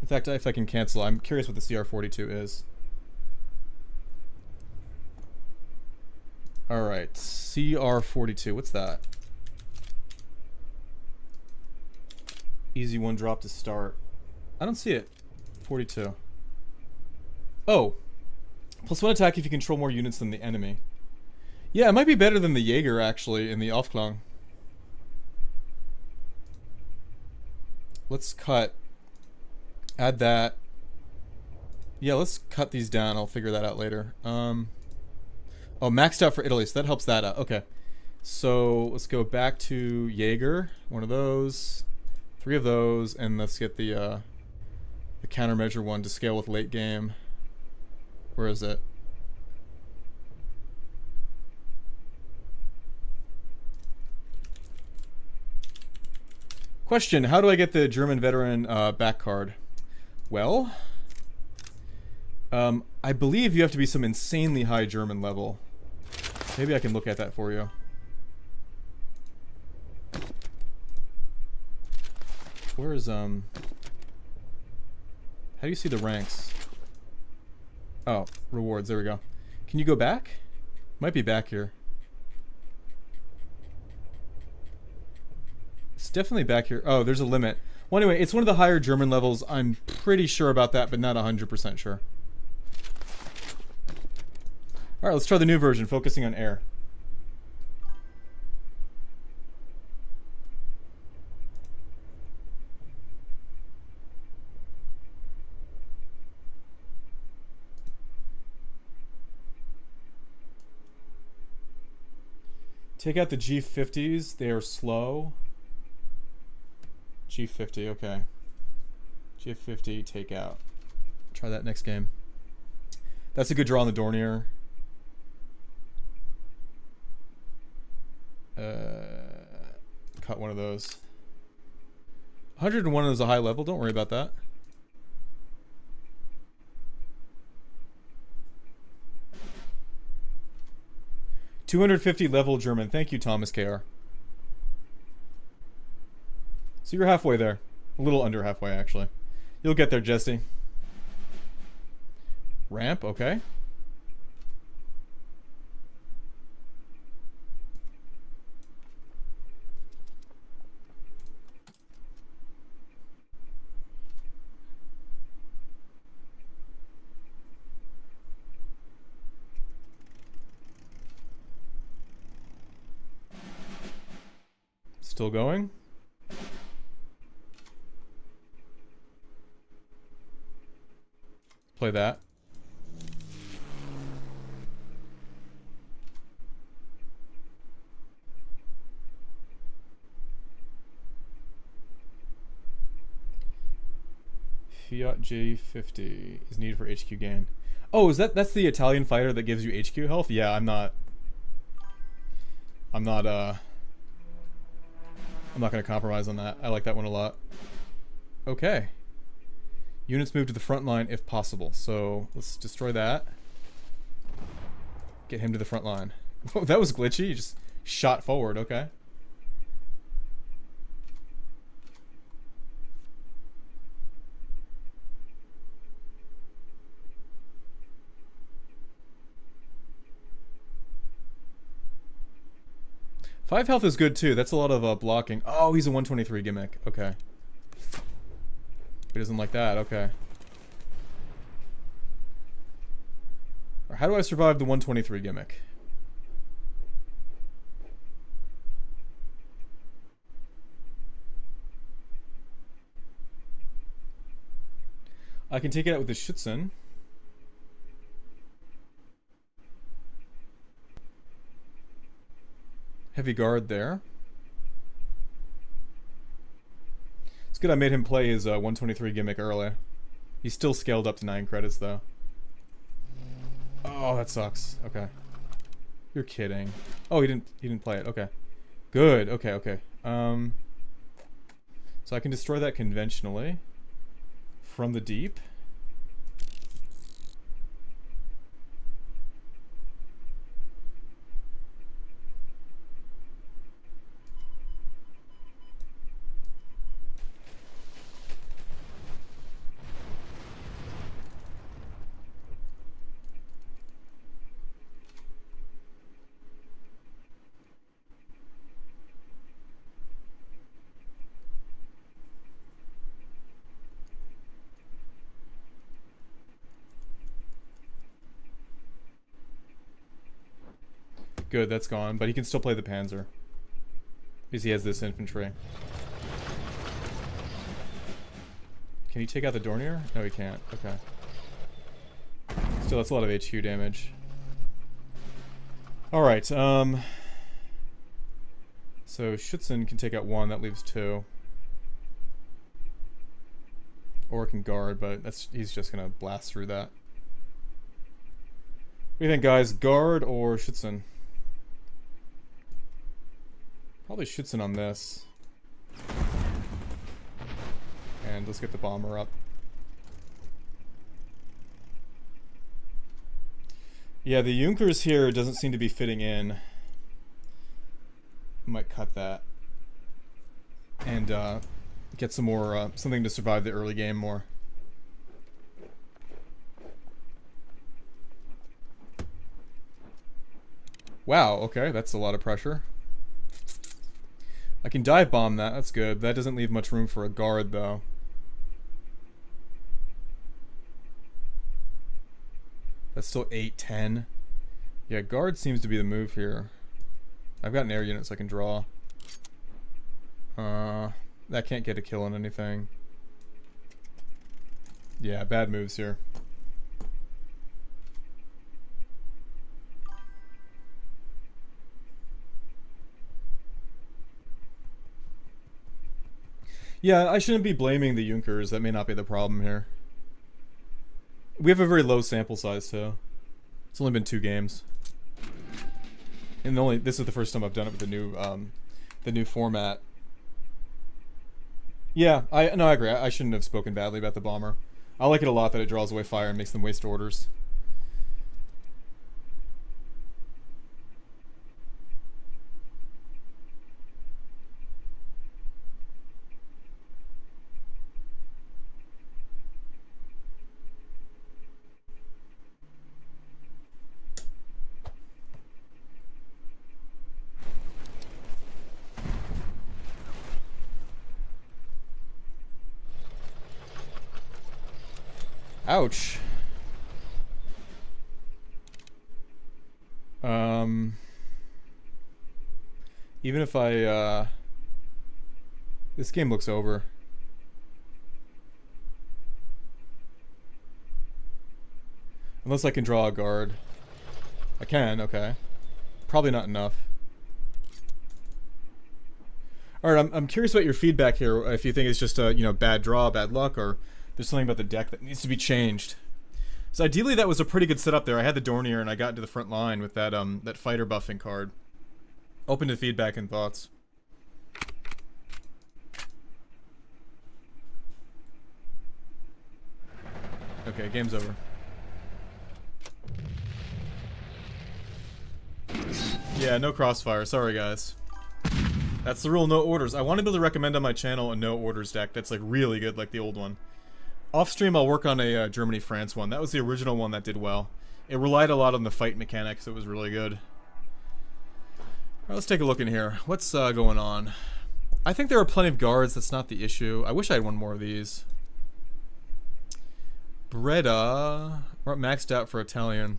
In fact, if I can cancel, I'm curious what the CR42 is. Alright, CR42. What's that? Easy 1 drop to start. I don't see it. 42. Oh! +1 attack if you control more units than the enemy. Yeah, it might be better than the Jaeger, actually, in the AUFKLÄRUNG. Let's cut. Add that. Yeah, let's cut these down. I'll figure that out later. Oh, maxed out for Italy, so that helps that out. Okay. So, let's go back to Jaeger. 1 of those. 3 of those. And let's get the countermeasure one to scale with late game. Where is it? Question, how do I get the German veteran back card? Well, I believe you have to be some insanely high German level. Maybe I can look at that for you. Where is, how do you see the ranks? Oh, rewards, there we go. Can you go back? Might be back here. It's definitely back here. Oh, there's a limit. Well, anyway, it's one of the higher German levels. I'm pretty sure about that, but not 100% sure. Alright, let's try the new version, focusing on air. Take out the G50s. They are slow. G50, okay. G50, take out. Try that next game. That's a good draw on the Dornier. Cut one of those. 101 is a high level. Don't worry about that. $250 level German. Thank you, Thomas KR. So you're halfway there. A little under halfway, actually. You'll get there, Jesse. Ramp, okay. Still going. Play that. Fiat J50 is needed for HQ gain. Oh, that's the Italian fighter that gives you HQ health? Yeah, I'm not gonna compromise on that. I like that one a lot. Okay. Units move to the front line if possible. So let's destroy that. Get him to the front line. Oh, that was glitchy. He just shot forward. Okay. Five health is good too. That's a lot of blocking. Oh, he's a 123 gimmick. Okay. He doesn't like that. Okay. Or how do I survive the 123 gimmick? I can take it out with the Schützen. Heavy guard there. It's good I made him play his 123 gimmick early. He's still scaled up to 9 credits though. Oh, that sucks. Okay. You're kidding. Oh, he didn't play it. Okay. Good. Okay, okay. So I can destroy that conventionally from the deep. Good, that's gone, but he can still play the Panzer. Because he has this infantry. Can he take out the Dornier? No, he can't. Okay. Still, that's a lot of HQ damage. Alright, so Schützen can take out 1, that leaves 2. Or can guard, but he's just gonna blast through that. What do you think, guys? Guard or Schützen? Probably Schützen on this. And let's get the bomber up. Yeah, the Junkers here doesn't seem to be fitting in. I might cut that. And get some more, something to survive the early game more. Wow, okay, that's a lot of pressure. I can dive bomb that, that's good. That doesn't leave much room for a guard though. That's still 8-10. Yeah, guard seems to be the move here. I've got an air unit so I can draw. That can't get a kill on anything. Yeah, bad moves here. Yeah, I shouldn't be blaming the Junkers. That may not be the problem here. We have a very low sample size too. It's only been 2 games, and this is the first time I've done it with the new format. Yeah, I agree. I shouldn't have spoken badly about the bomber. I like it a lot that it draws away fire and makes them waste orders. Ouch. Even if I This game looks over. Unless I can draw a guard. I can, okay. Probably not enough. Alright, I'm curious about your feedback here. If you think it's just a, you know, bad draw, bad luck, or there's something about the deck that needs to be changed. So ideally that was a pretty good setup there. I had the Dornier and I got into the front line with that that fighter buffing card. Open to feedback and thoughts. Okay, game's over. Yeah, no crossfire. Sorry, guys. That's the rule, no orders. I want to be able to recommend on my channel a no orders deck that's like really good, like the old one. Off stream, I'll work on a Germany-France one. That was the original one that did well. It relied a lot on the fight mechanics. It was really good. Alright, let's take a look in here. What's going on? I think there are plenty of guards. That's not the issue. I wish I had one more of these. Breda. We're maxed out for Italian.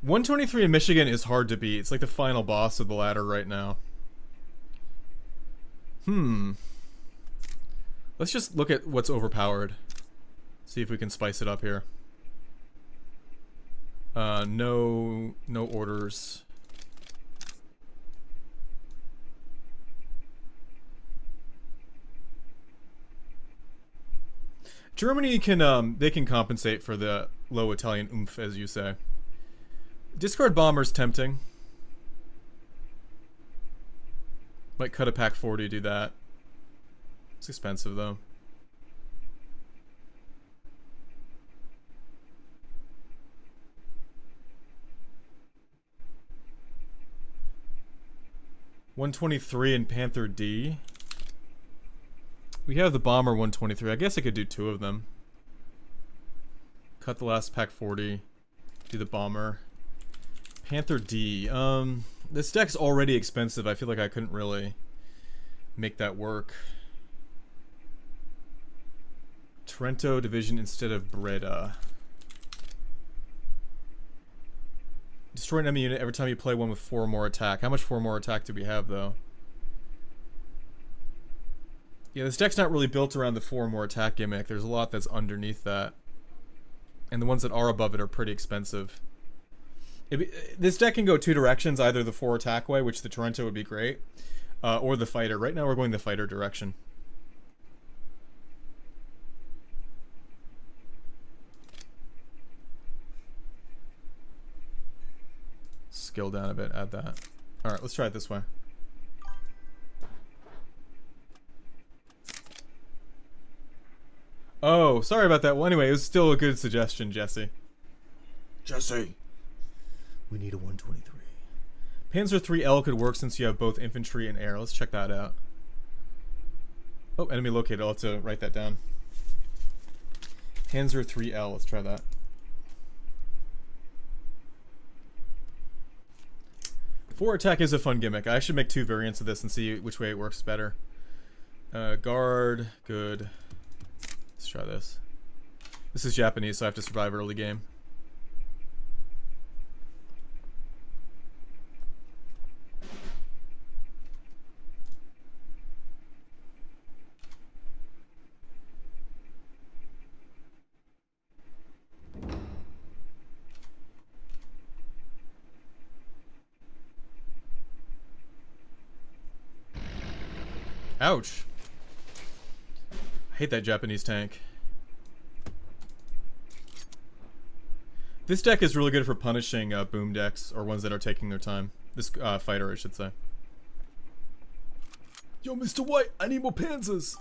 $123 in Michigan is hard to beat. It's like the final boss of the ladder right now. Let's just look at what's overpowered. See if we can spice it up here. No orders. Germany can they can compensate for the low Italian oomph, as you say. Discard Bomber's tempting. Might cut a pack 40 to do that. It's expensive though. $123 in Panther D. We have the Bomber 123. I guess I could do two of them. Cut the last pack 40. Do the Bomber. Panther D. This deck's already expensive. I feel like I couldn't really make that work. Trento Division instead of Breda. Destroy an enemy unit every time you play one with 4 or more attack. How much 4 or more attack do we have, though? Yeah, this deck's not really built around the 4 or more attack gimmick. There's a lot that's underneath that. And the ones that are above it are pretty expensive. This deck can go two directions, either the 4 attack way, which the Trento would be great, or the fighter. Right now we're going the fighter direction. Scale down a bit, add that. Alright, let's try it this way. Oh, sorry about that. Well, anyway, it was still a good suggestion, Jesse. Jesse! We need a 123. Panzer III-L could work since you have both infantry and air. Let's check that out. Oh, enemy located. I'll have to write that down. Panzer III-L. Let's try that. Four attack is a fun gimmick. I should make 2 variants of this and see which way it works better. Guard. Good. Let's try this. This is Japanese, so I have to survive early game. Ouch. I hate that Japanese tank. This deck is really good for punishing boom decks, or ones that are taking their time. This fighter, I should say. Yo, Mr. White, I need more panzers!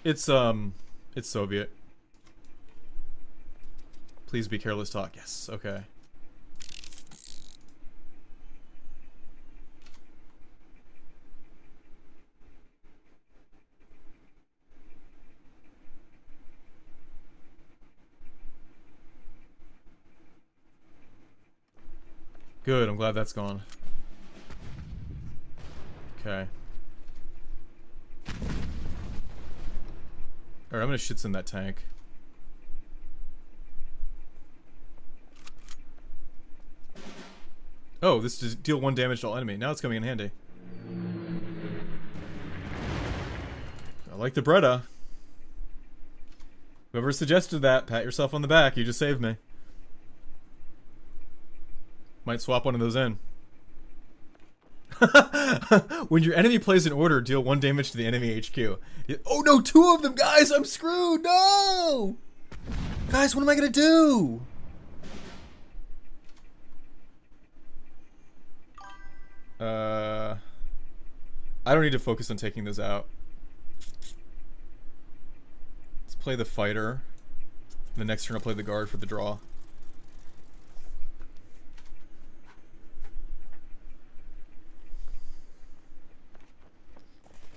It's Soviet. Please be careless talk. Yes, okay. Good, I'm glad that's gone. Okay. Alright, I'm gonna Schützen that tank. Oh, this does deal 1 damage to all enemy. Now it's coming in handy. I like the Breda. Whoever suggested that, pat yourself on the back. You just saved me. Might swap one of those in. When your enemy plays an order, deal 1 damage to the enemy HQ. Oh no, 2 of them, guys! I'm screwed! No! Guys, what am I gonna do? I don't need to focus on taking this out. Let's play the fighter. The next turn I'll play the guard for the draw.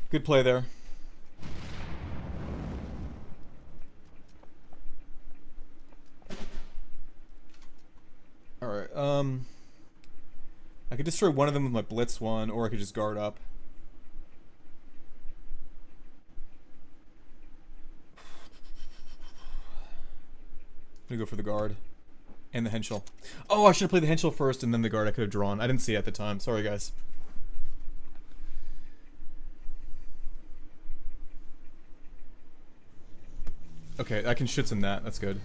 Good play there. Alright, I could destroy one of them with my Blitz one, or I could just guard up. I'm gonna go for the guard. And the Henschel. Oh, I should have played the Henschel first and then the guard I could have drawn. I didn't see it at the time. Sorry, guys. Okay, I can Schützen that. That's good.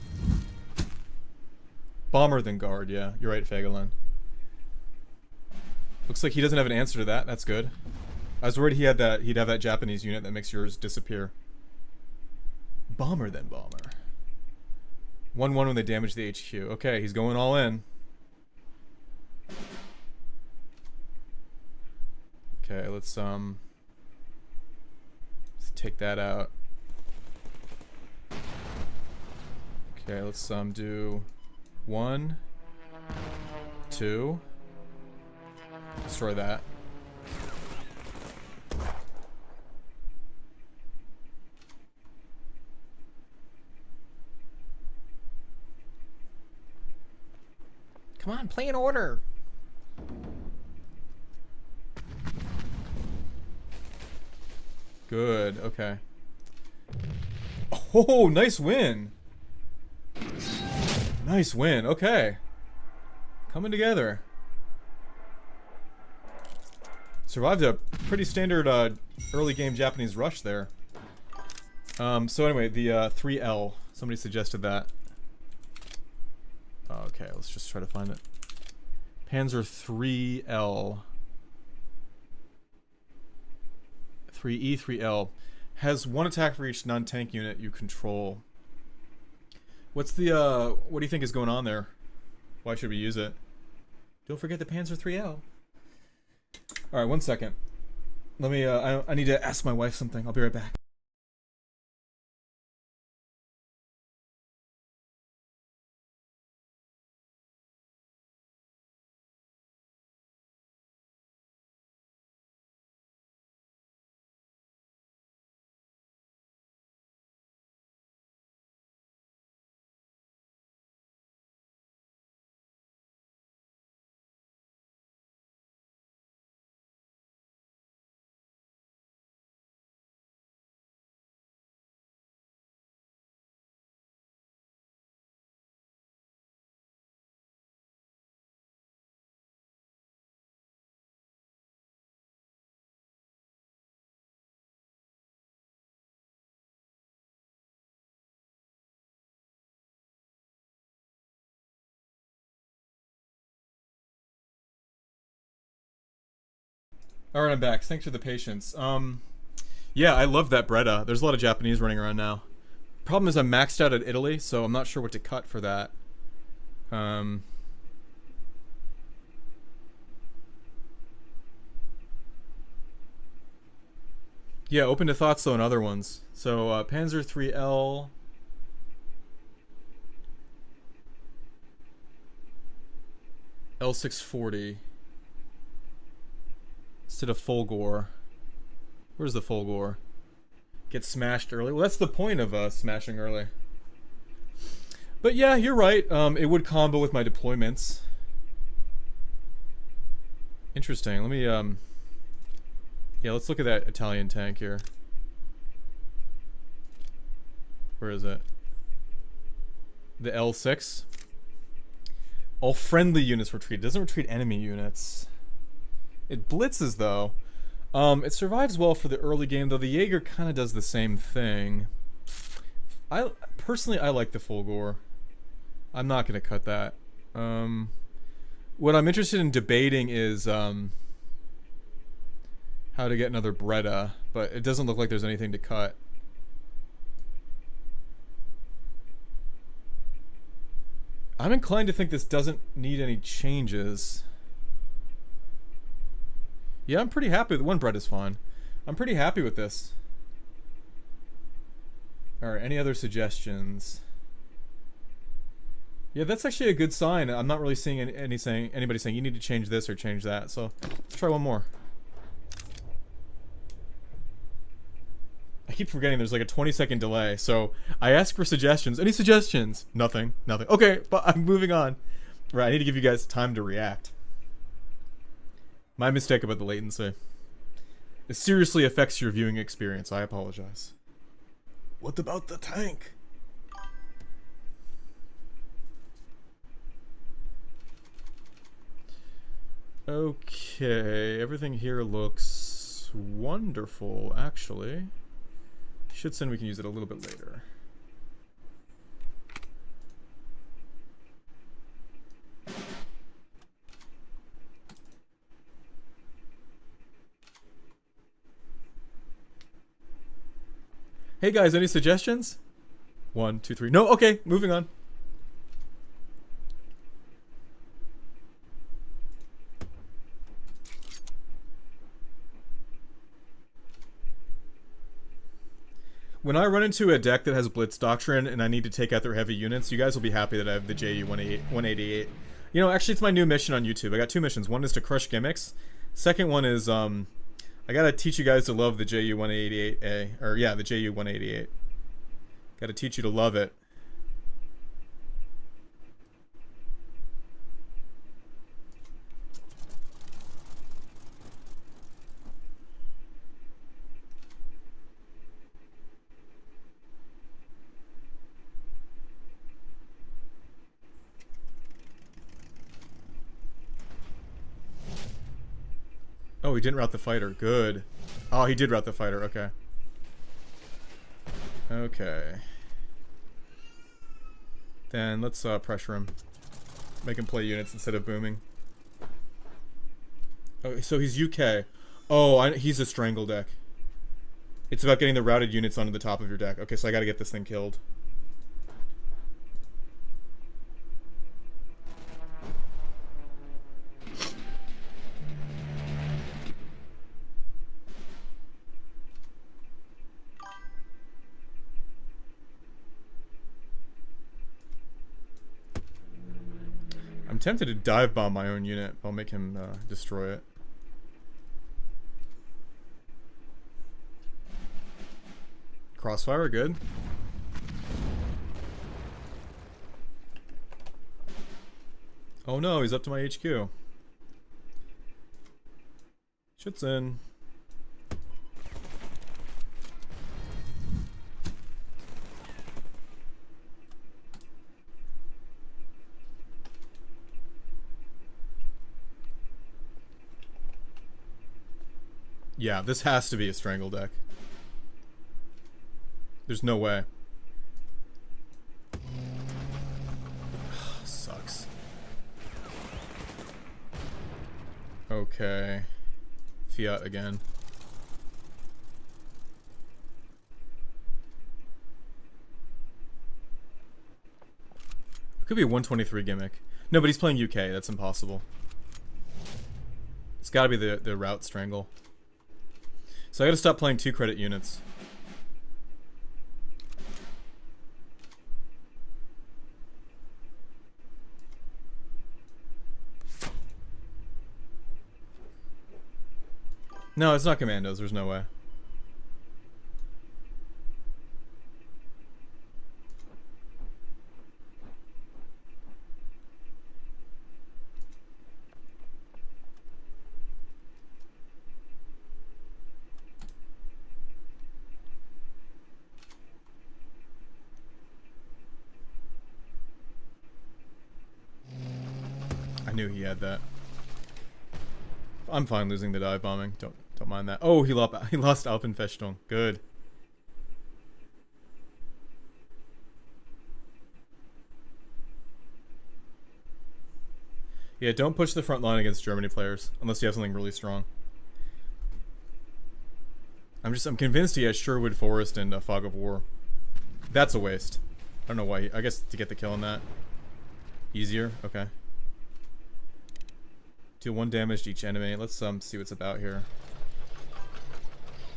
Bomber then guard, yeah. You're right, Fagelin. Looks like he doesn't have an answer to that. That's good. I was worried he'd have that Japanese unit that makes yours disappear. Bomber then bomber. 1-1 when they damage the HQ. Okay, he's going all in. Okay, let's take that out. Okay, let's do 1, 2. Destroy that. Come on, play an order. Good, okay. Oh, nice win. Nice win, okay. Coming together. Survived a pretty standard early game Japanese rush there. So anyway, the 3L. Somebody suggested that. Okay, let's just try to find it. Panzer III-L. 3E, 3L. Has 1 attack for each non-tank unit you control. What's the, what do you think is going on there? Why should we use it? Don't forget the Panzer III-L. Alright, 1 second. Let me, I need to ask my wife something. I'll be right back. Alright, I'm back. Thanks for the patience. Yeah, I love that Breda. There's a lot of Japanese running around now. Problem is I'm maxed out at Italy, so I'm not sure what to cut for that. Yeah, open to thoughts though on other ones. So, Panzer III-L... L640... Instead of Fulgor. Where's the Fulgor? Get smashed early. Well, that's the point of smashing early. But yeah, you're right. It would combo with my deployments. Interesting. Let me, yeah, let's look at that Italian tank here. Where is it? The L6. All friendly units retreat. It doesn't retreat enemy units. It blitzes, though. It survives well for the early game, though the Jaeger kind of does the same thing. Personally, I like the full gore. I'm not going to cut that. What I'm interested in debating is how to get another Breda, but it doesn't look like there's anything to cut. I'm inclined to think this doesn't need any changes. Yeah, I'm pretty happy. The one bread is fine. I'm pretty happy with this. Alright, any other suggestions? Yeah, that's actually a good sign. I'm not really seeing anybody saying you need to change this or change that. So let's try one more. I keep forgetting there's like a 20-second delay. So I ask for suggestions. Any suggestions? Nothing. Nothing. Okay, but I'm moving on. Right, I need to give you guys time to react. My mistake about the latency. It seriously affects your viewing experience. I apologize. What about the tank? Okay, everything here looks wonderful, actually. SCHÜTZEN, we can use it a little bit later. Hey guys, any suggestions? 1, 2, 3. No, okay, moving on. When I run into a deck that has Blitz Doctrine and I need to take out their heavy units, you guys will be happy that I have the JU-188. You know, actually it's my new mission on YouTube. I got 2 missions. One is to crush gimmicks. Second one is, I gotta teach you guys to love the JU-188A. Or, yeah, the JU-188. Gotta teach you to love it. Oh, he didn't route the fighter. Good. Oh, he did route the fighter. Okay. Okay. Then let's pressure him. Make him play units instead of booming. Oh, so he's UK. Oh, he's a strangle deck. It's about getting the routed units onto the top of your deck. Okay, so I gotta get this thing killed. I'm tempted to dive bomb my own unit. I'll make him destroy it. Crossfire, good. Oh no, he's up to my HQ. SCHÜTZEN. Yeah, this has to be a strangle deck. There's no way. Sucks. Okay. Fiat again. It could be a 123 gimmick. No, but he's playing UK. That's impossible. It's gotta be the route strangle. So I gotta stop playing 2-credit units. No, it's not commandos. There's no way. knew he had that. I'm fine losing the dive bombing. Don't mind that. Oh, he lost Alpenfestung. Good. Yeah, don't push the front line against Germany players unless you have something really strong. I'm convinced he has Sherwood Forest and Fog of War. That's a waste. I don't know why. I guess to get the kill on that. Easier? Okay. Deal 1 damage to each enemy. Let's see what's about here.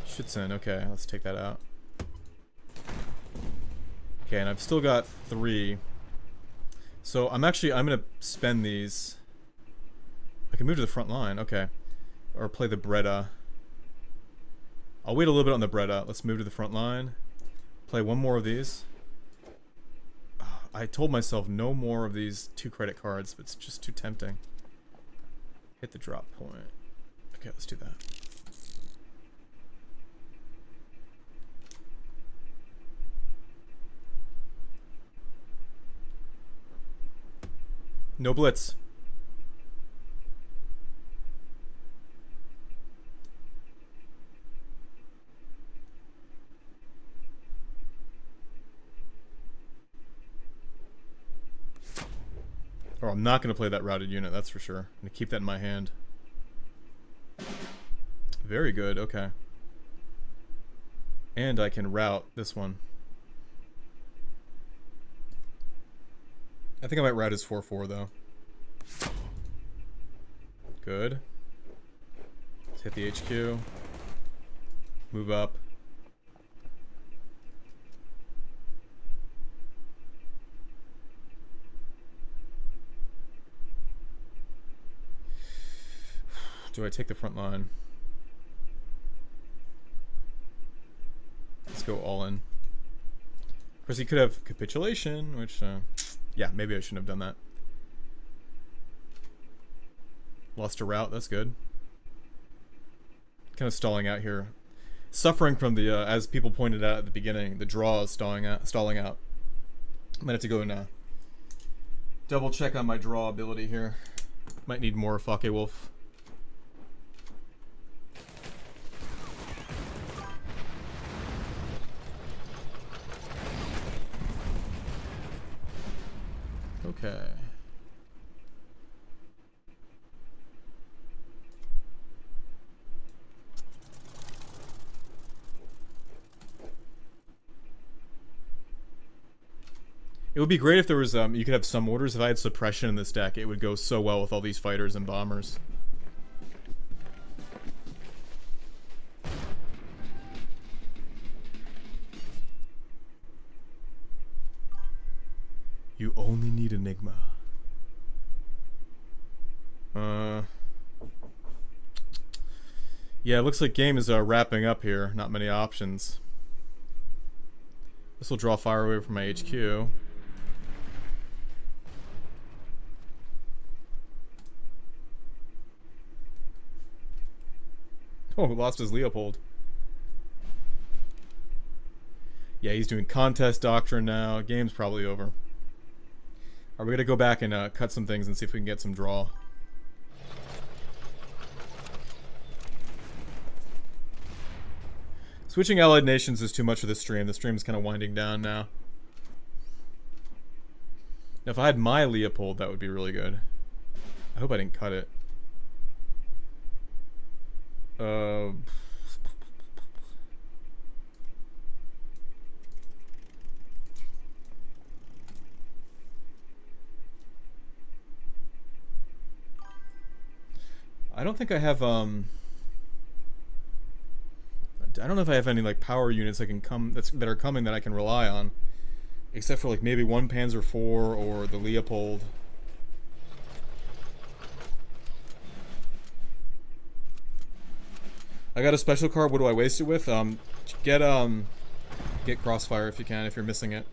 Schützen. Okay, let's take that out. Okay, and I've still got 3. So I'm gonna spend these. I can move to the front line. Okay. Or play the Breda. I'll wait a little bit on the Breda. Let's move to the front line. Play 1 more of these. I told myself no more of these 2 credit cards, but it's just too tempting. Hit the drop point. Okay, let's do that. No blitz. Oh, I'm not going to play that routed unit, that's for sure. I'm going to keep that in my hand. Very good, okay. And I can route this one. I think I might route his 4-4 though. Good. Let's hit the HQ. Move up. Do I take the front line? Let's go all in. Of course, he could have capitulation, which, yeah, maybe I shouldn't have done that. Lost a route, that's good. Kind of stalling out here. Suffering from the, as people pointed out at the beginning, the draw is stalling out. I might have to go and double check on my draw ability here. Might need more Fake Wolf. Okay. It would be great if there was, you could have some orders. If I had suppression in this deck, it would go so well with all these fighters and bombers. You only need Enigma. Yeah, it looks like game is wrapping up here. Not many options. This will draw fire away from my HQ. Oh, lost his Leopold. Yeah, he's doing contest doctrine now. Game's probably over. Are we gonna go back and cut some things and see if we can get some draw? Switching allied nations is too much for this stream. The stream's kind of winding down now. Now, if I had my Leopold, that would be really good. I hope I didn't cut it. I don't think I have, I don't know if I have any, like, power units that can come, that are coming that I can rely on. Except for, like, maybe 1 Panzer IV or the Leopold. I got a special card, what do I waste it with? Get Crossfire if you can, if you're missing it.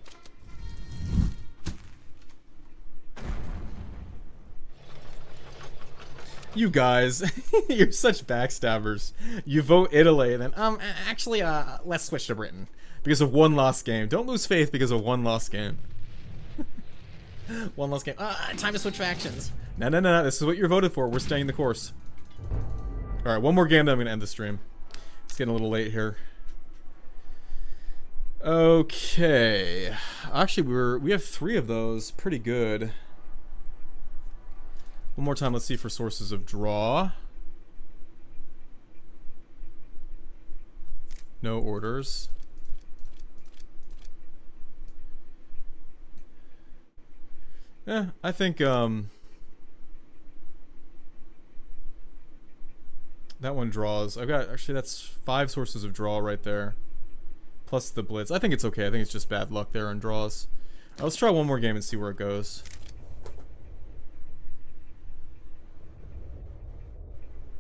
You guys, you're such backstabbers. You vote Italy, and then, actually, let's switch to Britain. Because of 1 lost game. Don't lose faith because of 1 lost game. One less game. Time to switch factions. No, no, no, this is what you're voted for. We're staying the course. Alright, one more game, then I'm going to end the stream. It's getting a little late here. Okay. Actually, we have 3 of those. Pretty good. One more time, let's see for sources of draw. No orders. Yeah, I think that one draws. I've got, actually that's 5 sources of draw right there. Plus the blitz. I think it's okay. I think it's just bad luck there on draws. Let's try one more game and see where it goes.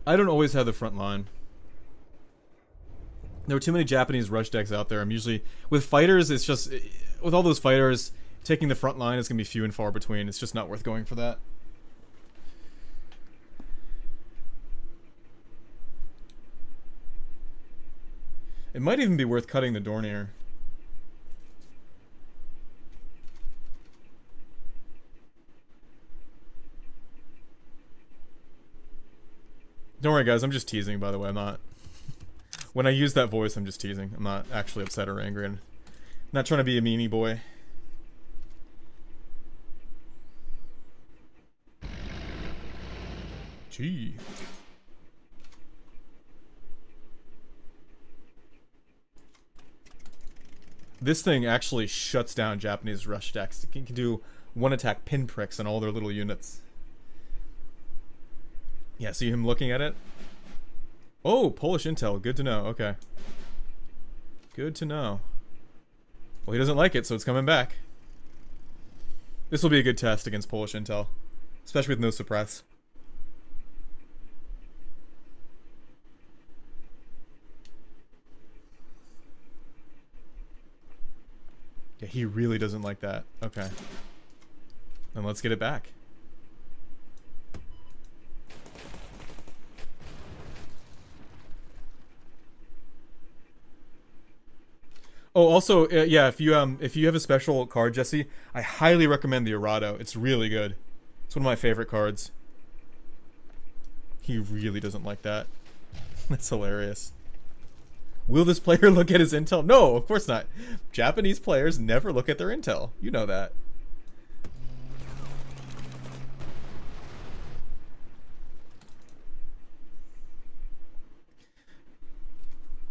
I don't always have the front line. There are too many Japanese rush decks out there. I'm usually... With fighters, it's just... With all those fighters, taking the front line is going to be few and far between. It's just not worth going for that. It might even be worth cutting the Dornier. Don't worry, guys. I'm just teasing, by the way. I'm not... When I use that voice, I'm just teasing. I'm not actually upset or angry. I'm not trying to be a meanie boy. Gee. This thing actually shuts down Japanese rush decks. It can do one attack pinpricks on all their little units. Yeah, see him looking at it? Oh, Polish intel. Good to know. Okay. Good to know. Well, he doesn't like it, so it's coming back. This will be a good test against Polish intel. Especially with no suppress. Yeah, he really doesn't like that. Okay. Then let's get it back. Oh, also, yeah, if you have a special card, Jesse, I highly recommend the ARADO. It's really good. It's one of my favorite cards. He really doesn't like that. That's hilarious. Will this player look at his intel? No, of course not. Japanese players never look at their intel. You know that.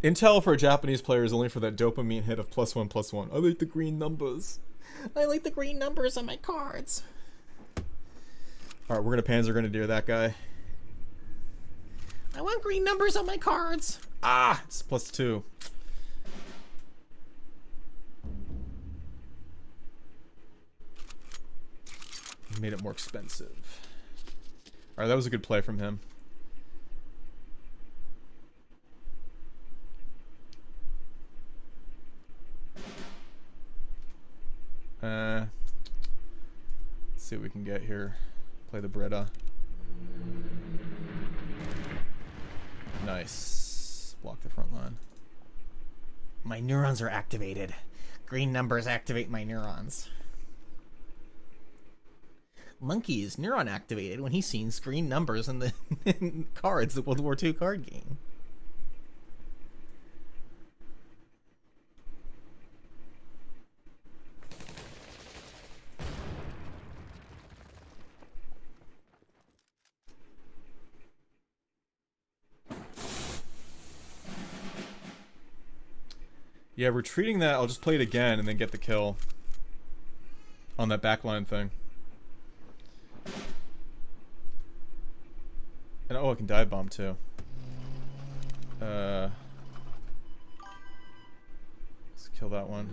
Intel for a Japanese player is only for that dopamine hit of +1/+1. I like the green numbers. I like the green numbers on my cards. Alright, we're gonna Panzergrenadier that guy. I want green numbers on my cards. Ah, it's +2. He made it more expensive. Alright, that was a good play from him. Let's see what we can get here. Play the Breda. Nice. Block the front line. My neurons are activated. Green numbers activate my neurons. Monkey is neuron activated when he sees green numbers in the cards, the World War II card game. Yeah, retreating that, I'll just play it again and then get the kill on that backline thing. And oh, I can dive bomb too. Let's kill that one.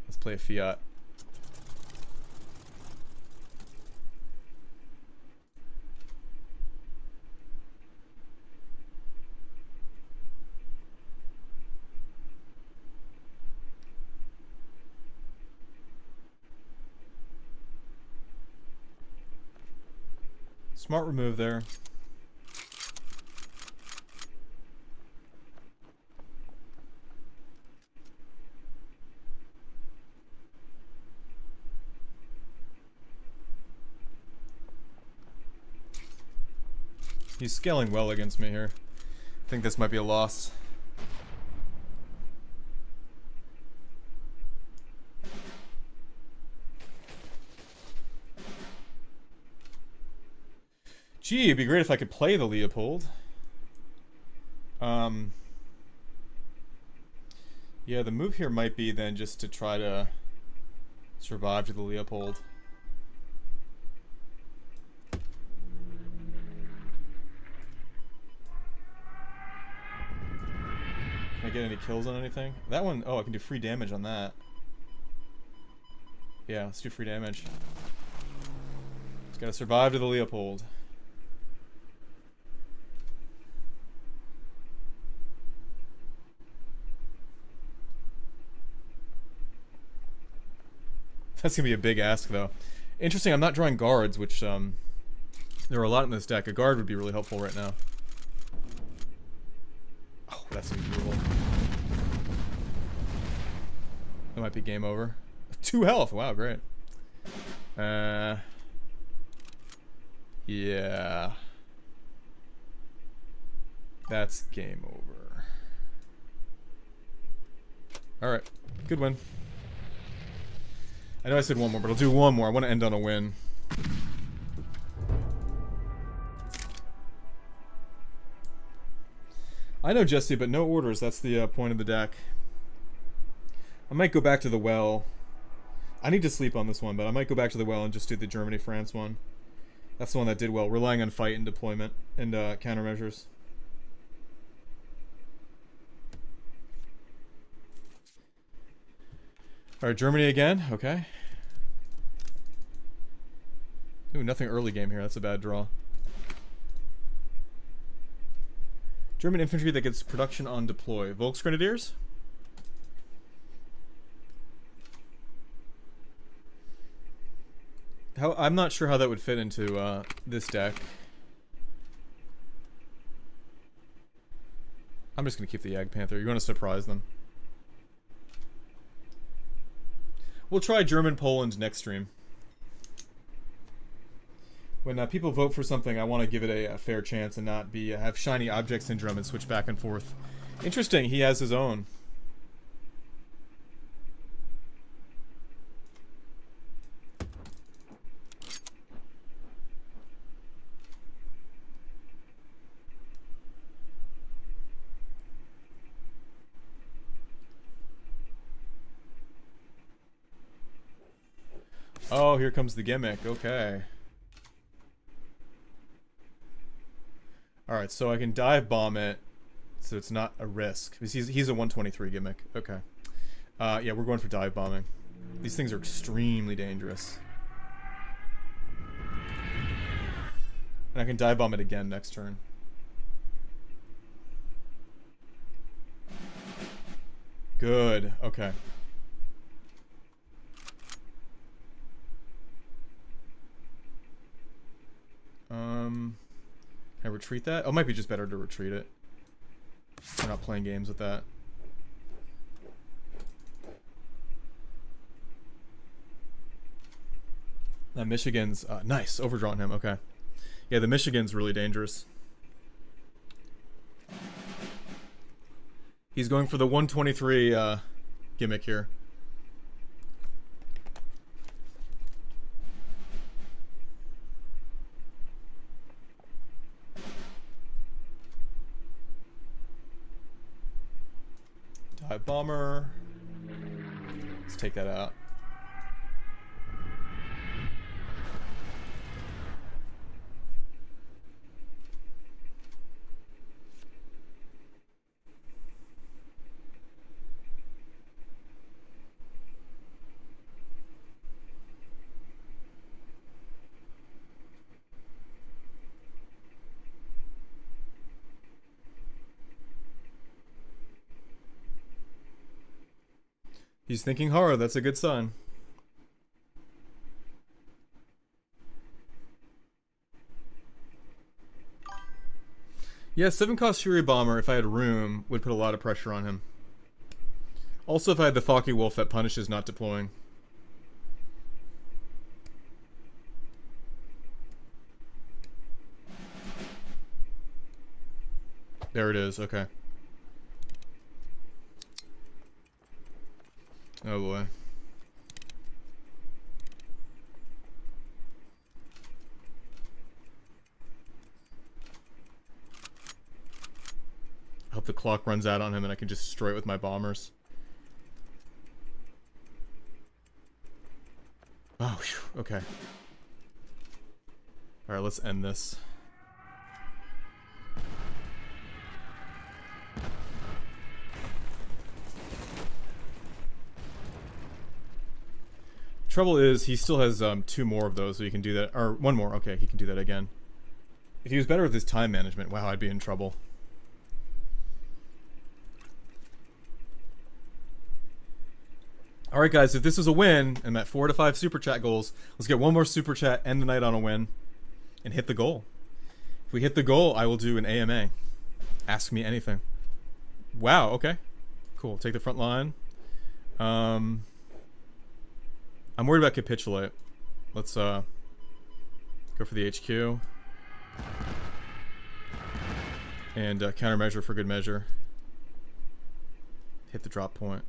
Let's play a Fiat. Smart remove there. He's scaling well against me here. I think this might be a loss. Gee, it'd be great if I could play the Leopold. Yeah, the move here might be then just to try to survive to the Leopold. Can I get any kills on anything? That one, oh, I can do free damage on that. Yeah, let's do free damage. Just gotta survive to the Leopold. That's gonna be a big ask, though. Interesting, I'm not drawing guards, which, there are a lot in this deck. A guard would be really helpful right now. Oh, that's gonna be brutal. That might be game over. 2 health, wow, great. Yeah. That's game over. Alright, good win. I know I said one more, but I'll do one more. I want to end on a win. I know, Jesse, but no orders. That's the point of the deck. I might go back to the well. I need to sleep on this one, but I might go back to the well and just do the Germany-France one. That's the one that did well, relying on fight and deployment and countermeasures. Alright, Germany again. Okay. Ooh, nothing early game here. That's a bad draw. German infantry that gets production on deploy. Volksgrenadiers? I'm not sure how that would fit into this deck. I'm just going to keep the JAGPanther. You're going to surprise them. We'll try German-Poland next stream. When people vote for something, I want to give it a fair chance and not be have shiny object syndrome and switch back and forth. Interesting, he has his own. Oh, here comes the gimmick. Okay. Alright, so I can dive bomb it, so it's not a risk. He's a 123 gimmick. Okay. Yeah, we're going for dive bombing. These things are extremely dangerous. And I can dive bomb it again next turn. Good. Okay. Can I retreat that? Oh, it might be just better to retreat it. We're not playing games with that. Michigan's nice. Overdrawn him. Okay. Yeah, the Michigan's really dangerous. He's going for the 123 gimmick here. Dive bomber. Let's take that out. He's thinking horror, that's a good sign. Yeah, 7-cost Fury Bomber, if I had room, would put a lot of pressure on him. Also, if I had the Focke Wolf that punishes not deploying. There it is, okay. Oh boy. I hope the clock runs out on him and I can just destroy it with my bombers. Oh, whew, okay. Alright, let's end this. Trouble is, he still has 2 more of those, so he can do that. Or 1 more, okay, he can do that again. If he was better with his time management, wow, I'd be in trouble. Alright guys, if this is a win, I'm at 4 to 5 super chat goals. Let's get 1 more super chat, end the night on a win, and hit the goal. If we hit the goal, I will do an AMA. Ask me anything. Wow, okay. Cool, take the front line. I'm worried about capitulate. Let's go for the HQ. And countermeasure for good measure. Hit the drop point.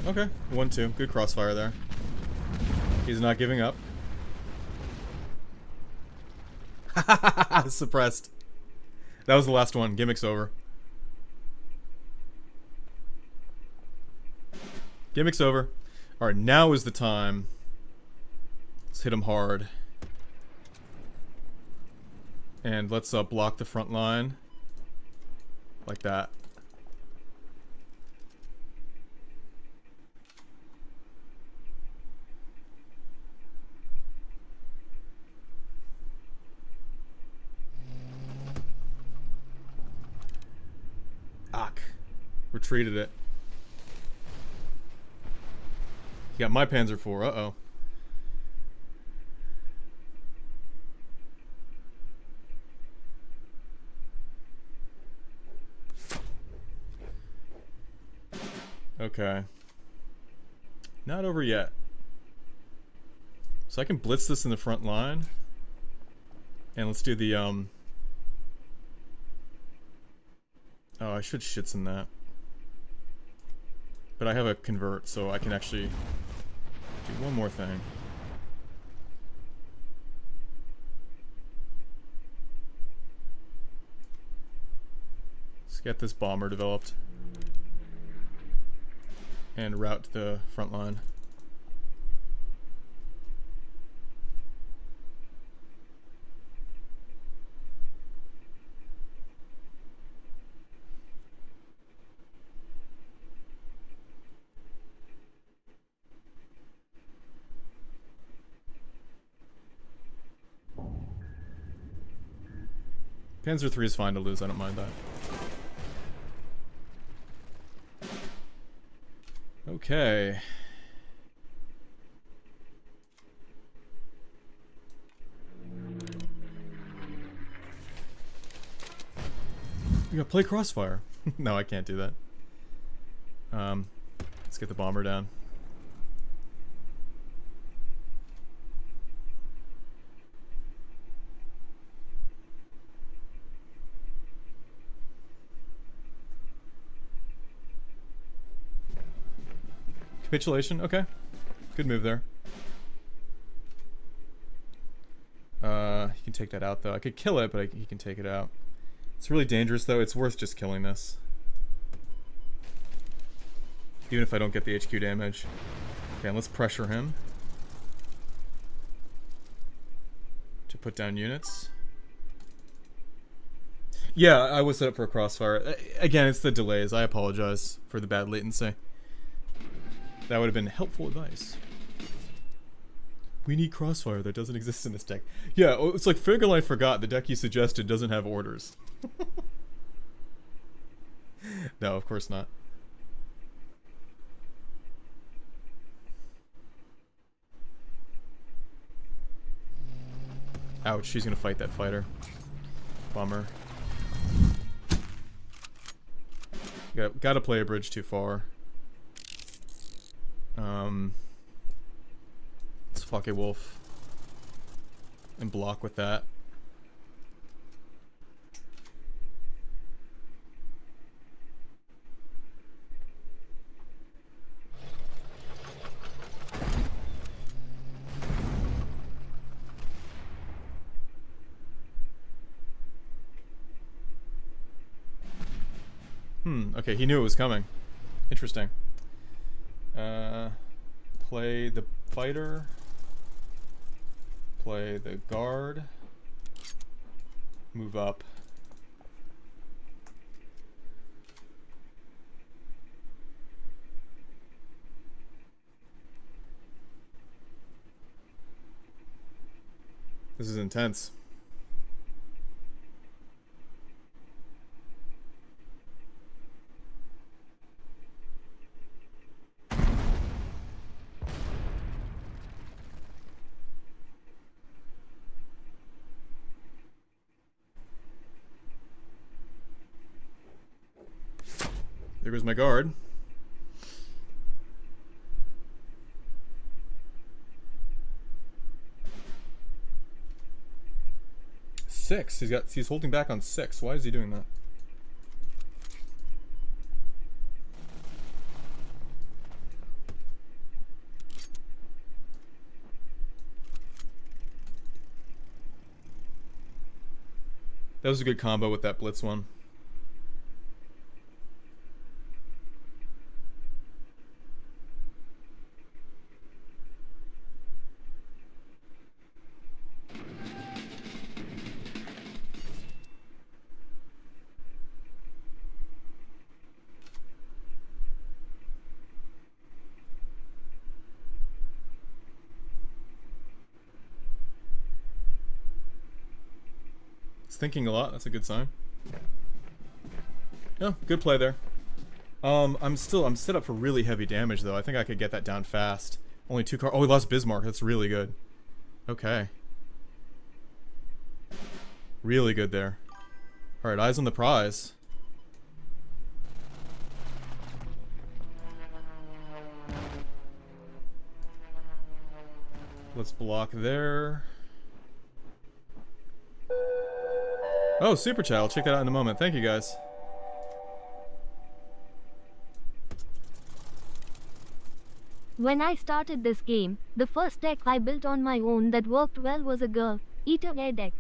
Okay, 1-2. Good crossfire there. He's not giving up. Suppressed. That was the last one. Gimmick's over. Gimmick's over. Alright, now is the time. Let's hit him hard. And let's block the front line. Like that. Retreated it. He got my Panzer IV. Uh-oh. Okay. Not over yet. So I can blitz this in the front line. And let's do the, Oh, I should Schützen that. But I have a convert, so I can actually do one more thing. Let's get this bomber developed. And route to the front line. Panzer III is fine to lose, I don't mind that. Okay. You gotta play Crossfire. No, I can't do that. Let's get the bomber down. Capitulation, okay. Good move there. He can take that out though. I could kill it, but he can take it out. It's really dangerous though. It's worth just killing this. Even if I don't get the HQ damage. Okay, let's pressure him. To put down units. Yeah, I was set up for a crossfire. Again, it's the delays. I apologize for the bad latency. That would have been helpful advice. We need Crossfire that doesn't exist in this deck. Yeah, it's like Fingerline forgot the deck you suggested doesn't have orders. No, of course not. Ouch, she's gonna fight that fighter. Bummer. Gotta play a bridge too far. Let's fuck a wolf. And block with that. Okay, he knew it was coming. Interesting. Play the fighter. Play the guard. Move up. This is intense. There goes my guard. Six. He's holding back on 6. Why is he doing that? That was a good combo with that blitz one. Thinking a lot. That's a good sign. Yeah, good play there. I'm set up for really heavy damage though. I think I could get that down fast. Only 2 cards. Oh, he lost Bismarck. That's really good. Okay. Really good there. All right, eyes on the prize. Let's block there. Oh, super chat. I'll check that out in a moment. Thank you, guys. When I started this game, the first deck I built on my own that worked well was a GR Eater Air deck.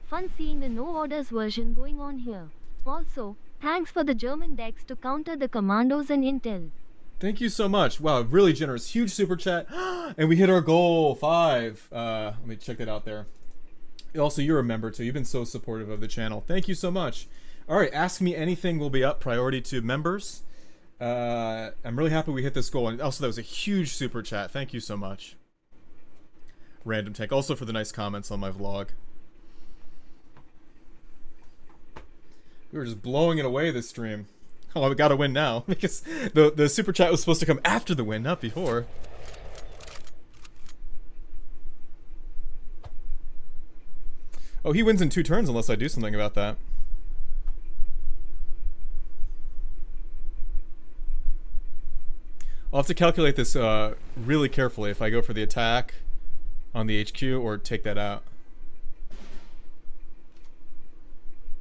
Fun seeing the no orders version going on here. Also, thanks for the German decks to counter the commandos and intel. Thank you so much. Wow, really generous. Huge super chat. And we hit our goal. 5. Let me check that out there. Also, you're a member too. You've been so supportive of the channel. Thank you so much. All right, Ask Me Anything will be up. Priority to members. I'm really happy we hit this goal. And also, that was a huge super chat. Thank you so much. Random Tank. Also for the nice comments on my vlog. We were just blowing it away this stream. Oh, we gotta win now. Because the super chat was supposed to come after the win, not before. Oh, he wins in 2 turns unless I do something about that. I'll have to calculate this really carefully if I go for the attack on the HQ or take that out.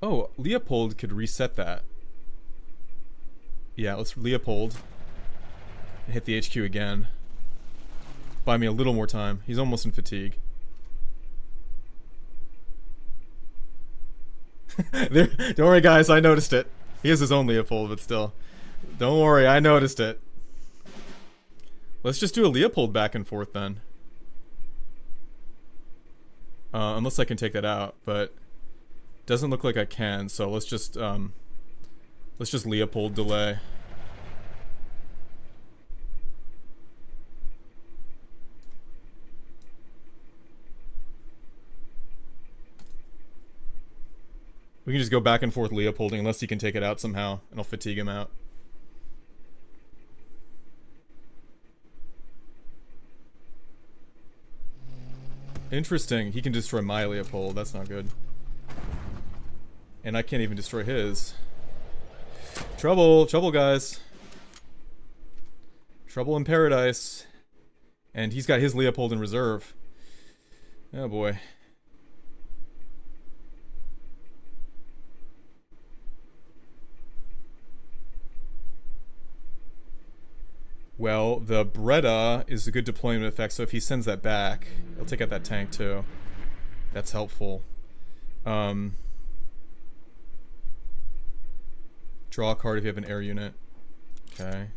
Oh, Leopold could reset that. Yeah, let's Leopold. And hit the HQ again. Buy me a little more time. He's almost in fatigue. Don't worry, guys. I noticed it. He has his own Leopold, but still. Don't worry. I noticed it. Let's just do a Leopold back and forth then. Unless I can take that out, but doesn't look like I can. So let's just Leopold delay. We can just go back and forth Leopolding unless he can take it out somehow, and I'll fatigue him out. Interesting. He can destroy my Leopold. That's not good. And I can't even destroy his. Trouble, trouble, guys. Trouble in paradise. And he's got his Leopold in reserve. Oh boy. Well, the Breda is a good deployment effect, so if he sends that back, he'll take out that tank too. That's helpful. Draw a card if you have an air unit. Okay.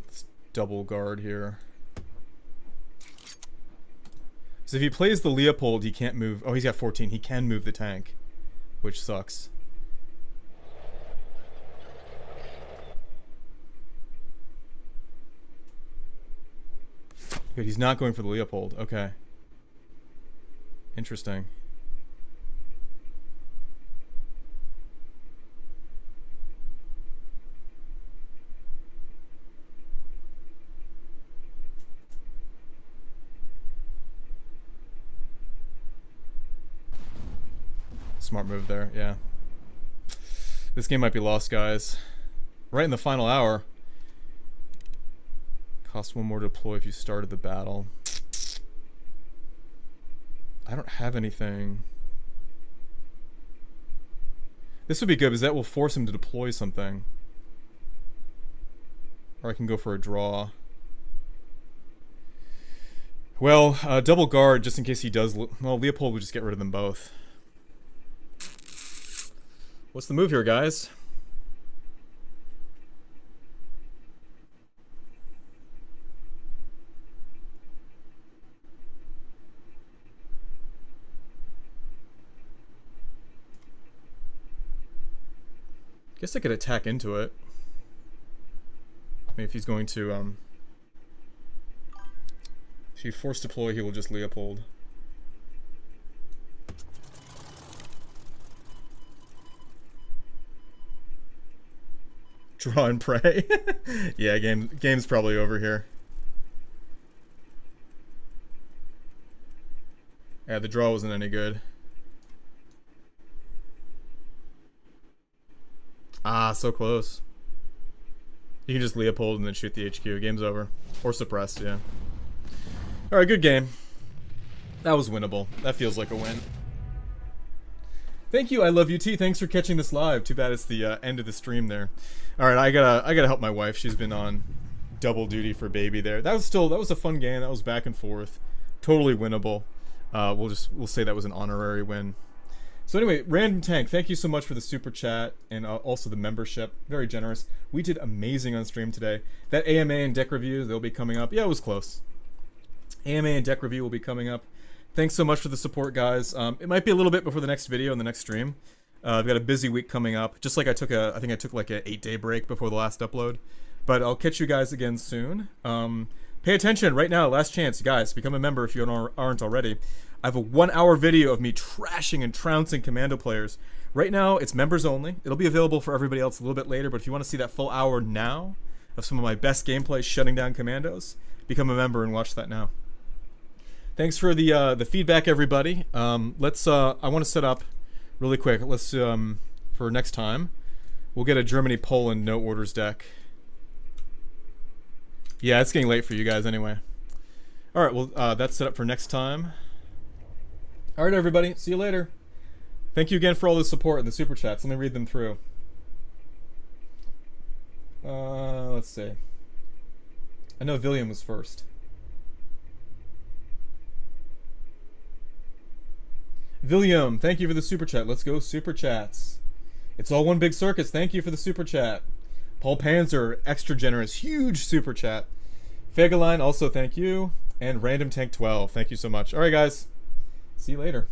Let's double guard here. So if he plays the Leopold, he can't move. Oh, he's got 14. He can move the tank, which sucks. Good, he's not going for the Leopold. Okay. Interesting. Smart move there, yeah. This game might be lost, guys. Right in the final hour. Cost one more to deploy if you started the battle. I don't have anything. This would be good because that will force him to deploy something. Or I can go for a draw. Well, double guard just in case he does. Well, Leopold would just get rid of them both. What's the move here, guys? Guess I could attack into it. I mean, if he's going to, if you force deploy, he will just Leopold. Draw and pray. Yeah, game's probably over here. Yeah, the draw wasn't any good. Ah, so close. You can just Leopold and then shoot the HQ. Game's over. Or suppressed, yeah. Alright, good game. That was winnable. That feels like a win. Thank you, I love you T. Thanks for catching this live. Too bad it's the end of the stream there. Alright, I gotta help my wife. She's been on double duty for baby there. That was a fun game. That was back and forth. Totally winnable. We'll say that was an honorary win. So anyway, Random Tank, thank you so much for the super chat and also the membership. Very generous. We did amazing on stream today. That AMA and deck review, they'll be coming up. Yeah, it was close. AMA and deck review will be coming up. Thanks so much for the support, guys. It might be a little bit before the next video and the next stream. I've got a busy week coming up. Just like I think I took like an 8-day break before the last upload. But I'll catch you guys again soon. Pay attention right now, last chance, guys. Become a member if you aren't already. I have a 1-hour video of me trashing and trouncing commando players. Right now, it's members only. It'll be available for everybody else a little bit later, but if you want to see that full hour now of some of my best gameplay shutting down commandos, become a member and watch that now. Thanks for the feedback, everybody. I want to set up really quick. Let's for next time, we'll get a Germany-Poland no orders deck. Yeah, it's getting late for you guys anyway. All right, well, that's set up for next time. All right, everybody. See you later. Thank you again for all the support and the super chats. Let me read them through. Let's see. I know William was first. William, thank you for the super chat. Let's go super chats. It's all one big circus. Thank you for the super chat. Paul Panzer, extra generous, huge super chat. Fegeline, also thank you. And Random Tank 12, thank you so much. All right, guys. See you later.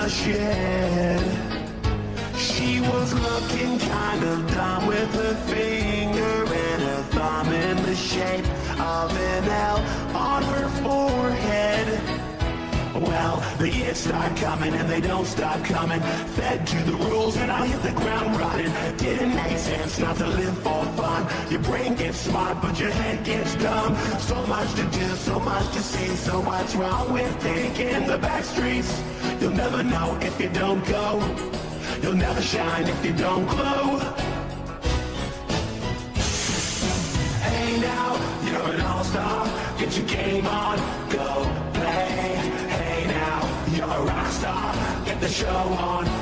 the shed. She was looking kind of dumb with her finger and her thumb in the shape of an L on her forehead. Well, the hits start coming and they don't stop coming. Fed to the rules and I hit the ground running. Didn't make sense not to live for fun. Your brain gets smart but your head gets dumb. So much to do, so much to see. So what's wrong with taking the back streets? You'll never know if you don't go. You'll never shine if you don't glow. Hey now, you're an all-star. Get your game on, go play. Hey now, you're a rock star. Get the show on.